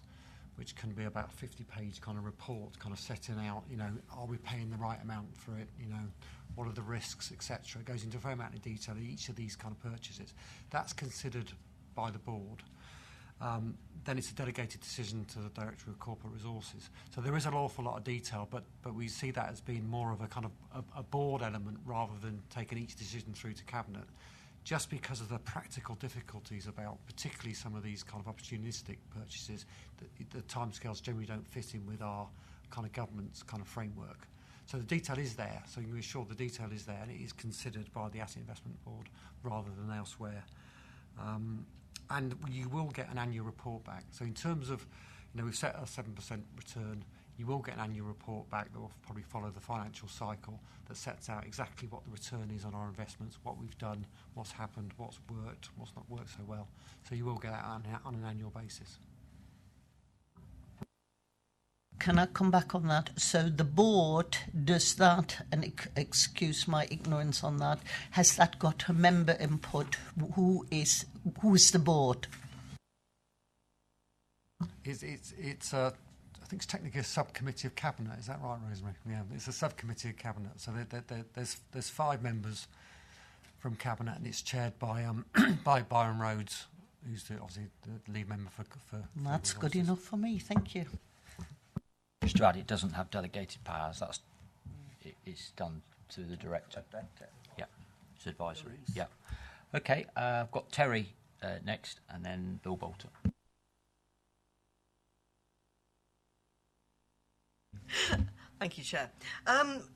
which can be about 50-page kind of report, kind of setting out, are we paying the right amount for it, what are the risks, etc. It goes into a fair amount of detail in each of these kind of purchases. That's considered by the board. Then it's a delegated decision to the Director of Corporate Resources. So there is an awful lot of detail, but we see that as being more of a kind of a board element rather than taking each decision through to Cabinet, just because of the practical difficulties about particularly some of these kind of opportunistic purchases. The timescales generally don't fit in with our kind of government's kind of framework. So the detail is there, so you can be assured the detail is there, and it is considered by the Asset Investment Board rather than elsewhere. And you will get an annual report back. So in terms of, we've set a 7% return, you will get an annual report back that will probably follow the financial cycle that sets out exactly what the return is on our investments, what we've done, what's happened, what's worked, what's not worked so well. So you will get that on an annual basis. Can I come back on that? So the board does that, and excuse my ignorance on that, has that got a member input? Who is the board? It's I think it's technically a subcommittee of Cabinet. Is that right, Rosemary? Yeah, it's a subcommittee of Cabinet. So there's 5 members from Cabinet, and it's chaired by by Byron Rhodes, who's obviously the lead member for That's good enough for me. Thank you. Just to add, it doesn't have delegated powers. It's done through the director. Yeah, it's advisory. Yeah. Okay, I've got Terry next, and then Bill Bolter. Thank you, Chair.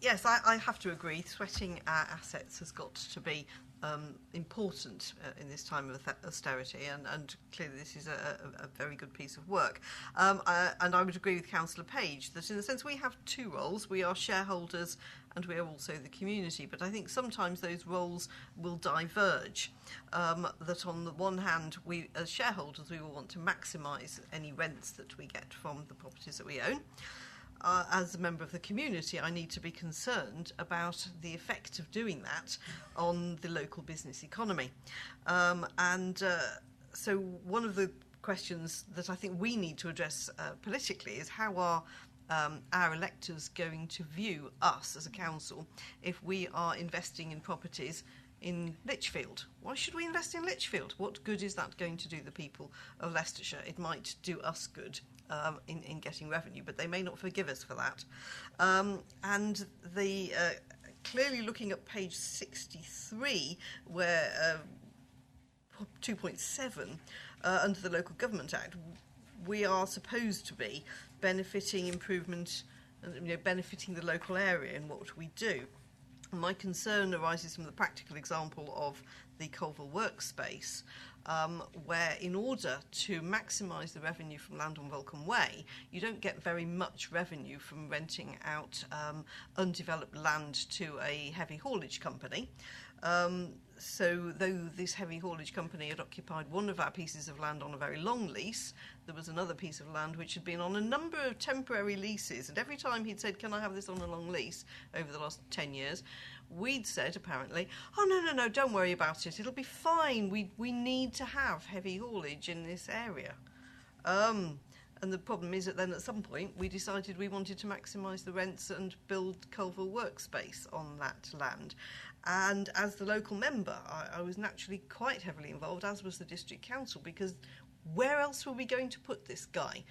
Yes, I have to agree. Sweating our assets has got to be important in this time of austerity, and clearly this is a very good piece of work. And I would agree with Councillor Page that in the sense we have 2 roles. We are shareholders and we are also the community, but I think sometimes those roles will diverge. That on the one hand, we as shareholders, we will want to maximise any rents that we get from the properties that we own. As a member of the community, I need to be concerned about the effect of doing that on the local business economy. So one of the questions that I think we need to address politically is how are our electors going to view us as a council if we are investing in properties in Lichfield? Why should we invest in Lichfield? What good is that going to do the people of Leicestershire? It might do us good in getting revenue, but they may not forgive us for that. And the clearly looking at page 63, where 2.7 under the Local Government Act, we are supposed to be benefiting improvement, benefiting the local area in what we do. My concern arises from the practical example of the Colville Workspace, where in order to maximise the revenue from land on Vulcan Way, you don't get very much revenue from renting out undeveloped land to a heavy haulage company. So though this heavy haulage company had occupied one of our pieces of land on a very long lease, there was another piece of land which had been on a number of temporary leases, and every time he'd said, can I have this on a long lease over the last 10 years, we'd said apparently, oh no, don't worry about it, it'll be fine, we need to have heavy haulage in this area. And the problem is that then at some point we decided we wanted to maximise the rents and build Colville Workspace on that land. And as the local member, I was naturally quite heavily involved, as was the district council, because where else were we going to put this guy?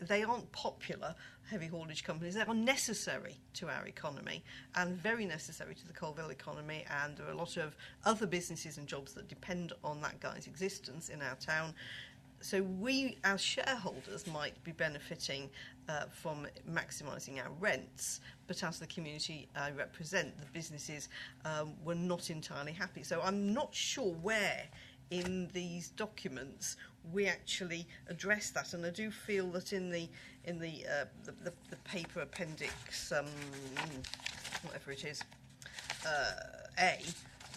They aren't popular, heavy haulage companies. They are necessary to our economy and very necessary to the Colville economy, and there are a lot of other businesses and jobs that depend on that guy's existence in our town. So we, as shareholders, might be benefiting from maximising our rents, but as the community I represent, the businesses were not entirely happy. So I'm not sure where in these documents we actually address that. And I do feel that in the paper appendix, whatever it is, A,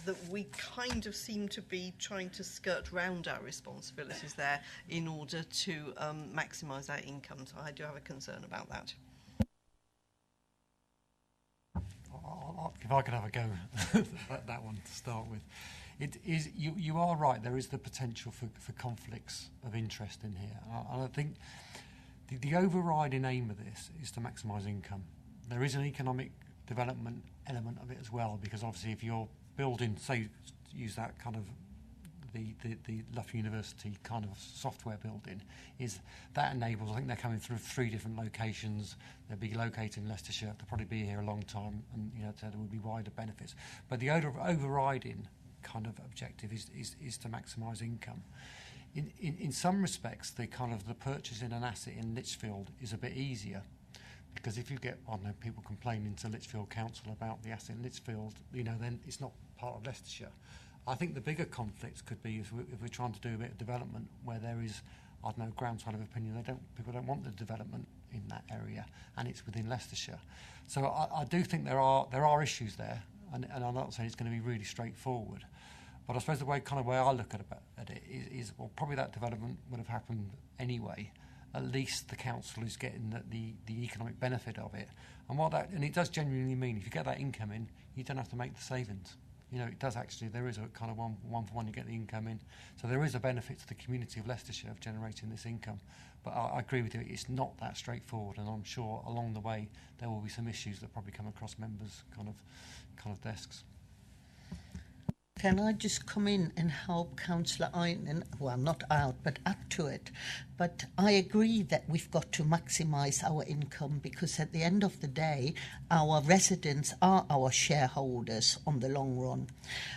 that we kind of seem to be trying to skirt round our responsibilities there in order to maximise our income. So I do have a concern about that. If I could have a go at that one to start with. It is, you are right, there is the potential for conflicts of interest in here. And I think the overriding aim of this is to maximise income. There is an economic development element of it as well, because obviously if you're building, say, use that kind of the Loughborough University kind of software building, is that enables, I think they're coming through 3 different locations. They'll be located in Leicestershire. They'll probably be here a long time, and so there will be wider benefits. But the overriding kind of objective is to maximise income. In some respects, the purchasing an asset in Lichfield is a bit easier, because if you get, I don't know, people complaining to Lichfield Council about the asset in Lichfield, then it's not part of Leicestershire. I think the bigger conflict could be if we're trying to do a bit of development where there is, I don't know, groundswell of opinion. People don't want the development in that area, and it's within Leicestershire. So I do think there are issues there, and I'm not saying it's going to be really straightforward. But I suppose the way I look at it is well, probably that development would have happened anyway. At least the council is getting the economic benefit of it, and it does genuinely mean if you get that income in, you don't have to make the savings. It does actually. There is a kind of one for one. You get the income in, so there is a benefit to the community of Leicestershire of generating this income. But I agree with you. It's not that straightforward, and I'm sure along the way there will be some issues that probably come across members' kind of desks. Can I just come in and help Councillor Inan? Well, not out, but add to it. But I agree that we've got to maximise our income, because at the end of the day, our residents are our shareholders on the long run.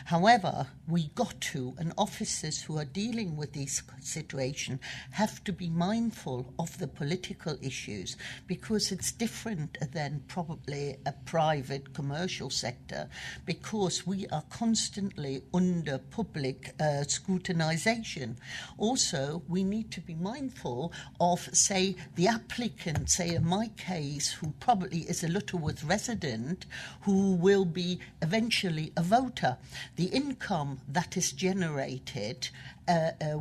However, we got to, and officers who are dealing with these situations have to be mindful of the political issues, because it's different than probably a private commercial sector, because we are constantly under public scrutinisation. Also, we need to be mindful of, say, the applicant, say in my case, who probably is a Lutterworth resident, who will be eventually a voter. The income that is generated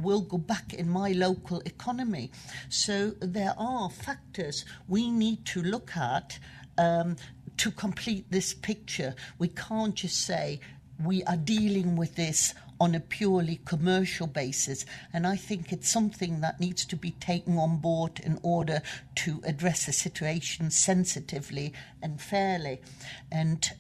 will go back in my local economy. So there are factors we need to look at to complete this picture. We can't just say we are dealing with this on a purely commercial basis, and I think it's something that needs to be taken on board in order to address the situation sensitively and fairly. And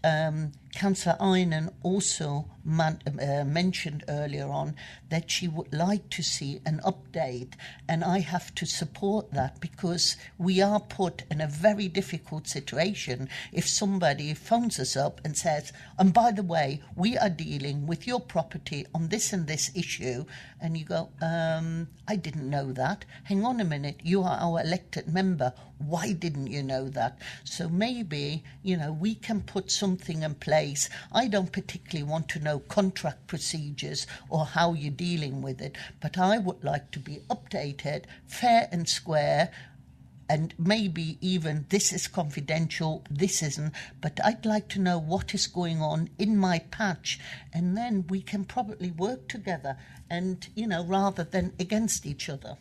Councillor Inan also mentioned earlier on that she would like to see an update, and I have to support that, because we are put in a very difficult situation if somebody phones us up and says, and by the way, we are dealing with your property on this and this issue, and you go, I didn't know that. Hang on a minute, you are our elected member. Why didn't you know that? So maybe, we can put something in place. I don't particularly want to know contract procedures or how you're dealing with it, but I would like to be updated, fair and square, and maybe even this is confidential, this isn't, but I'd like to know what is going on in my patch, and then we can probably work together and, rather than against each other.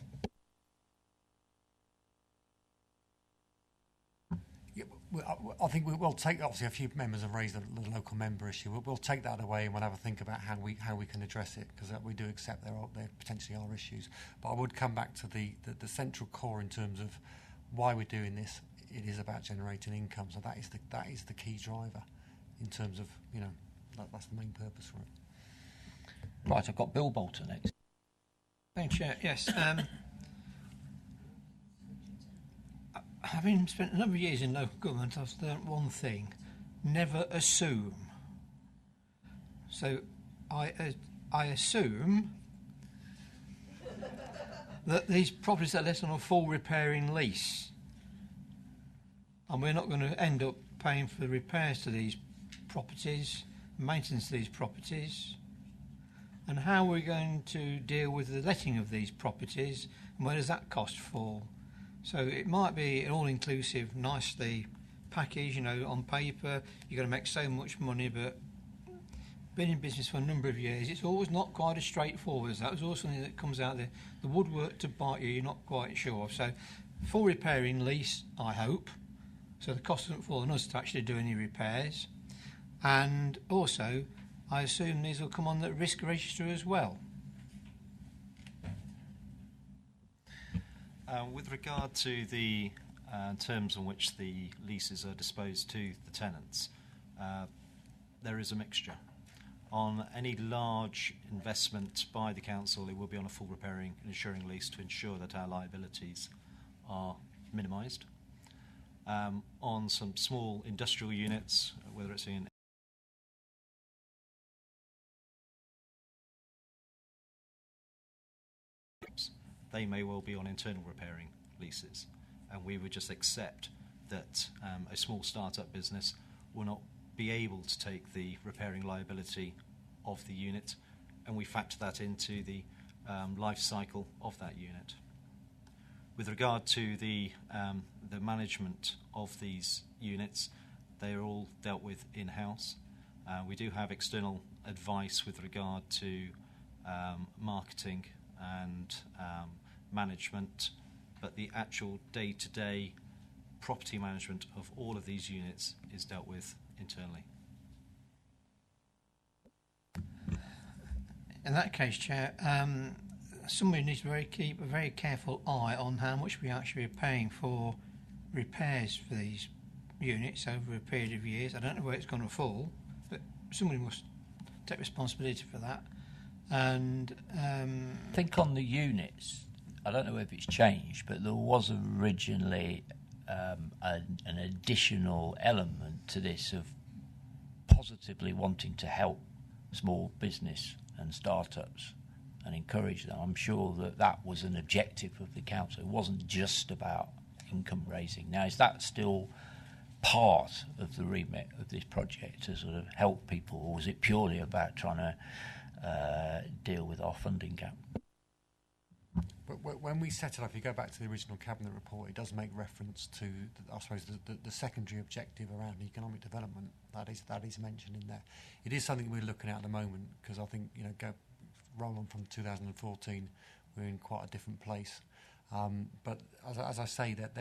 I think we'll take, obviously a few members have raised the local member issue. We'll take that away and we'll have a think about how we can address it, because we do accept there potentially are issues. But I would come back to the central core in terms of why we're doing this. It is about generating income, so that is the key driver in terms of, that's the main purpose for it. Right, I've got Bill Bolton next. Thanks, Chair. Yes. Having spent a number of years in local government, I've learnt one thing: never assume. So I assume that these properties are let on a full repairing lease, and we're not going to end up paying for the repairs to these properties, maintenance to these properties, And how are we going to deal with the letting of these properties, and where does that cost fall? So it might be an all-inclusive, nicely package, on paper, you're going to make so much money, but been in business for a number of years, it's always not quite as straightforward as that. There's always something that comes out there. The woodwork to bite you, you're not quite sure of. So full repairing lease, I hope. So the cost doesn't fall on us to actually do any repairs. And also, I assume these will come on the risk register as well. With regard to the terms on which the leases are disposed to the tenants, there is a mixture. On any large investment by the council, it will be on a full repairing and insuring lease to ensure that our liabilities are minimised. On some small industrial units, whether it's in they may well be on internal repairing leases, and we would just accept that a small start-up business will not be able to take the repairing liability of the unit, and we factor that into the life cycle of that unit. With regard to the management of these units, they are all dealt with in-house. We do have external advice with regard to marketing and management, but the actual day-to-day property management of all of these units is dealt with internally. In that case, Chair, somebody needs to keep a very careful eye on how much we actually are paying for repairs for these units over a period of years. I don't know where it's going to fall, but somebody must take responsibility for that. And I think on the units, I don't know if it's changed, but there was originally an additional element to this of positively wanting to help small business and startups and encourage them. I'm sure that was an objective of the council. It wasn't just about income raising. Now, is that still part of the remit of this project to sort of help people, or was it purely about trying to deal with our funding gap? But when we set it up, if you go back to the original Cabinet report, it does make reference to, I suppose, the secondary objective around economic development. That is mentioned in there. It is something we're looking at the moment, because I think, roll on from 2014, we're in quite a different place. But as I say, that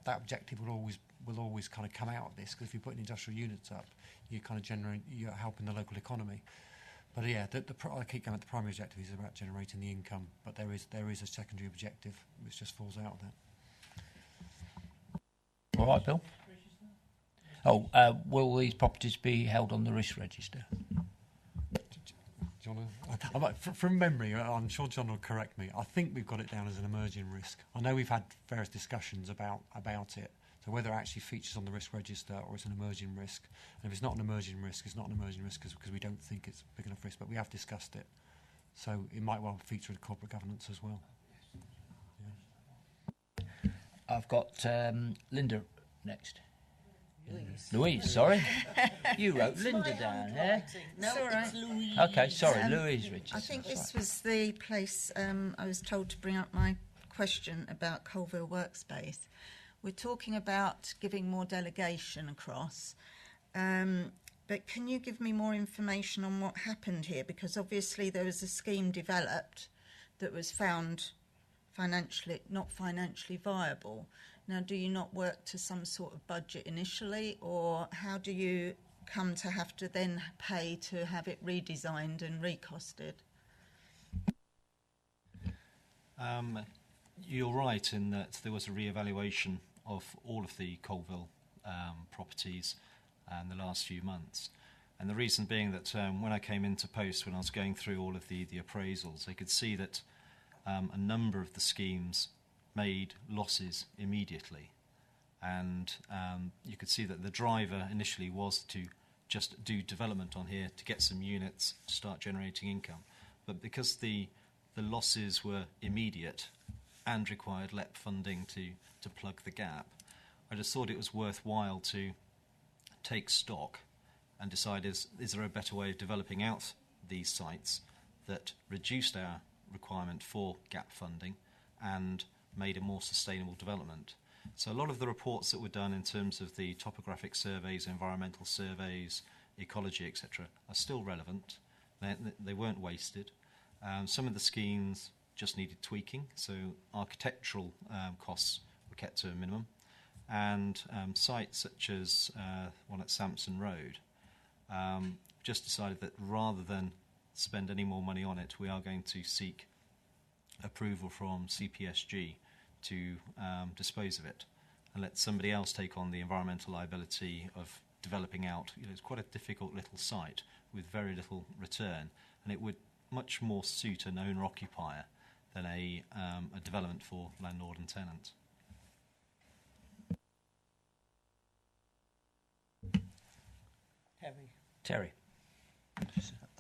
objective will always kind of come out of this, because if you're putting industrial units up, you're helping the local economy. But yeah, I keep going. The primary objective is about generating the income, but there is a secondary objective which just falls out of that. All right, Bill. Will these properties be held on the risk register? From memory, I'm sure John will correct me. I think we've got it down as an emerging risk. I know we've had various discussions about it. So whether it actually features on the risk register or it's an emerging risk. And if it's not an emerging risk, it's not an emerging risk because we don't think it's big enough risk, but we have discussed it. So it might well feature in corporate governance as well. Yeah. I've got Linda next. Louise, sorry. You wrote Linda down, yeah? No, it's Louise. Okay, sorry, Louise Richardson. I think this was the place I was told to bring up my question about Colville Workspace. We're talking about giving more delegation across, but can you give me more information on what happened here? Because obviously there was a scheme developed that was found not financially viable. Now, do you not work to some sort of budget initially, or how do you come to have to then pay to have it redesigned and recosted? You're right in that there was a re-evaluation of all of the Colville properties in the last few months. And the reason being that when I came into post, when I was going through all of the appraisals, I could see that a number of the schemes made losses immediately. And you could see that the driver initially was to just do development on here to get some units, start generating income. But because the losses were immediate and required LEP funding to plug the gap, I just thought it was worthwhile to take stock and decide is there a better way of developing out these sites that reduced our requirement for gap funding and made a more sustainable development. So a lot of the reports that were done in terms of the topographic surveys, environmental surveys, ecology, etc., are still relevant. They weren't wasted. Some of the schemes just needed tweaking, so architectural costs were kept to a minimum. And sites such as one at Sampson Road just decided that rather than spend any more money on it, we are going to seek approval from CPSG to dispose of it and let somebody else take on the environmental liability of developing out. It's quite a difficult little site with very little return, and it would much more suit an owner-occupier than a development for landlord and tenant. Terry.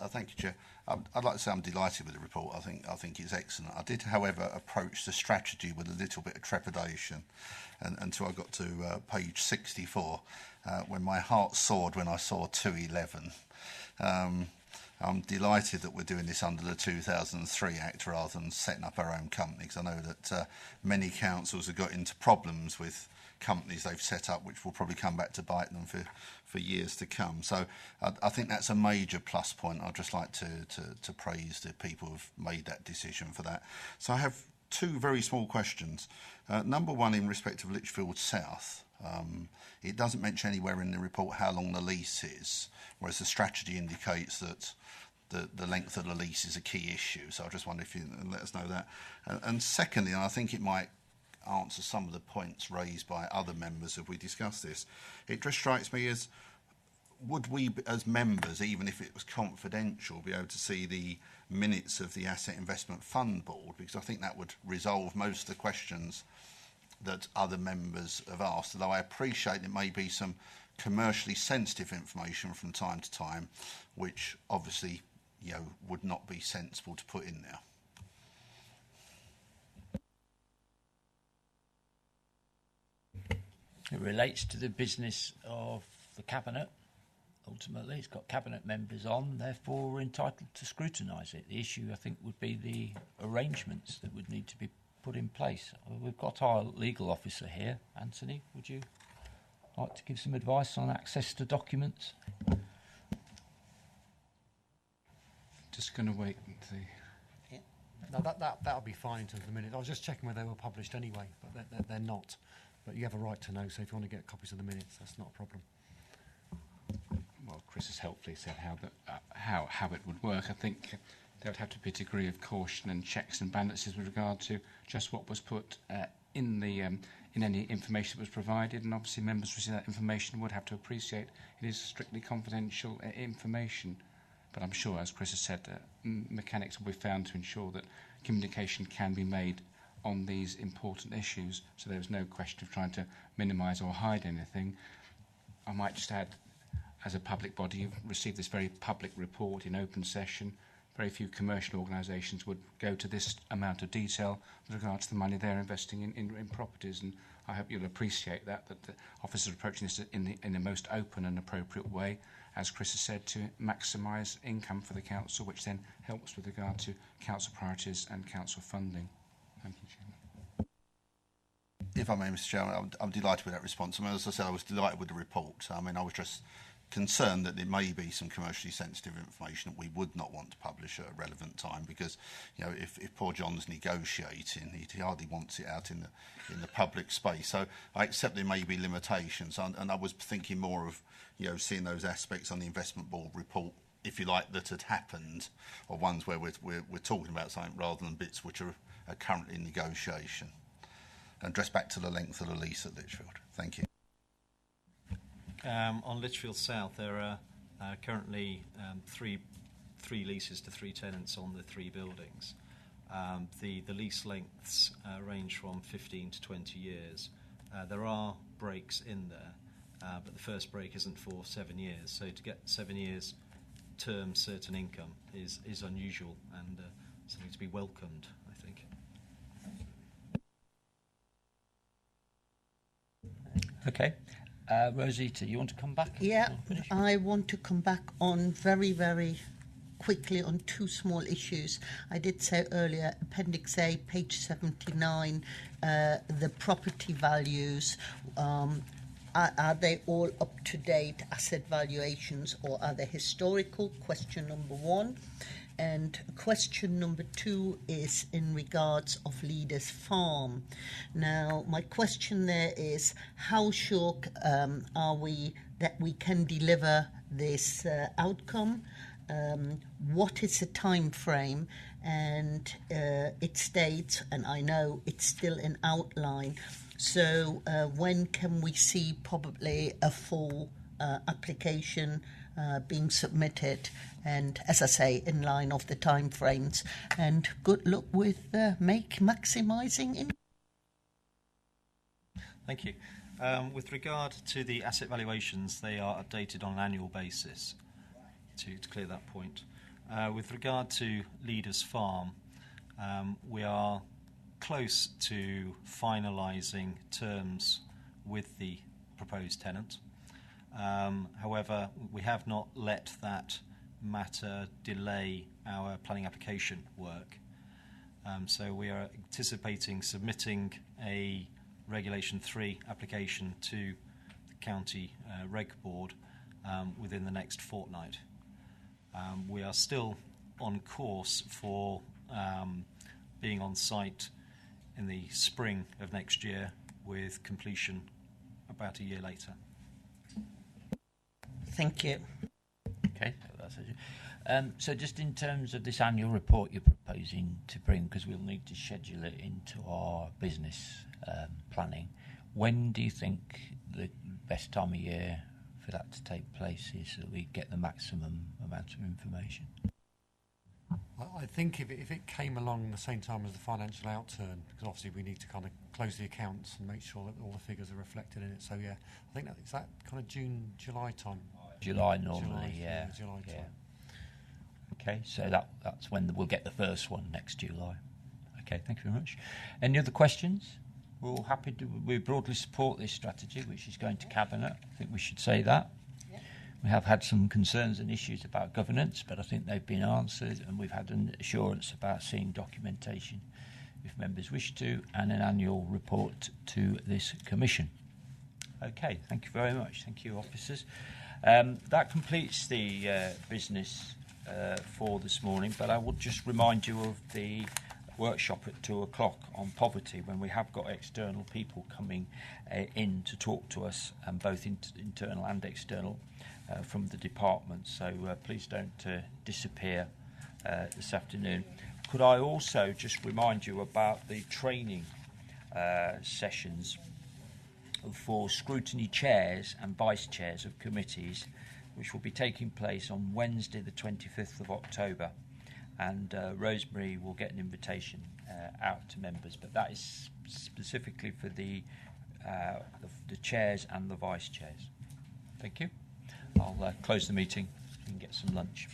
Thank you, Chair. I'd like to say I'm delighted with the report. I think it's excellent. I did, however, approach the strategy with a little bit of trepidation until I got to page 64, when my heart soared when I saw 211. I'm delighted that we're doing this under the 2003 Act rather than setting up our own company, because I know that many councils have got into problems with companies they've set up, which will probably come back to bite them for years to come. So I think that's a major plus point. I'd just like to praise the people who've made that decision for that. So I have two very small questions. Number one, in respect of Lichfield South, it doesn't mention anywhere in the report how long the lease is, whereas the strategy indicates that the length of the lease is a key issue. So I just wonder if you can let us know that. And secondly, and I think it might answer some of the points raised by other members if we discuss this, it just strikes me as, would we as members, even if it was confidential, be able to see the minutes of the Asset Investment Fund Board? Because I think that would resolve most of the questions that other members have asked, although I appreciate there may be some commercially sensitive information from time to time, which obviously, would not be sensible to put in there. It relates to the business of the Cabinet. Ultimately, it's got Cabinet members on, therefore we're entitled to scrutinise it. The issue, I think, would be the arrangements that would need to be put in place. We've got our legal officer here. Anthony, would you like to give some advice on access to documents? Just going to wait and see. Yeah. No, that'll be fine in terms of the minutes. I was just checking whether they were published anyway, but they're not. But you have a right to know, so if you want to get copies of the minutes, that's not a problem. Well, Chris has helpfully said how it would work. I think there would have to be a degree of caution and checks and balances with regard to just what was put in any information that was provided, and obviously members receiving that information would have to appreciate it is strictly confidential information. But I'm sure, as Chris has said, mechanics will be found to ensure that communication can be made on these important issues, so there's no question of trying to minimise or hide anything. I might just add, as a public body, you've received this very public report in open session. Very few commercial organisations would go to this amount of detail with regard to the money they're investing in properties, and I hope you'll appreciate that the officers are approaching this in the most open and appropriate way, as Chris has said, to maximise income for the council, which then helps with regard to council priorities and council funding. Thank you, Chairman. If I may, Mr. Chairman, I'm delighted with that response. I mean, as I said, I was delighted with the report. I mean, I was just concerned that there may be some commercially sensitive information that we would not want to publish at a relevant time, because, if poor John's negotiating, he hardly wants it out in the public space. So I accept there may be limitations, and I was thinking more of, seeing those aspects on the Investment Board report, if you like, that had happened, or ones where we're talking about something rather than bits which are currently in negotiation. And just back to the length of the lease at Lichfield. Thank you. On Lichfield South, there are currently three leases to 3 tenants on the 3 buildings. The lease lengths range from 15 to 20 years. There are breaks in there, but the first break isn't for 7 years. So to get 7 years term certain income is unusual and something to be welcomed, I think. Okay. Rosita, you want to come back? Yeah, I want to come back on very, very quickly on two small issues. I did say earlier, Appendix A, page 79, the property values. Are they all up-to-date asset valuations, or are they historical? Question number one. And question number two is in regards of Leaders Farm. Now, my question there is, how sure are we that we can deliver this outcome? What is the time frame? And it states, and I know it's still in outline, so when can we see probably a full application being submitted? And as I say, in line of the time frames. And good luck with maximising. Thank you. With regard to the asset valuations, they are updated on an annual basis, to clear that point. With regard to Leaders Farm, we are close to finalising terms with the proposed tenant. However, we have not let that matter delay our planning application work. So we are anticipating submitting a Regulation 3 application to the County Reg Board within the next fortnight. We are still on course for being on site in the spring of next year, with completion about a year later. Thank you. Okay, that's it. So just in terms of this annual report you're proposing to bring, because we'll need to schedule it into our business planning, when do you think the best time of year for that to take place is, so that we get the maximum amount of information? I think if it came along the same time as the financial outturn, because obviously we need to kind of close the accounts and make sure that all the figures are reflected in it. So yeah, I think is that kind of June, July time. July normally, yeah. July time. Okay, so that's when we'll get the first one, next July. Okay, thank you very much. Any other questions? We're all happy to. We broadly support this strategy, which is going to Cabinet. I think we should say that. Yeah. We have had some concerns and issues about governance, but I think they've been answered, and we've had an assurance about seeing documentation, if members wish to, and an annual report to this Commission. Okay, thank you very much. Thank you, officers. That completes the business for this morning, but I would just remind you of the workshop at 2 o'clock on poverty, when we have got external people coming in to talk to us, and both internal and external from the department. So please don't disappear this afternoon. Could I also just remind you about the training sessions for scrutiny chairs and vice chairs of committees, which will be taking place on Wednesday the 25th of October, and Rosemary will get an invitation out to members, but that is specifically for the chairs and the vice chairs. Thank you. I'll close the meeting. You can get some lunch.